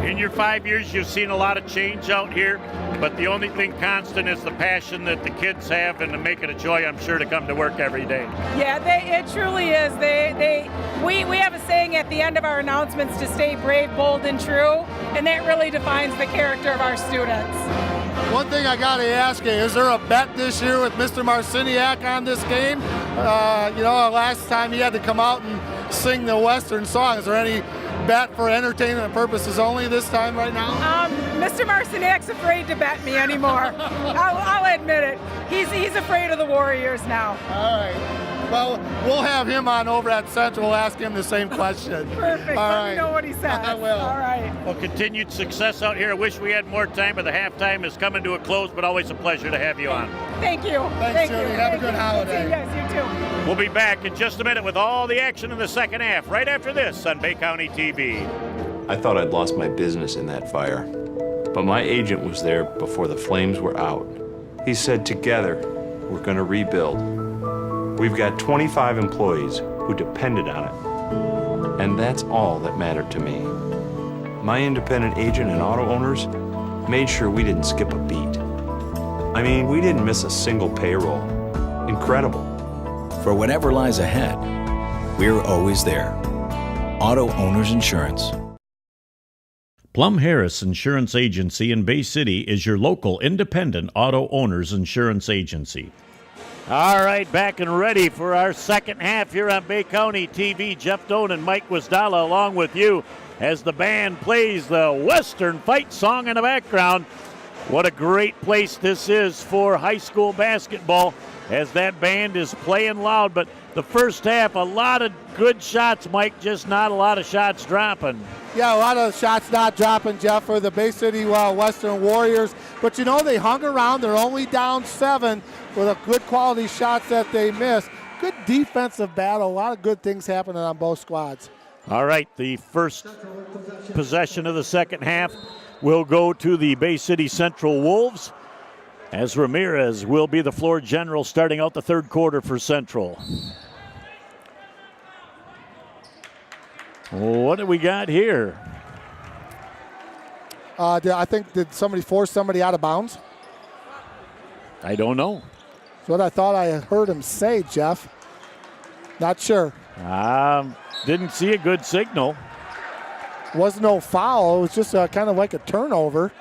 In your 5 years, you've seen a lot of change out here, but the only thing constant is the passion that the kids have, and to make it a joy, I'm sure, to come to work every day. Yeah, it truly is. We have a saying at the end of our announcements to stay brave, bold, and true, and that really defines the character of our students. One thing I got to ask you, is there a bet this year with Mr. Marciniak on this game? Last time he had to come out and sing the Western song. Is there any bet for entertainment purposes only this time right now? Mr. Marciniak's afraid to bet me anymore. I'll admit it. He's afraid of the Warriors now. All right. Well, we'll have him on over at Central. We'll ask him the same question. Perfect. Let me know what he says. I will. All right. Well, continued success out here. I wish we had more time, but the halftime is coming to a close, but always a pleasure to have you on. Thank you. Thanks, Judy. Have a good holiday. Yes, you too. We'll be back in just a minute with all the action in the second half, right after this on Bay County TV. I thought I'd lost my business in that fire, but my agent was there before the flames were out. He said, together, we're going to rebuild. We've got 25 employees who depended on it, and that's all that mattered to me. My independent agent and auto owners made sure we didn't skip a beat. I mean, we didn't miss a single payroll. Incredible. For whatever lies ahead, we're always there. Auto Owners Insurance. Plum Harris Insurance Agency in Bay City is your local independent auto owners insurance agency. All right, back and ready for our second half here on Bay County TV. Jeff Doan and Mike Wasdala along with you as the band plays the Western fight song in the background. What a great place this is for high school basketball as that band is playing loud. But the first half, a lot of good shots, Mike, just not a lot of shots dropping. Yeah, a lot of shots not dropping, Jeff, for the Bay City Western Warriors. But, they hung around. They're only down 7 with a good quality shots that they missed. Good defensive battle. A lot of good things happening on both squads. All right, the first possession of the second half will go to the Bay City Central Wolves, as Ramirez will be the floor general starting out the third quarter for Central. What do we got here? Did somebody force somebody out of bounds? I don't know. That's what I thought I heard him say, Jeff. Not sure. Didn't see a good signal. Wasn't no foul. It was just kind of like a turnover.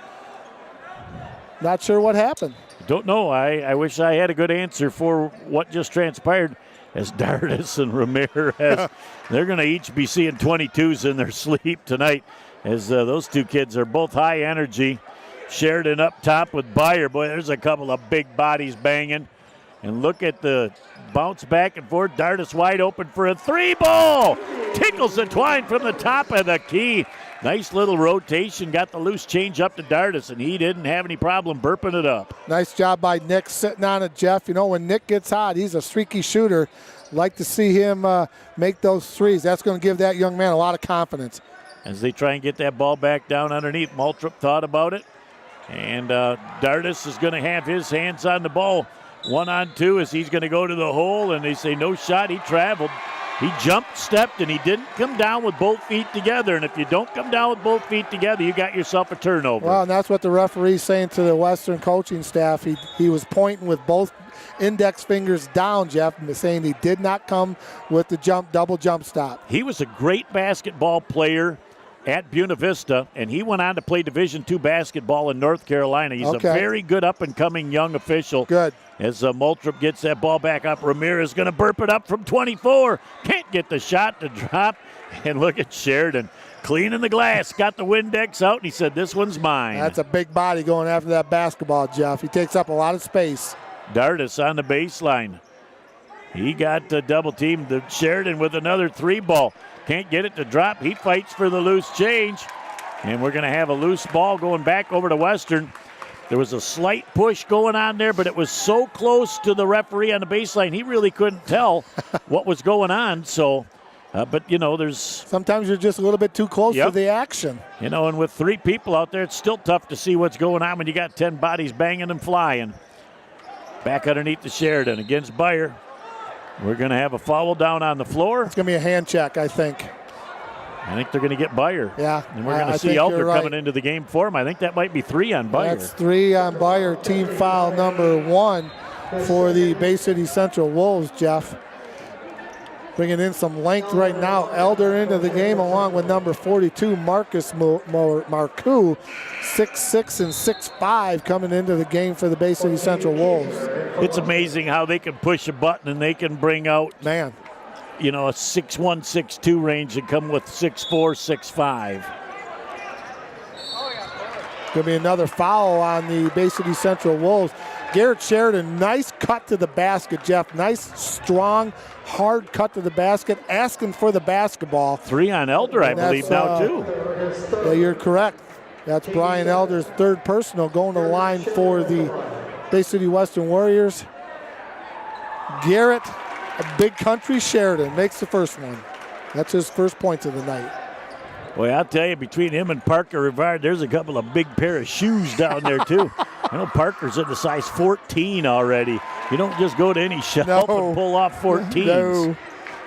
Not sure what happened. Don't know. I wish I had a good answer for what just transpired. As Dardis and Ramirez, they're going to each be seeing 22s in their sleep tonight, as those two kids are both high energy. Sheridan up top with Byer. Boy, there's a couple of big bodies banging. And look at the bounce back and forth. Dardis wide open for a 3-ball. Tickles the twine from the top of the key. Nice little rotation. Got the loose change up to Dardis, and he didn't have any problem burping it up. Nice job by Nick sitting on it, Jeff. When Nick gets hot, he's a streaky shooter. Like to see him make those threes. That's going to give that young man a lot of confidence. As they try and get that ball back down underneath, Maltrip thought about it. And Dardis is going to have his hands on the ball. 1-on-2 as he's going to go to the hole, and they say no shot. He traveled. He jumped, stepped, and he didn't come down with both feet together. And if you don't come down with both feet together, you got yourself a turnover. Well, and that's what the referee's saying to the Western coaching staff. He was pointing with both index fingers down, Jeff, and saying he did not come with the double jump stop. He was a great basketball player at Buena Vista, and he went on to play Division II basketball in North Carolina. He's a very good up-and-coming young official. Good. As Moultrup gets that ball back up, Ramirez going to burp it up from 24. Can't get the shot to drop. And look at Sheridan cleaning the glass. Got the Windex out, and he said, this one's mine. That's a big body going after that basketball, Jeff. He takes up a lot of space. Dardis on the baseline. He got double-teamed. Sheridan with another 3-ball. Can't get it to drop. He fights for the loose change. And we're going to have a loose ball going back over to Western. There was a slight push going on there, but it was so close to the referee on the baseline, he really couldn't tell what was going on. So, but, there's... Sometimes you're just a little bit too close to the action. And with 3 people out there, it's still tough to see what's going on when you got 10 bodies banging and flying. Back underneath the Sheridan against Beyer. We're going to have a foul down on the floor. It's going to be a hand check, I think. I think they're going to get Beyer. Yeah. And we're going to see Elder coming into the game for him. I think that might be 3 on Beyer. That's 3 on Beyer. Team foul number 1 for the Bay City Central Wolves, Jeff. Bringing in some length right now. Elder into the game along with number 42, Marcus Marcoux. 6'6" and 6'5" coming into the game for the Bay City Central Wolves. It's amazing how they can push a button and they can bring out, a 6'1", 6'2" range and come with 6'4", 6'5". Going to be another foul on the Bay City Central Wolves. Garrett Sheridan, nice cut to the basket, Jeff. Nice, strong, hard cut to the basket, asking for the basketball. 3 on Elder, I believe, now, too. Yeah, you're correct. That's Brian Elder's 3rd personal going to the line for the Bay City Western Warriors. Garrett, a big country Sheridan, makes the first one. That's his first point of the night. Boy, I'll tell you, between him and Parker Rivard, there's a couple of big pair of shoes down there, too. I know Parker's in the size 14 already. You don't just go to any shelf and pull off 14s. No,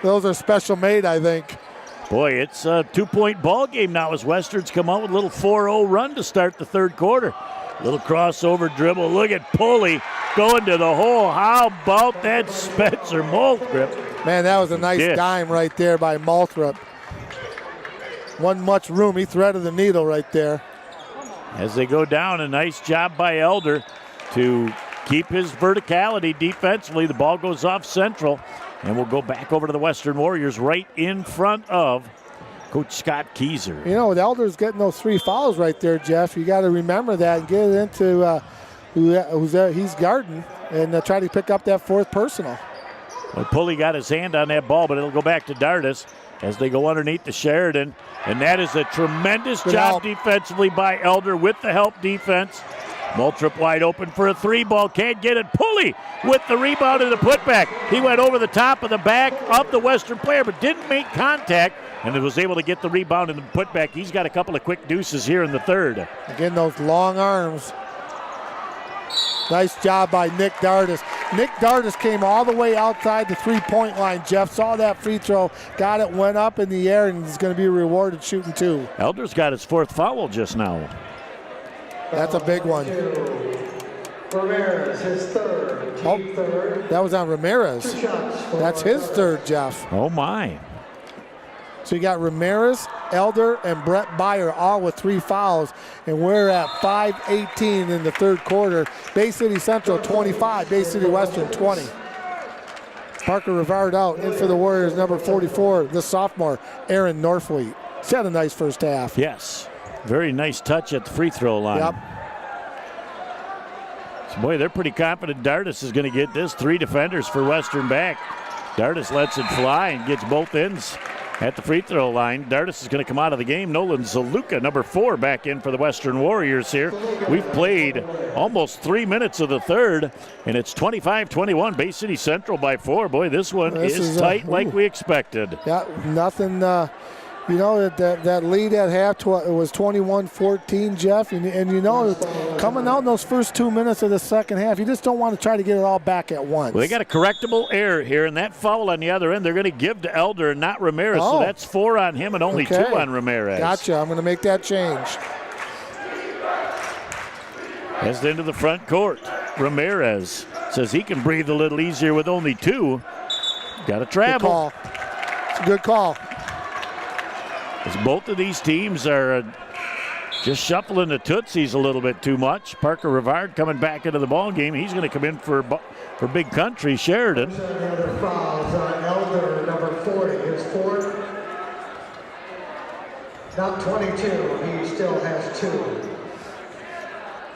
those are special made, I think. Boy, it's a 2-point ball game now as Western's come out with a little 4-0 run to start the 3rd quarter. Little crossover dribble. Look at Pulley going to the hole. How about that Spencer Moultrup? Man, that was a nice dime right there by Moultrup. Wasn't much room. He threaded the needle right there. As they go down, a nice job by Elder to keep his verticality defensively. The ball goes off Central, and we'll go back over to the Western Warriors right in front of Coach Scott Keyser. With Elder's getting those 3 fouls right there, Jeff. You got to remember that and get it into he's guarding and try to pick up that 4th personal. Well, Pulley got his hand on that ball, but it'll go back to Dardis as they go underneath the Sheridan. And that is a tremendous job defensively by Elder with the help defense. Moultrup wide open for a 3-ball. Can't get it. Pulley with the rebound and the putback. He went over the top of the back of the Western player, but didn't make contact, and was able to get the rebound and the putback. He's got a couple of quick deuces here in the 3rd. Again, those long arms. Nice job by Nick Dardis. Nick Dardis came all the way outside the 3-point line. Jeff saw that free throw, got it, went up in the air, and he's going to be rewarded shooting 2. Elder's got his 4th foul just now. That's a big one. Ramirez, his 3rd. Team 3rd. That was on Ramirez. That's his 3rd, Jeff. Oh, my. So you got Ramirez, Elder, and Brett Beyer all with 3 fouls, and we're at 5:18 in the 3rd quarter. Bay City Central 25, Bay City Western 20. Parker Rivard out, in for the Warriors, number 44, the sophomore, Aaron Norfleet. He's had a nice first half. Yes, very nice touch at the free throw line. Yep. So boy, they're pretty confident Dardis is going to get this. 3 defenders for Western back. Dardis lets it fly and gets both ends at the free throw line. Dardis is going to come out of the game. Nolan Zaluka, number 4, back in for the Western Warriors here. We've played almost 3 minutes of the 3rd, and it's 25-21. Bay City Central by 4. Boy, this one is tight like we expected. Yeah, nothing You know, that lead at half, it was 21-14, Jeff. And you know, coming out in those first 2 minutes of the second half, you just don't want to try to get it all back at once. Well, they got a correctable error here, and that foul on the other end, they're going to give to Elder and not Ramirez. So that's 4 on him and only 2 on Ramirez. Gotcha. I'm going to make that change. As into the front court, Ramirez says he can breathe a little easier with only 2. Got to travel. Good call. It's a good call. As both of these teams are just shuffling the tootsies a little bit too much. Parker Rivard coming back into the ball game. He's going to come in for Big Country, Sheridan. Another fouls on Elder, number 40, his 4th. Not 22, he still has 2.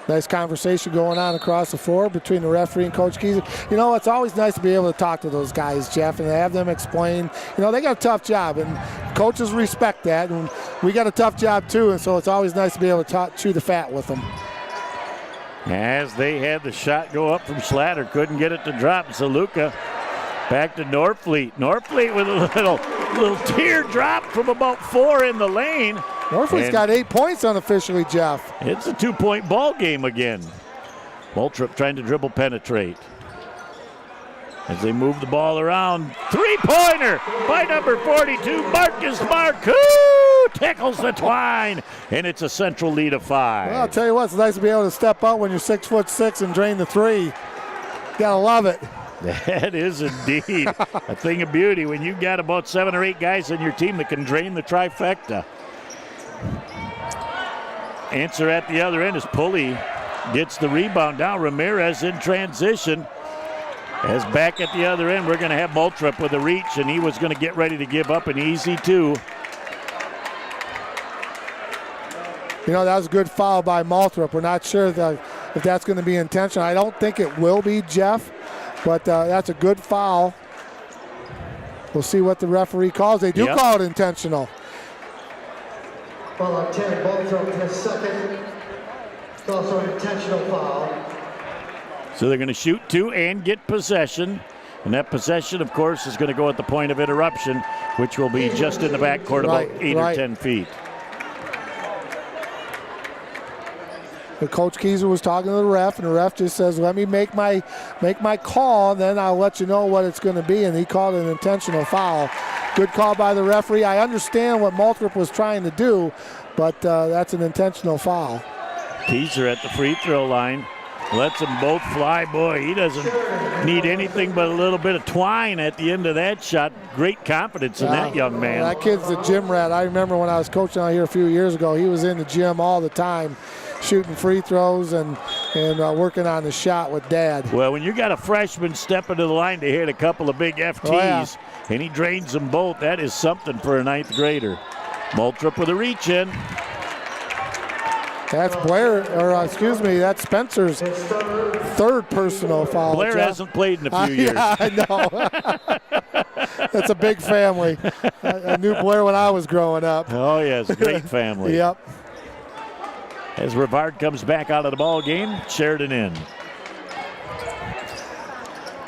Nice conversation going on across the floor between the referee and Coach Keyser. You know, it's always nice to be able to talk to those guys, Jeff, and have them explain. You know, they got a tough job, and coaches respect that, and we got a tough job too, and so it's always nice to be able to chew the fat with them. As they had the shot go up from Slatter, couldn't get it to drop. So Luca back to Norfleet. Norfleet with a little teardrop from about 4 in the lane. Norfleet's got 8 points unofficially, Jeff. It's a 2-point ball game again. Moultrup trying to dribble penetrate. As they move the ball around, 3-pointer by number 42, Marcus Marcoux tackles the twine, and it's a Central lead of 5. Well, I'll tell you what, it's nice to be able to step up when you're 6'6" and drain the 3. Gotta love it. That is indeed a thing of beauty when you've got about 7 or 8 guys on your team that can drain the trifecta. Answer at the other end as Pulley gets the rebound down. Ramirez in transition. As back at the other end, we're going to have Moultrup with a reach, and he was going to get ready to give up an easy 2. You know, that was a good foul by Moultrup. We're not sure if that's going to be intentional. I don't think it will be, Jeff, but that's a good foul. We'll see what the referee calls. They do call it intentional. Foul on 10, Moultrup, his 2nd. It's also an intentional foul. So they're going to shoot 2 and get possession. And that possession, of course, is going to go at the point of interruption, which will be just in the backcourt about 8 or 10 feet. But Coach Keyser was talking to the ref, and the ref just says, let me make my call, then I'll let you know what it's going to be. And he called an intentional foul. Good call by the referee. I understand what Moultrup was trying to do, but that's an intentional foul. Keyser at the free throw line. Lets them both fly. Boy, he doesn't need anything but a little bit of twine at the end of that shot. Great confidence in that young man. That kid's a gym rat. I remember when I was coaching out here a few years ago, he was in the gym all the time, shooting free throws and working on the shot with Dad. Well, when you got a freshman stepping to the line to hit a couple of big FTs, and he drains them both, that is something for a 9th grader. Moultrup with a reach in. That's that's Spencer's 3rd personal foul. Blair hasn't played in a few years. Yeah, I know. That's a big family. I knew Blair when I was growing up. Oh, yes, great family. Yep. As Rivard comes back out of the ball game, Sheridan in.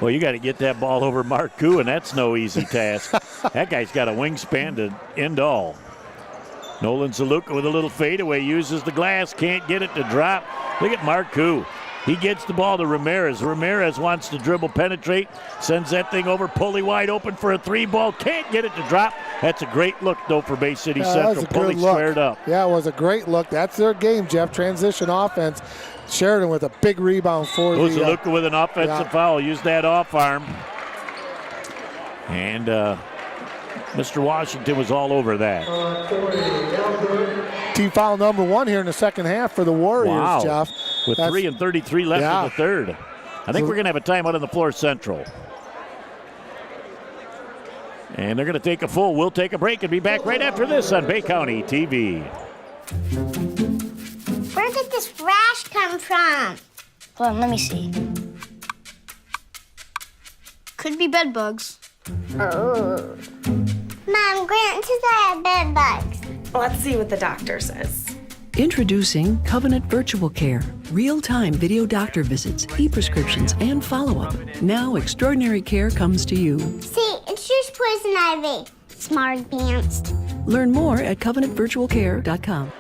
Well, you got to get that ball over Marcoux, and that's no easy task. That guy's got a wingspan to end all. Nolan Zaluka with a little fadeaway, uses the glass, can't get it to drop. Look at Marcoux. He gets the ball to Ramirez. Ramirez wants to dribble, penetrate, sends that thing over, Pulley wide open for a 3-ball, can't get it to drop. That's a great look, though, for Bay City Central. Pulley squared up. Yeah, it was a great look. That's their game, Jeff. Transition offense. Sheridan with a big rebound for the... Zaluka with an offensive foul. Use that off arm. And Mr. Washington was all over that. Team foul number 1 here in the second half for the Warriors, Jeff. With 3:33 left in the third. I think we're going to have a timeout on the floor, Central. And they're going to take a full. We'll take a break and be back right after this on Bay County TV. Where did this rash come from? Hold on, let me see. Could be bed bugs. Oh. Mom, Grant says I have bed bugs. Let's see what the doctor says. Introducing Covenant Virtual Care. Real-time video doctor visits, e-prescriptions, and follow-up. Now extraordinary care comes to you. See, it's just poison ivy. Smart advanced. Learn more at covenantvirtualcare.com.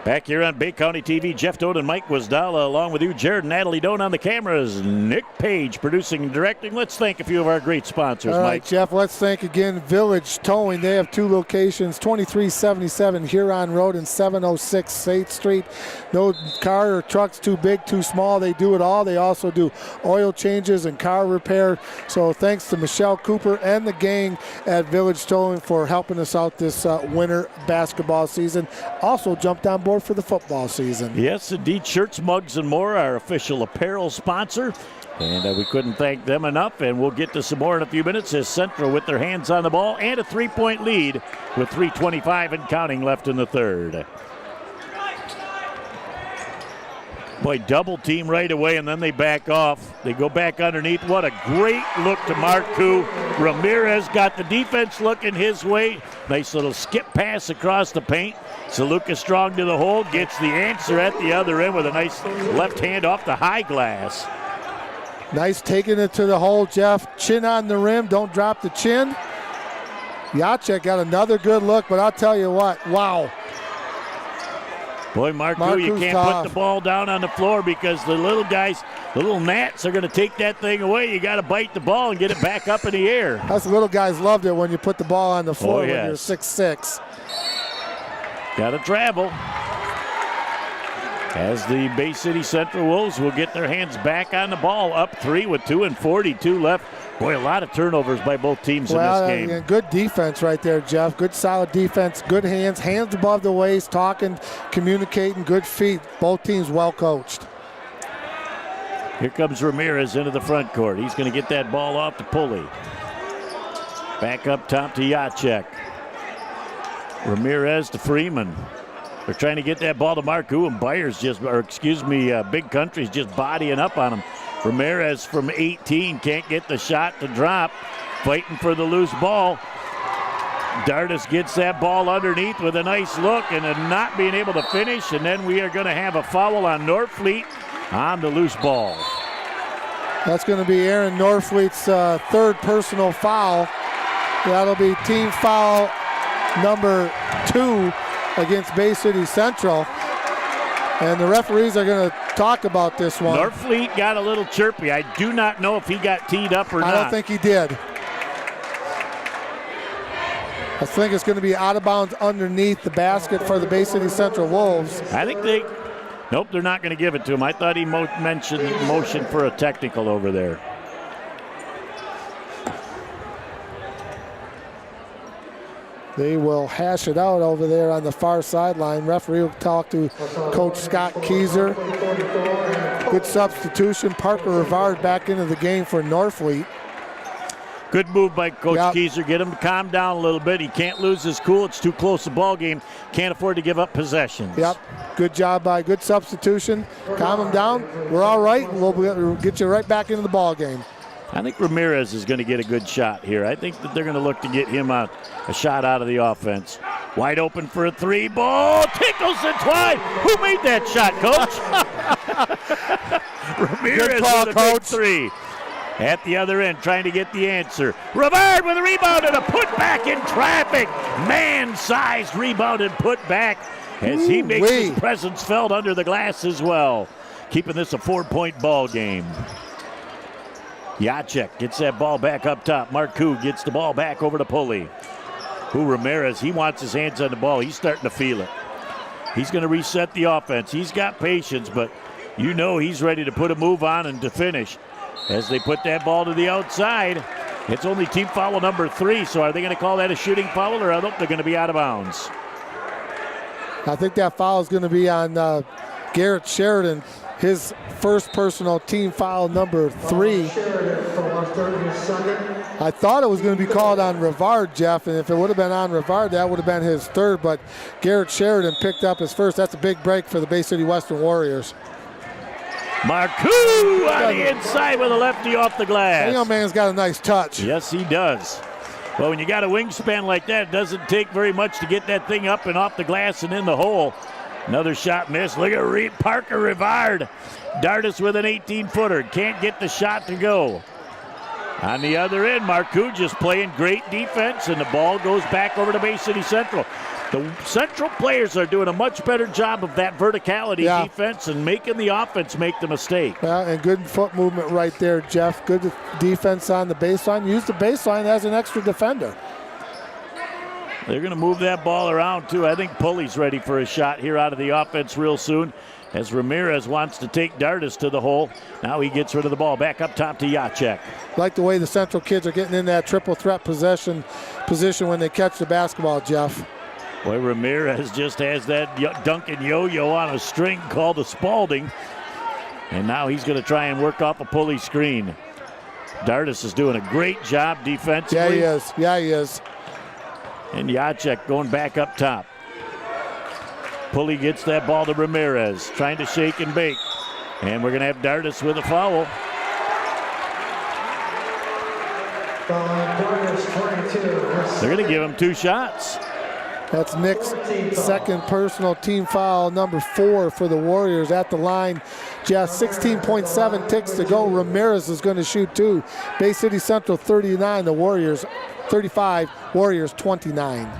Back here on Bay County TV, Jeff Doan and Mike Wasdala, along with you, Jared and Natalie Doan on the cameras, Nick Page producing and directing. Let's thank a few of our great sponsors, All right, Mike. Jeff, let's thank again Village Towing. They have 2 locations, 2377 Huron Road and 706 8th Street. No car or truck's too big, too small. They do it all. They also do oil changes and car repair. So thanks to Michelle Cooper and the gang at Village Towing for helping us out this winter basketball season. Also jumped on board for the football season. Yes, indeed. Shirts, mugs, and more, our official apparel sponsor. And we couldn't thank them enough. And we'll get to some more in a few minutes as Central with their hands on the ball and a 3-point lead with 3:25 and counting left in the third. Boy, double team right away, and then they back off. They go back underneath. What a great look to Marcoux. Ramirez got the defense looking his way. Nice little skip pass across the paint. So Lucas Strong to the hole, gets the answer at the other end with a nice left hand off the high glass. Nice taking it to the hole, Jeff. Chin on the rim, don't drop the chin. Jacek got another good look, but I'll tell you what, wow. Boy, Marcoux, you can't tough. put the ball down on the floor because the little guys, the little gnats are going to take that thing away. You got to bite the ball and get it back up in the air. Us little guys loved it when you put the ball on the floor Oh, yes. when you're 6'6". Got to travel. As the Bay City Central Wolves will get their hands back on the ball, up 3 with 2:42 left. Boy, a lot of turnovers by both teams in this game. And good defense right there, Jeff. Good solid defense, good hands above the waist, talking, communicating, good feet. Both teams well coached. Here comes Ramirez into the front court. He's going to get that ball off to Pulley. Back up top to Jacek. Ramirez to Freeman. They're trying to get that ball to Marcoux, and Big Country's just bodying up on him. Ramirez from 18 can't get the shot to drop. Fighting for the loose ball. Dardis gets that ball underneath with a nice look and not being able to finish. And then we are going to have a foul on Norfleet on the loose ball. That's going to be Aaron Norfleet's third personal foul. That'll be team foul number 2 against Bay City Central. And the referees are going to talk about this one. Norfleet got a little chirpy. I do not know if he got teed up or not. I don't think he did. I think it's going to be out of bounds underneath the basket for the Bay City Central Wolves. I think nope, they're not going to give it to him. I thought he mentioned motion for a technical over there. They will hash it out over there on the far sideline. Referee will talk to Coach Scott Keyser. Good substitution. Parker Rivard back into the game for Norfleet. Good move by Coach Keyser. Get him to calm down a little bit. He can't lose his cool. It's too close a ball game. Can't afford to give up possessions. Yep. Good job by good substitution. Calm him down. We're all right. We'll get you right back into the ball game. I think Ramirez is going to get a good shot here. I think that they're going to look to get him a shot out of the offense. Wide open for a 3 ball. Tickles it wide. Who made that shot, Coach? Ramirez with a big 3. At the other end, trying to get the answer. Rivard with a rebound and a putback in traffic. Man-sized rebound and putback as he makes his presence felt under the glass as well. Keeping this a 4-point ball game. Jacek gets that ball back up top. Marcoux gets the ball back over to Pulley. Ramirez, he wants his hands on the ball. He's starting to feel it. He's going to reset the offense. He's got patience, but you know he's ready to put a move on and to finish. As they put that ball to the outside, it's only team foul number 3, so are they going to call that a shooting foul, or I hope they're going to be out of bounds? I think that foul is going to be on Garrett Sheridan, his first personal team foul number 3. I thought it was going to be called on Rivard, Jeff, and if it would have been on Rivard, that would have been his third, but Garrett Sheridan picked up his first. That's a big break for the Bay City Western Warriors. Marcoux on the inside with a lefty off the glass. That young man's got a nice touch. Yes, he does. Well, when you got a wingspan like that, it doesn't take very much to get that thing up and off the glass and in the hole. Another shot missed. Look at Parker Rivard. Dardis with an 18-footer. Can't get the shot to go. On the other end, Marcoux just playing great defense, and the ball goes back over to Bay City Central. The Central players are doing a much better job of that verticality defense and making the offense make the mistake. Yeah, and good foot movement right there, Jeff. Good defense on the baseline. Use the baseline as an extra defender. They're going to move that ball around, too. I think Pulley's ready for a shot here out of the offense real soon, as Ramirez wants to take Dardis to the hole. Now he gets rid of the ball. Back up top to Jacek. Like the way the Central kids are getting in that triple threat position when they catch the basketball, Jeff. Boy, Ramirez just has that Duncan yo-yo on a string called a Spalding. And now he's going to try and work off a Pulley screen. Dardis is doing a great job defensively. Yeah, he is. Yeah, he is. And Jacek going back up top. Pulley gets that ball to Ramirez, trying to shake and bake. And we're going to have Dardis with a foul. They're going to give him 2 shots. That's Nick's second personal team foul, number 4 for the Warriors at the line. Just 16.7 ticks to go. Ramirez is going to shoot 2. Bay City Central 39, the Warriors 35, Warriors 29.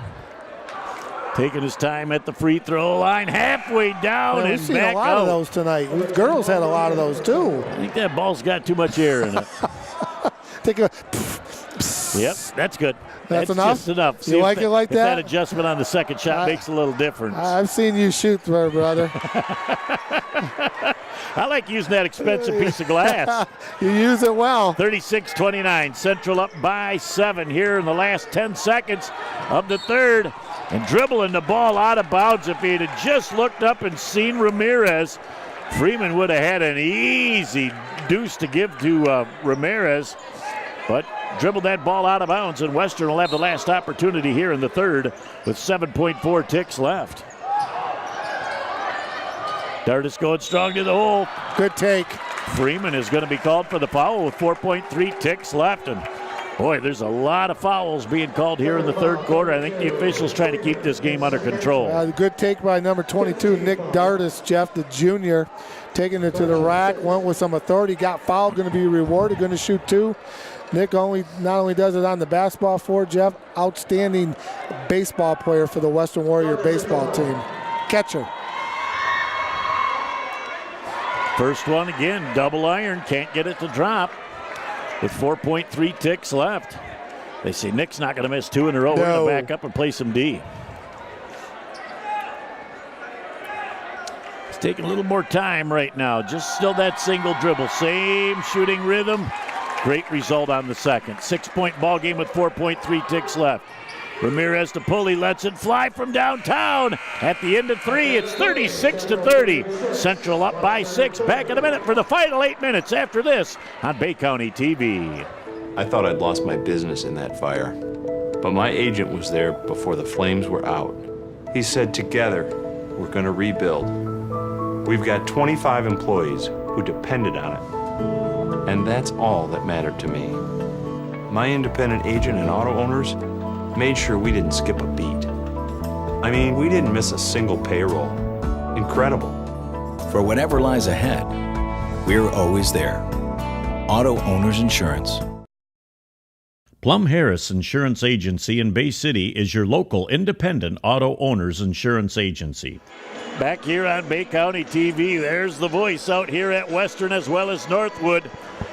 Taking his time at the free throw line, halfway down and we've seen back a lot out. of those tonight. Girls had a lot of those too. I think that ball's got too much air in it. Yep, that's good. That's enough? Just enough. You like it like that? That adjustment on the second shot makes a little difference. I've seen you shoot there, brother. I like using that expensive piece of glass. You use it well. 36-29, Central up by 7 here in the last 10 seconds of the third. And dribbling the ball out of bounds. If he had just looked up and seen Ramirez, Freeman would have had an easy deuce to give to Ramirez. But dribbled that ball out of bounds, and Western will have the last opportunity here in the third with 7.4 ticks left. Dardis going strong to the hole. Good take. Freeman is going to be called for the foul with 4.3 ticks left. And boy, there's a lot of fouls being called here in the third quarter. I think the officials trying to keep this game under control. Good take by number 22, Nick Dardis, Jeff, the junior. Taking it to the rack, went with some authority, got fouled, going to be rewarded, going to shoot 2. Nick not only does it on the basketball floor, Jeff, outstanding baseball player for the Western Warrior baseball team. Catcher. First one again, double iron, can't get it to drop with 4.3 ticks left. They say Nick's not going to miss 2 in a row. We're going to back up and play some D. It's taking a little more time right now. Just still that single dribble. Same shooting rhythm. Great result on the second. 6-point ball game with 4.3 ticks left. Ramirez to Pulley, lets it fly from downtown. At the end of 3, it's 36-30. Central up by 6. Back in a minute for the final 8 minutes after this on Bay County TV. I thought I'd lost my business in that fire, but my agent was there before the flames were out. He said, together, we're going to rebuild. We've got 25 employees who depended on it, and that's all that mattered to me. My independent agent and auto owners made sure we didn't skip a beat. I mean, we didn't miss a single payroll. Incredible. For whatever lies ahead, we're always there. Auto Owners Insurance. Plum Harris Insurance Agency in Bay City is your local independent auto owners insurance agency. Back here on Bay County TV, there's the voice out here at Western as well as Northwood.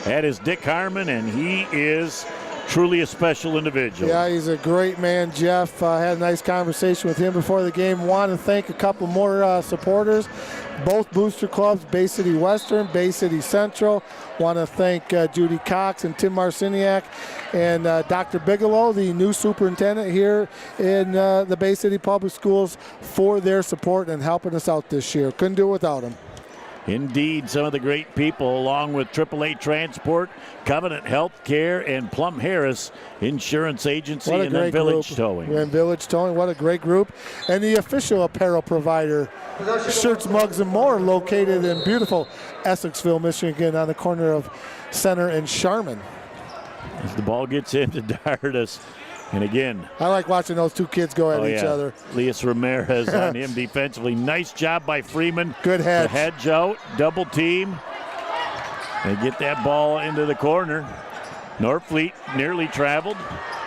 That is Dick Harmon, and he is truly a special individual. Yeah, he's a great man, Jeff. Had a nice conversation with him before the game. Want to thank a couple more supporters, both booster clubs, Bay City Western, Bay City Central. Want to thank Judy Cox and Tim Marciniak and Dr. Bigelow, the new superintendent here in the Bay City Public Schools, for their support and helping us out this year. Couldn't do it without them. Indeed, some of the great people, along with AAA Transport, Covenant Healthcare, and Plum Harris Insurance Agency, and then Village Towing. And Village Towing, what a great group. And the official apparel provider, Shirts, Mugs, and More, located in beautiful Essexville, Michigan, on the corner of Center and Sharman. As the ball gets into Dardis. And again, I like watching those two kids go at each other. Elias Ramirez on him defensively. Nice job by Freeman. Good hedge. The hedge out, double team. They get that ball into the corner. Norfleet nearly traveled.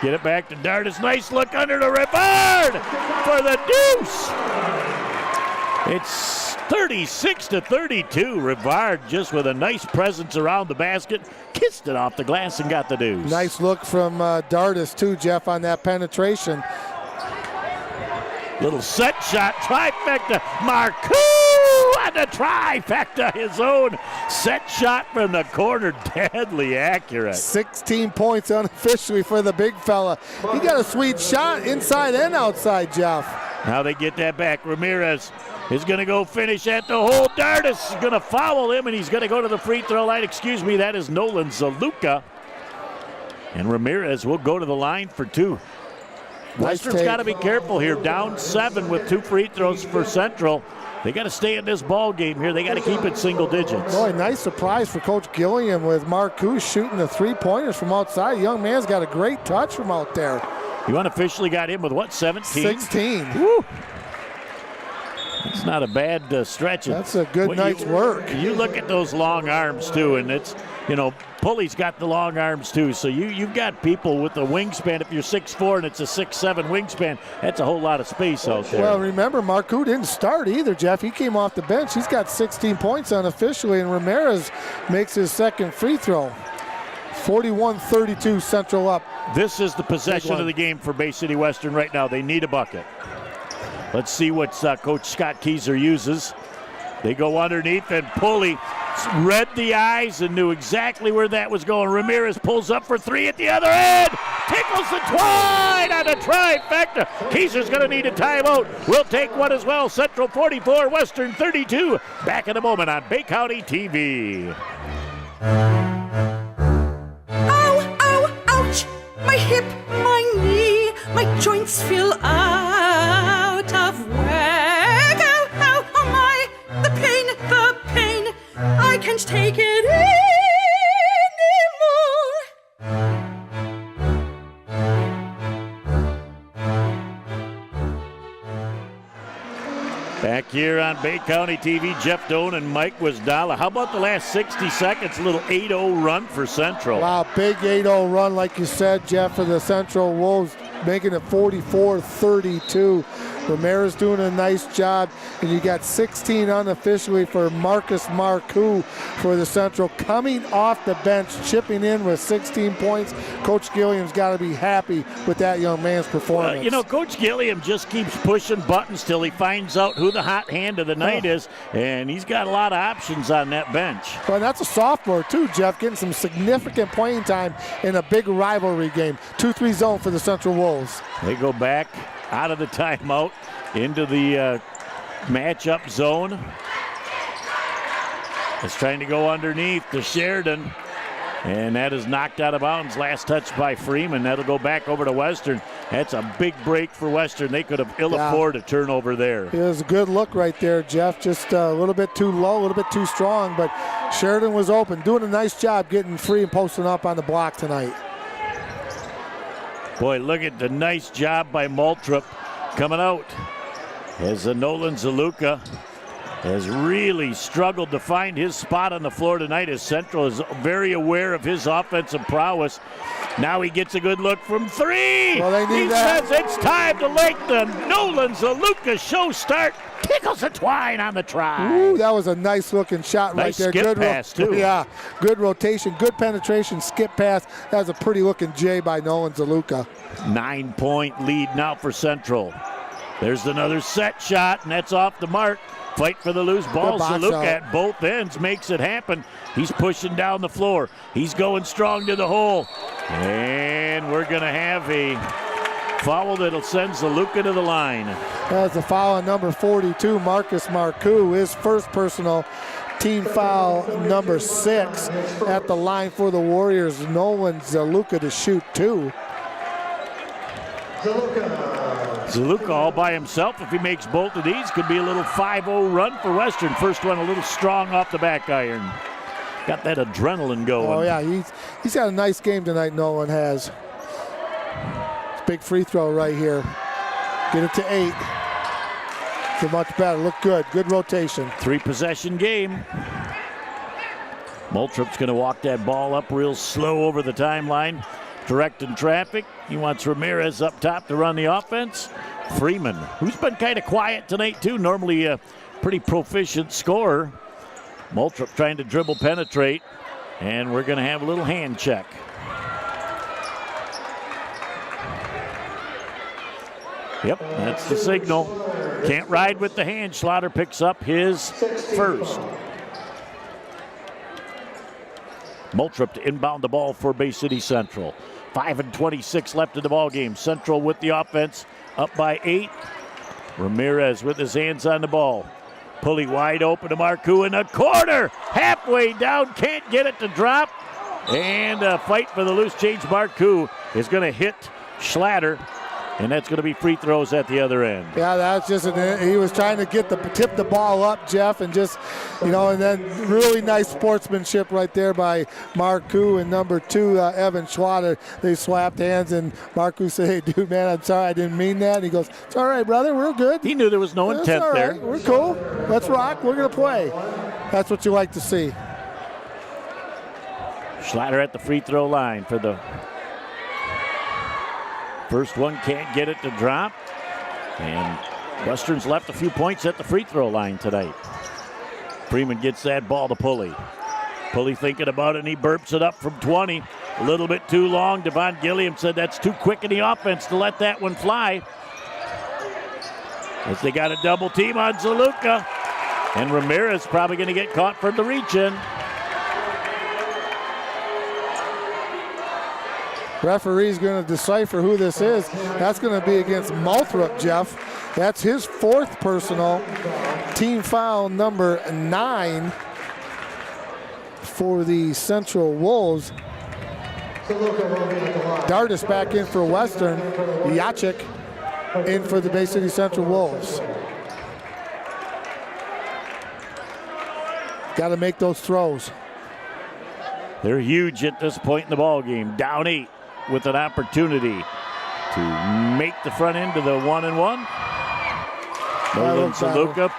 Get it back to Dardis. Nice look under the Rivard for the deuce. It's 36-32. Rivard just with a nice presence around the basket. Kissed it off the glass and got the deuce. Nice look from Dardis too, Jeff, on that penetration. Little set shot, trifecta. Marcoux on the trifecta. His own set shot from the corner, deadly accurate. 16 points unofficially for the big fella. He got a sweet shot inside and outside, Jeff. Now they get that back. Ramirez is going to go finish at the hole. Dardis is going to foul him, and he's going to go to the free throw line. Excuse me, that is Nolan Zaluka. And Ramirez will go to the line for two. Western's got to be careful here. Down 7 with 2 free throws for Central. They got to stay in this ball game here. They got to keep it single digits. Boy, nice surprise for Coach Gilliam with Marcoux shooting the 3-pointers from outside. Young man's got a great touch from out there. You unofficially got him with what, 17? 16. Woo. It's not a bad stretch. That's a good night's work. You look at those long arms, too, and it's, you know, Pulley's got the long arms, too. So you've got people with the wingspan. If you're 6'4" and it's a 6'7" wingspan, that's a whole lot of space out there. Well, remember, Marcoux didn't start either, Jeff. He came off the bench. He's got 16 points unofficially, and Ramirez makes his second free throw. 41-32, Central up. This is the possession of the game for Bay City Western right now. They need a bucket. Let's see what Coach Scott Keyser uses. They go underneath, and Pulley read the eyes and knew exactly where that was going. Ramirez pulls up for 3 at the other end. Tickles the twine on a trifecta. Keyser's going to need a timeout. We'll take one as well. Central 44, Western 32. Back in a moment on Bay County TV. Ow, ow, ouch! My hip, my knee, my joints feel out of whack. Ow, ow, oh my! The pain, I can't take it anymore. Back here on Bay County TV, Jeff Doan and Mike Wisdala. How about the last 60 seconds? A little 8-0 run for Central. Wow, big 8-0 run, like you said, Jeff, for the Central Wolves, making it 44-32. Ramirez doing a nice job, and you got 16 unofficially for Marcus Marcoux for the Central. Coming off the bench, chipping in with 16 points. Coach Gilliam's got to be happy with that young man's performance. Well, you know, Coach Gilliam just keeps pushing buttons till he finds out who the hot hand of the night is, and he's got a lot of options on that bench. Well, that's a sophomore too, Jeff, getting some significant playing time in a big rivalry game. 2-3 zone for the Central Wolves. They go back out of the timeout into the matchup zone. It's trying to go underneath to Sheridan, and that is knocked out of bounds. Last touch by Freeman. That'll go back over to Western. That's a big break for Western. They could have ill afforded a turnover there. It was a good look right there, Jeff. Just a little bit too low, a little bit too strong, but Sheridan was open, doing a nice job getting free and posting up on the block tonight. Boy, look at the nice job by Moultrup coming out. As Nolan Zaluka has really struggled to find his spot on the floor tonight, as Central is very aware of his offensive prowess. Now he gets a good look from 3. Well, they need he that. says it's time to make the Nolan Zaluka show start. Tickles the twine on the try. Ooh, that was a nice looking shot nice right there. Skip Good pass, too. Yeah, good rotation, good penetration, skip pass. That was a pretty looking J by Nolan Zaluka. 9-point lead now for Central. There's another set shot, and that's off the mark. Fight for the loose ball. Zaluka at both ends makes it happen. He's pushing down the floor. He's going strong to the hole. And we're going to have a foul that'll send Zaluka to the line. That's a foul on number 42, Marcus Marcoux. His first personal, team foul number 6 at the line for the Warriors. Nolan Zaluka to shoot 2. Zaluka all by himself. If he makes both of these, could be a little 5-0 run for Western. First one a little strong off the back iron. Got that adrenaline going. Oh, yeah, he's got a nice game tonight, Nolan has. Big free throw right here. Get it to 8. It's much better. Look good. Good rotation. 3-possession game. Moultrop's going to walk that ball up real slow over the timeline, directing traffic. He wants Ramirez up top to run the offense. Freeman, who's been kind of quiet tonight too, normally a pretty proficient scorer. Moultrop trying to dribble penetrate, and we're going to have a little hand check. Yep, that's the signal. Can't ride with the hand. Schlatter picks up his first. Moultrop to inbound the ball for Bay City Central. 5:26 left in the ball game. Central with the offense, up by 8. Ramirez with his hands on the ball. Pulley wide open to Marcoux in the corner. Halfway down, can't get it to drop. And a fight for the loose change. Marcoux is going to hit Schlatter. And that's going to be free throws at the other end. Yeah, that's just he was trying to tip the ball up, Jeff, and just, and then really nice sportsmanship right there by Marcoux and number 2, Evan Schlatter. They swapped hands, and Marcoux said, "Hey, dude, man, I'm sorry, I didn't mean that." And he goes, "It's all right, brother, we're good." He knew there was no intent there. We're cool. Let's rock. We're going to play. That's what you like to see. Schlatter at the free throw line for the first one, can't get it to drop. And Western's left a few points at the free throw line tonight. Freeman gets that ball to Pulley. Pulley thinking about it, and he burps it up from 20. A little bit too long. Devon Gilliam said that's too quick in the offense to let that one fly. As they got a double team on Zaluka. And Ramirez probably going to get caught for the reach-in. Referee's going to decipher who this is. That's going to be against Moultrop, Jeff. That's his 4th personal. Team foul number 9 for the Central Wolves. Dardis back in for Western. Jacek in for the Bay City Central Wolves. Got to make those throws. They're huge at this point in the ball game. Down 8 with an opportunity to make the front end of the 1-and-1. Nolan Zaluka,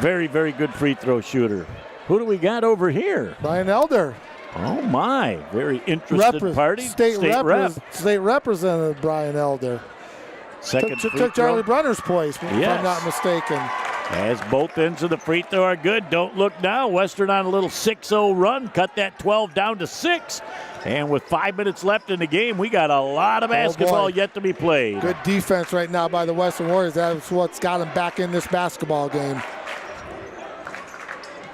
very, very good free throw shooter. Who do we got over here? Brian Elder. Oh my, very interested party. State representative Brian Elder. Second free took throw. Charlie Brunner's place, if Yes. I'm not mistaken. As both ends of the free throw are good. Don't look now. Western on a little 6-0 run. Cut that 12 down to 6. And with 5 minutes left in the game, we got a lot of basketball yet to be played. Good defense right now by the Western Warriors. That's what's got them back in this basketball game.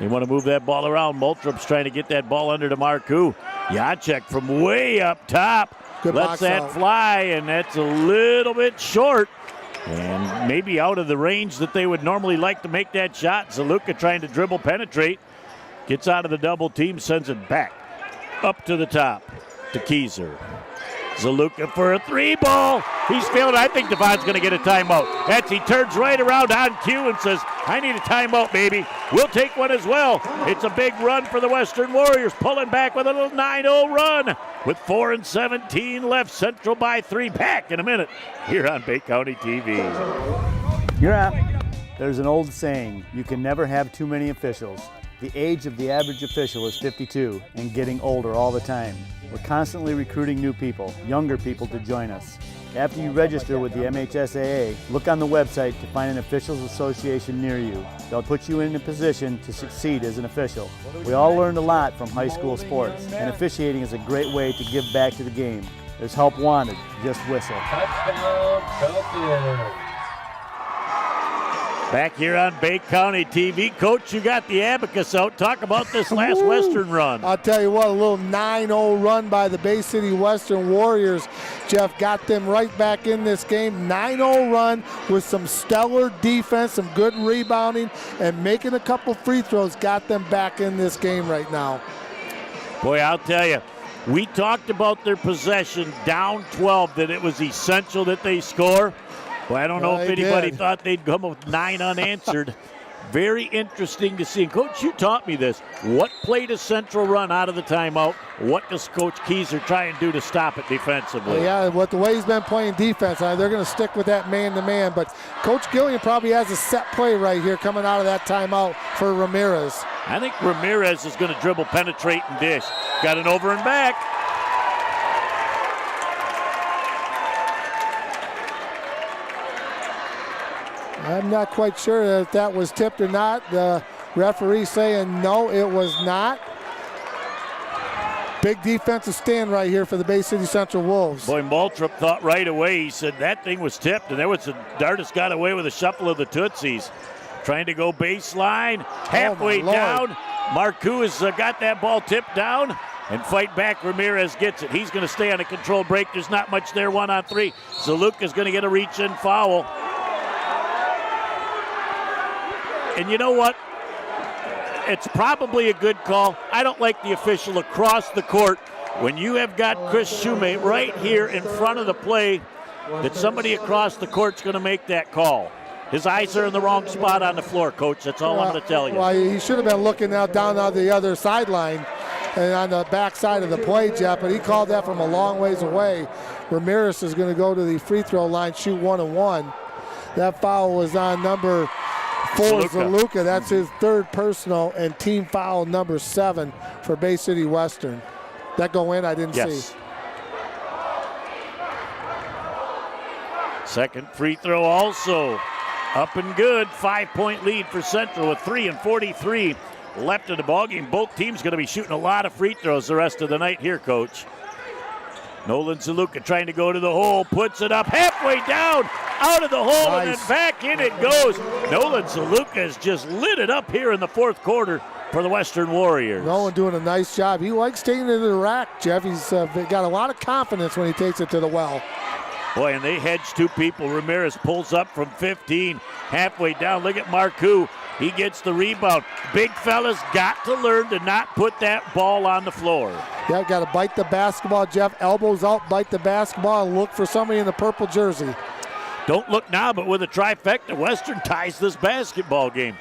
They want to move that ball around. Moultrop's trying to get that ball under to Marcoux. Jacek from way up top. Good lets that out. fly, and that's a little bit short. And maybe out of the range that they would normally like to make that shot. Zaluka trying to dribble penetrate. Gets out of the double team, sends it back up to the top to Keyser. Zaluka for a 3-ball. He's feeling it. I think Devon's going to get a timeout. As he turns right around on cue and says, "I need a timeout, baby." We'll take one as well. It's a big run for the Western Warriors, pulling back with a little 9-0 run. With 4:17 left, Central by 3. Back in a minute here on Bay County TV. You're up. There's an old saying, you can never have too many officials. The age of the average official is 52 and getting older all the time. We're constantly recruiting new people, younger people to join us. After you register with the MHSAA, look on the website to find an officials association near you. They'll put you in a position to succeed as an official. We all learned a lot from high school sports, and officiating is a great way to give back to the game. There's help wanted, just whistle. Touchdown, Champions. Back here on Bay County TV. Coach, you got the abacus out. Talk about this last Western run. I'll tell you what, a little 9-0 run by the Bay City Western Warriors. Jeff got them right back in this game. 9-0 run with some stellar defense, some good rebounding, and making a couple free throws got them back in this game right now. Boy, I'll tell you, we talked about their possession down 12, that it was essential that they score. Well, I don't know if anybody thought they'd come with 9 unanswered. Very interesting to see. And Coach, you taught me this. What play does Central run out of the timeout? What does Coach Keyser try and do to stop it defensively? Yeah, the way he's been playing defense, they're going to stick with that man-to-man. But Coach Gilliam probably has a set play right here coming out of that timeout for Ramirez. I think Ramirez is going to dribble, penetrate, and dish. Got an over and back. I'm not quite sure if that was tipped or not. The referee saying no, it was not. Big defensive stand right here for the Bay City Central Wolves. Boy, Maltrop thought right away. He said that thing was tipped, and there was Dardis got away with a shuffle of the Tootsies. Trying to go baseline, halfway down. Marcoux has got that ball tipped down, and fight back. Ramirez gets it. He's going to stay on a controlled break. There's not much there, 1-on-3. Zaluka's going to get a reach-in foul. And you know what? It's probably a good call. I don't like the official across the court. When you have got Chris Shumate right here in front of the play, that somebody across the court's going to make that call. His eyes are in the wrong spot on the floor, Coach. That's all I'm going to tell you. Well, he should have been looking out down on the other sideline and on the back side of the play, Jeff, but he called that from a long ways away. Ramirez is going to go to the free throw line, shoot 1-and-1. That foul was on number 4, Zaluka. That's his third personal and team foul number 7 for Bay City Western. That go in? I didn't see. Second free throw also up and good. 5-point lead for Central with 3:43 left in the ballgame. Both teams going to be shooting a lot of free throws the rest of the night here, Coach. Nolan Zaluka trying to go to the hole, puts it up halfway down, out of the hole, and then back in it goes. Nolan Zaluka has just lit it up here in the fourth quarter for the Western Warriors. Nolan doing a nice job. He likes taking it to the rack, Jeff. He's got a lot of confidence when he takes it to the well. Boy, and they hedge two people. Ramirez pulls up from 15, halfway down. Look at Marcoux. He gets the rebound. Big fella's got to learn to not put that ball on the floor. Yeah, got to bite the basketball, Jeff. Elbows out, bite the basketball, and look for somebody in the purple jersey. Don't look now, but with a trifecta, Western ties this basketball game.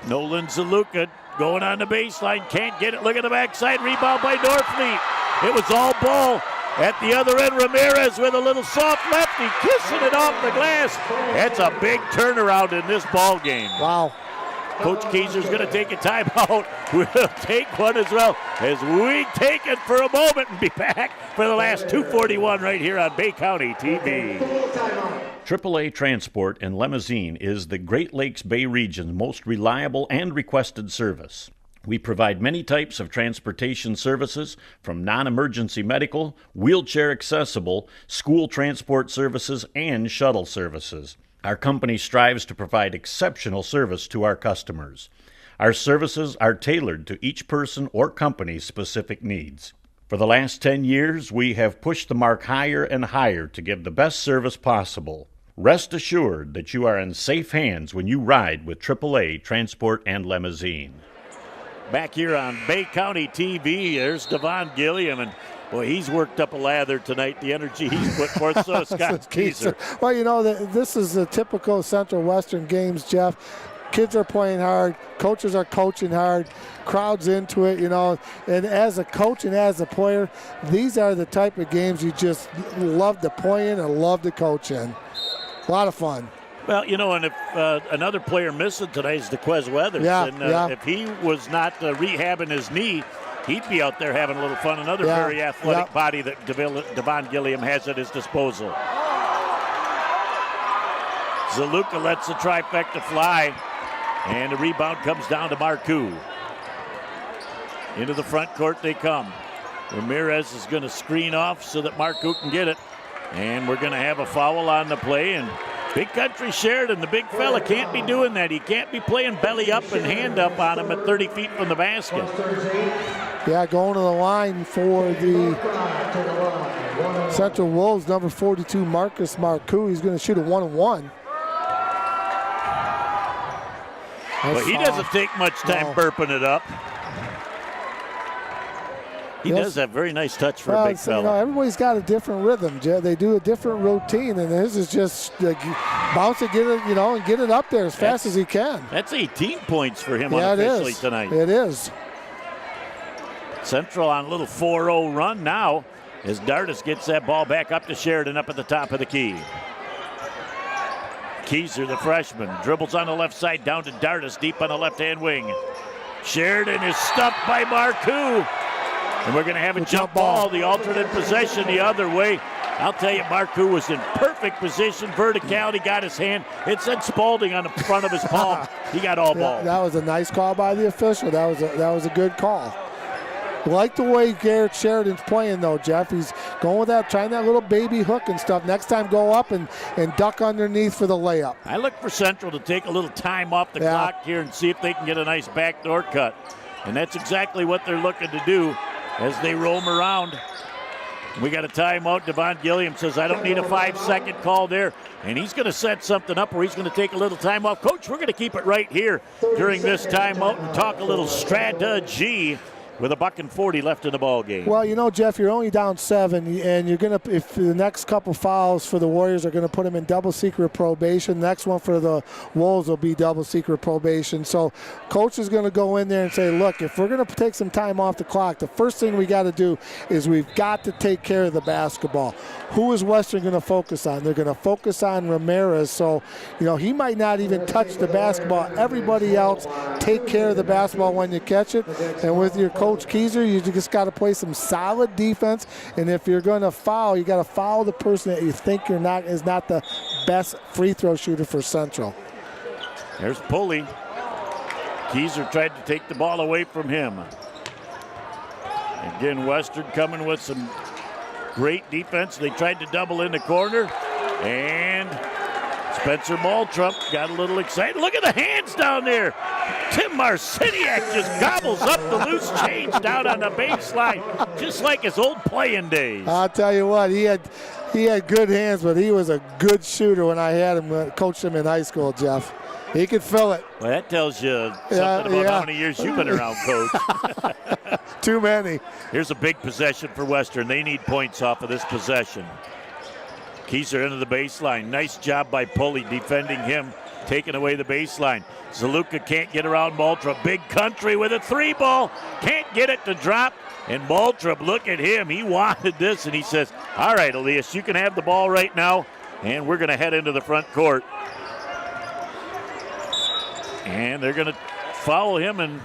Nolan Zaluka going on the baseline, can't get it. Look at the backside, rebound by Norfleet. It was all ball. At the other end, Ramirez with a little soft lefty, kissing it off the glass. That's a big turnaround in this ball game. Wow. Coach Keyser's going to take a timeout. We'll take one as well as we take it for a moment and be back for the last 2:41 right here on Bay County TV. AAA Transport and Limousine is the Great Lakes Bay region's most reliable and requested service. We provide many types of transportation services, from non-emergency medical, wheelchair accessible, school transport services, and shuttle services. Our company strives to provide exceptional service to our customers. Our services are tailored to each person or company's specific needs. For the last 10 years, we have pushed the mark higher and higher to give the best service possible. Rest assured that you are in safe hands when you ride with AAA Transport and Limousine. Back here on Bay County TV, there's Devon Gilliam, and boy, he's worked up a lather tonight. The energy he's put forth, so Scott Keyser. Well, you know, this is the typical Central Western games, Jeff. Kids are playing hard, coaches are coaching hard, crowds into it, you know. And as a coach and as a player, these are the type of games you just love to play in and love to coach in. A lot of fun. Well, you know, and if another player missing today is DeQuez Weathers. If he was not rehabbing his knee, he'd be out there having a little fun. Another very athletic body that Devon Gilliam has at his disposal. Zaluka lets the trifecta fly, and the rebound comes down to Marcoux. Into the front court they come. Ramirez is going to screen off so that Marcoux can get it. And we're going to have a foul on the play, and Big Country Sheridan, the big fella, can't be doing that. He can't be playing belly up and hand up on him at 30 feet from the basket. Yeah, going to the line for the Central Wolves, number 42, Marcus Marcoux. He's going to shoot a 1-and-1. But he doesn't take much time burping it up. He does have very nice touch for a big so, fella. Everybody's got a different rhythm. They do a different routine, and his is just bounce it, get it, and get it up there as fast as he can. That's 18 points for him unofficially tonight. It is. Central on a little 4-0 run now as Dardis gets that ball back up to Sheridan up at the top of the key. Keyser, the freshman, dribbles on the left side down to Dardis deep on the left-hand wing. Sheridan is stuffed by Marcoux. And we're going to have a jump ball, the alternate possession the other way. I'll tell you, Marcoux was in perfect position, verticality, got his hand. It said Spalding on the front of his palm. He got all ball. That was a nice call by the official. That was a good call. I like the way Garrett Sheridan's playing, though, Jeff. He's going with that, trying that little baby hook and stuff. Next time, go up and duck underneath for the layup. I look for Central to take a little time off the clock here and see if they can get a nice backdoor cut. And that's exactly what they're looking to do as they roam around. We got a timeout. Devon Gilliam says, I don't need a 5-second call there. And he's going to set something up where he's going to take a little time off. Coach, we're going to keep it right here during this timeout and talk a little strategy with $1:40 left in the ball game. Well, Jeff, you're only down 7, and you're going to, if the next couple fouls for the Warriors are going to put them in double secret probation, next one for the Wolves will be double secret probation. So coach is going to go in there and say, look, if we're going to take some time off the clock, the first thing we got to do is we've got to take care of the basketball. Who is Western going to focus on? They're going to focus on Ramirez. So, he might not even touch the basketball. Everybody else take care of the basketball when you catch it. And with your Coach Keyser, you just got to play some solid defense. And if you're going to foul, you got to foul the person that you think is not the best free throw shooter for Central. There's Pulley. Keyser tried to take the ball away from him. Again, Western coming with some great defense. They tried to double in the corner, and Spencer Maltrup got a little excited. Look at the hands down there. Tim Marciniak just gobbles up the loose change down on the baseline, just like his old playing days. I'll tell you what, he had good hands, but he was a good shooter when I had him, coached him in high school, Jeff. He could fill it. Well, that tells you something about how many years you've been around, Coach. Too many. Here's a big possession for Western. They need points off of this possession. Keyser into the baseline. Nice job by Pulley defending him, taking away the baseline. Zaluka can't get around Maltrup. Big country with a 3-ball. Can't get it to drop. And Maltrup, look at him. He wanted this, and he says, all right, Elias, you can have the ball right now, and we're going to head into the front court. And they're going to foul him, and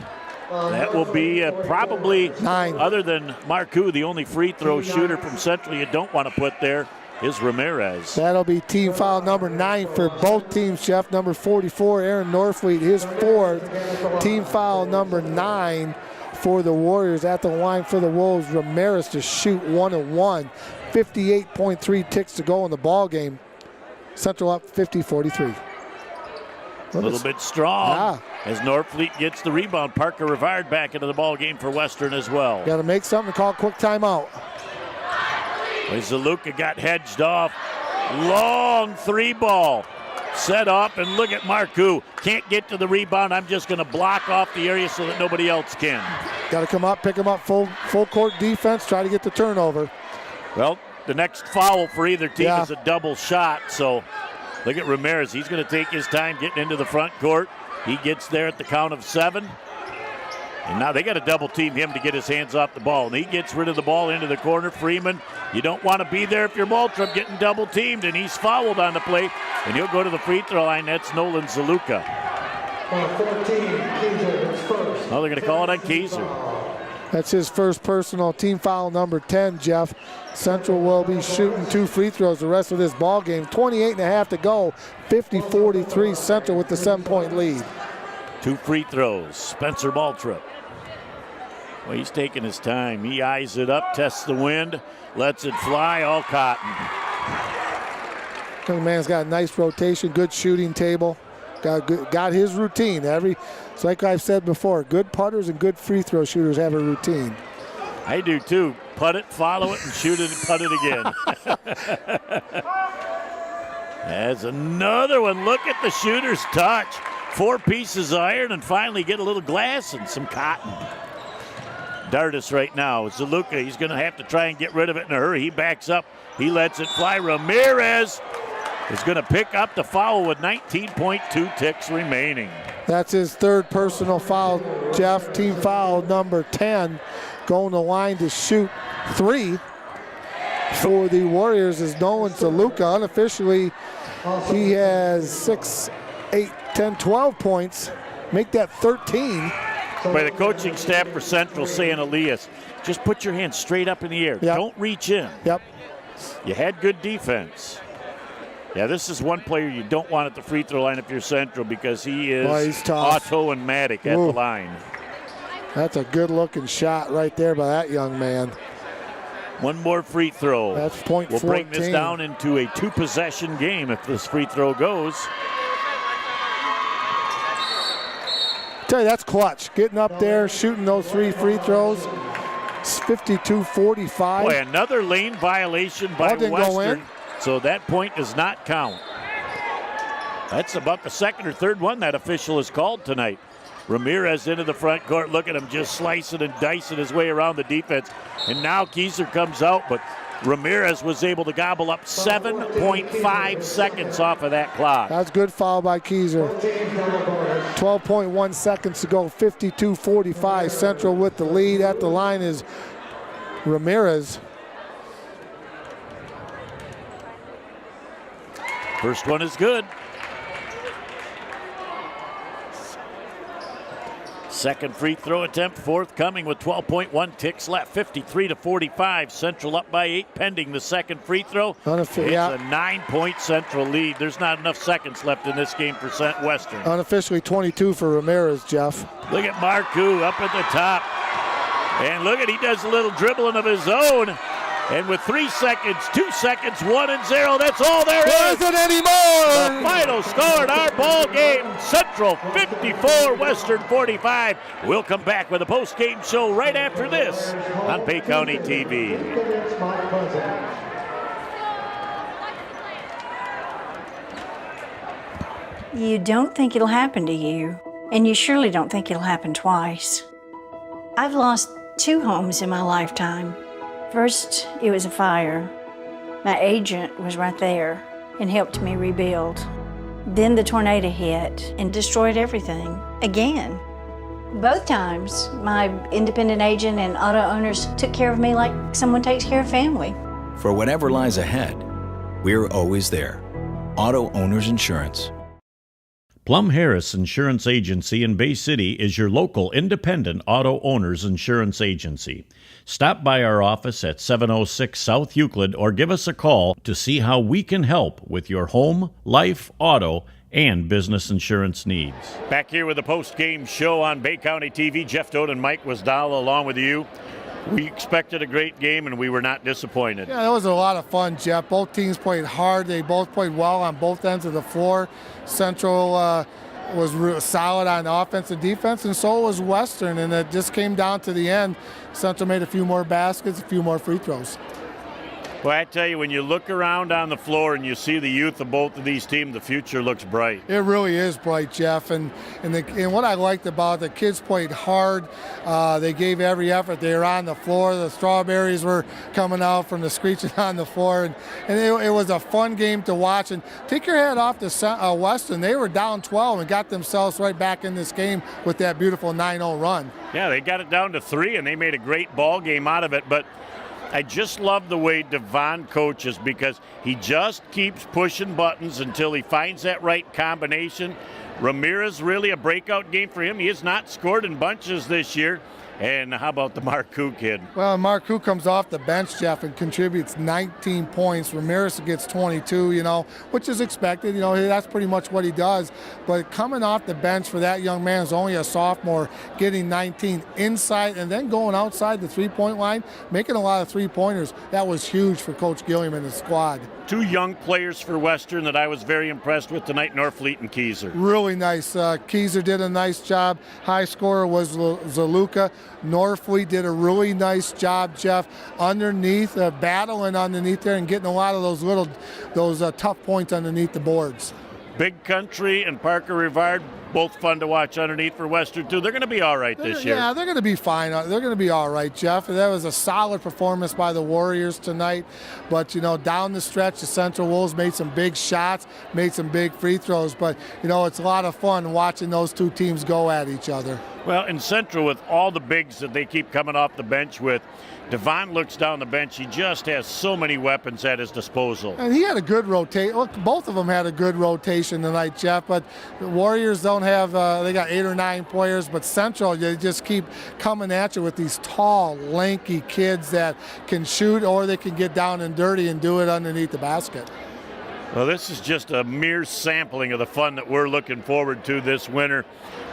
that will be probably, 9. Other than Marcoux, the only free throw shooter from Central you don't want to put there is Ramirez. That'll be team foul number 9 for both teams, Jeff. Number 44, Aaron Norfleet, his 4th. Team foul number 9 for the Warriors. At the line for the Wolves, Ramirez to shoot 1-1. 58.3 ticks to go in the ball game. Central up 50-43. A little bit strong as Norfleet gets the rebound. Parker Rivard back into the ball game for Western as well. Got to make something, call a quick timeout. Zaluka got hedged off. Long 3-ball. Set up, and look at Marcoux. Can't get to the rebound. I'm just going to block off the area so that nobody else can. Got to come up, pick him up, full court defense, try to get the turnover. Well, the next foul for either team is a double shot, so look at Ramirez. He's going to take his time getting into the front court. He gets there at the count of 7. And now they got to double team him to get his hands off the ball. And he gets rid of the ball into the corner. Freeman, you don't want to be there if you're Maltrup getting double teamed, and he's fouled on the play. And he'll go to the free throw line. That's Nolan Zaluka. 14, Keyser, first. Oh, they're going to call it on Keyser. That's his first personal, team foul number 10, Jeff. Central will be shooting 2 free throws the rest of this ball game. 28.5 to go. 50-43 Central with the 7-point lead. 2 free throws. Spencer Maltrup. Well, he's taking his time. He eyes it up, tests the wind, lets it fly, all cotton. The man's got a nice rotation, good shooting table. Got his routine. It's like I've said before, good putters and good free throw shooters have a routine. I do too. Putt it, follow it, and shoot it and putt it again. That's another one. Look at the shooter's touch. 4 pieces of iron and finally get a little glass and some cotton. Dardis right now. Zaluka, he's going to have to try and get rid of it in a hurry. He backs up. He lets it fly. Ramirez is going to pick up the foul with 19.2 ticks remaining. That's his third personal foul, Jeff. Team foul number 10. Going to line to shoot 3 for the Warriors is Nolan Zaluka. Unofficially, he has 6, 8, 10, 12 points. Make that 13. By the coaching staff for Central saying, Elias, just put your hands straight up in the air. Yep. Don't reach in. Yep. You had good defense. Yeah, this is one player you don't want at the free throw line if you're Central because he is automatic at the line. That's a good-looking shot right there by that young man. One more free throw. That's point 14. We'll bring this down into a 2-possession game if this free throw goes. Tell you, that's clutch. Getting up there, shooting those 3 free throws. It's 52-45. Boy, another lane violation by Western. So that point does not count. That's about the second or third one that official has called tonight. Ramirez into the front court. Look at him just slicing and dicing his way around the defense. And now Keyser comes out, but Ramirez was able to gobble up 7.5 seconds off of that clock. That's good foul by Keyser. 12.1 seconds to go, 52-45. Central with the lead. At the line is Ramirez. First one is good. Second free throw attempt forthcoming with 12.1 ticks left, 53-45. Central up by 8 pending the second free throw. It's a 9-point Central lead. There's not enough seconds left in this game for Western. Unofficially 22 for Ramirez, Jeff. Look at Marcoux up at the top. And look at, he does a little dribbling of his own. And with 3 seconds, 2 seconds, 1 and 0, that's all there is. There isn't any more. The final score in our ball game, Central 54, Western 45. We'll come back with a post-game show right after this on Bay County TV. You don't think it'll happen to you, and you surely don't think it'll happen twice. I've lost 2 homes in my lifetime. First, it was a fire. My agent was right there and helped me rebuild. Then the tornado hit and destroyed everything again. Both times, my independent agent and auto owners took care of me like someone takes care of family. For whatever lies ahead, we're always there. Auto Owners Insurance. Plum Harris Insurance Agency in Bay City is your local independent auto owners insurance agency. Stop by our office at 706 South Euclid or give us a call to see how we can help with your home, life, auto, and business insurance needs. Back here with the post-game show on Bay County TV. Jeff Doden and Mike Wasdala along with you. We expected a great game, and we were not disappointed. Yeah, that was a lot of fun, Jeff. Both teams played hard. They both played well on both ends of the floor. Central was solid on offense and defense, and so was Western. And it just came down to the end. Central made a few more baskets, a few more free throws. Well, I tell you, when you look around on the floor and you see the youth of both of these teams, the future looks bright. It really is bright, Jeff. And what I liked about it, the kids played hard. They gave every effort. They were on the floor. The strawberries were coming out from the screeching on the floor. And it was a fun game to watch. And take your hat off to Western. They were down 12 and got themselves right back in this game with that beautiful 9-0 run. Yeah, they got it down to 3, and they made a great ball game out of it. But I just love the way Devon coaches because he just keeps pushing buttons until he finds that right combination. Ramirez, really a breakout game for him. He has not scored in bunches this year. And how about the Marcoux kid? Well, Marcoux comes off the bench, Jeff, and contributes 19 points. Ramirez gets 22, which is expected. That's pretty much what he does. But coming off the bench for that young man who's only a sophomore, getting 19 inside and then going outside the three-point line, making a lot of three-pointers, that was huge for Coach Gilliam and his squad. 2 young players for Western that I was very impressed with tonight, Norfleet and Keyser. Really nice. Keyser did a nice job. High scorer was Zaluka. Norfleet did a really nice job, Jeff, underneath, battling underneath there and getting a lot of those tough points underneath the boards. Big Country and Parker Rivard both fun to watch underneath for Western, too. They're going to be all right this year. Yeah, they're going to be fine. They're going to be all right, Jeff. That was a solid performance by the Warriors tonight. But, down the stretch, the Central Wolves made some big shots, made some big free throws. But, it's a lot of fun watching those two teams go at each other. Well, in Central, with all the bigs that they keep coming off the bench with, Devon looks down the bench. He just has so many weapons at his disposal. And he had a good rotation. Look, both of them had a good rotation tonight, Jeff. But the Warriors don't have, they got 8 or 9 players. But Central, they just keep coming at you with these tall, lanky kids that can shoot or they can get down and dirty and do it underneath the basket. Well, this is just a mere sampling of the fun that we're looking forward to this winter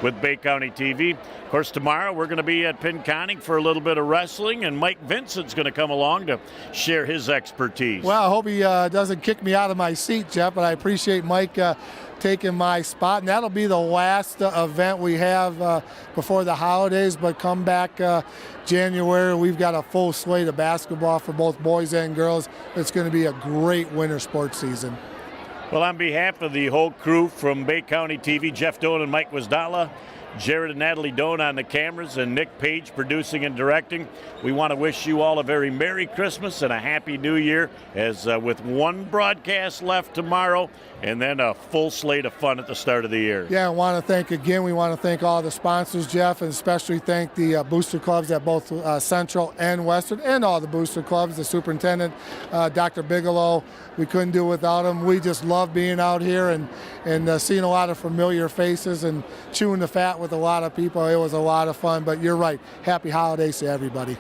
with Bay County TV. Of course, tomorrow we're going to be at Pinconning for a little bit of wrestling, and Mike Vincent's going to come along to share his expertise. Well, I hope he doesn't kick me out of my seat, Jeff, but I appreciate Mike taking my spot. And that'll be the last event we have before the holidays, but come back January, we've got a full slate of basketball for both boys and girls. It's going to be a great winter sports season. Well, on behalf of the whole crew from Bay County TV, Jeff Doan and Mike Wasdala, Jared and Natalie Doan on the cameras, and Nick Page producing and directing, we want to wish you all a very Merry Christmas and a Happy New Year, as with one broadcast left tomorrow and then a full slate of fun at the start of the year. Yeah, we want to thank all the sponsors, Jeff, and especially thank the booster clubs at both Central and Western, and all the booster clubs, the superintendent, Dr. Bigelow. We couldn't do it without him. We just love being out here and seeing a lot of familiar faces and chewing the fat with a lot of people. It was a lot of fun, but you're right. Happy holidays to everybody.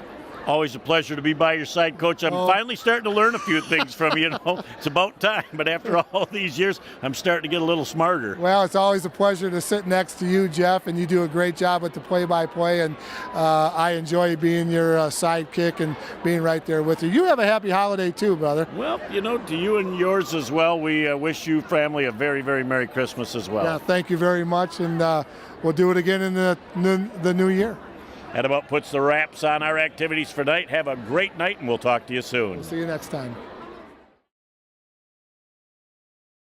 Always a pleasure to be by your side, Coach. I'm finally starting to learn a few things from you. It's about time. But after all these years, I'm starting to get a little smarter. Well, it's always a pleasure to sit next to you, Jeff, and you do a great job with the play-by-play, and I enjoy being your sidekick and being right there with you. You have a happy holiday too, brother. Well, to you and yours as well. We wish you family a very, very Merry Christmas as well. Yeah, thank you very much, and we'll do it again in the new year. That about puts the wraps on our activities for tonight. Have a great night, and we'll talk to you soon. We'll see you next time.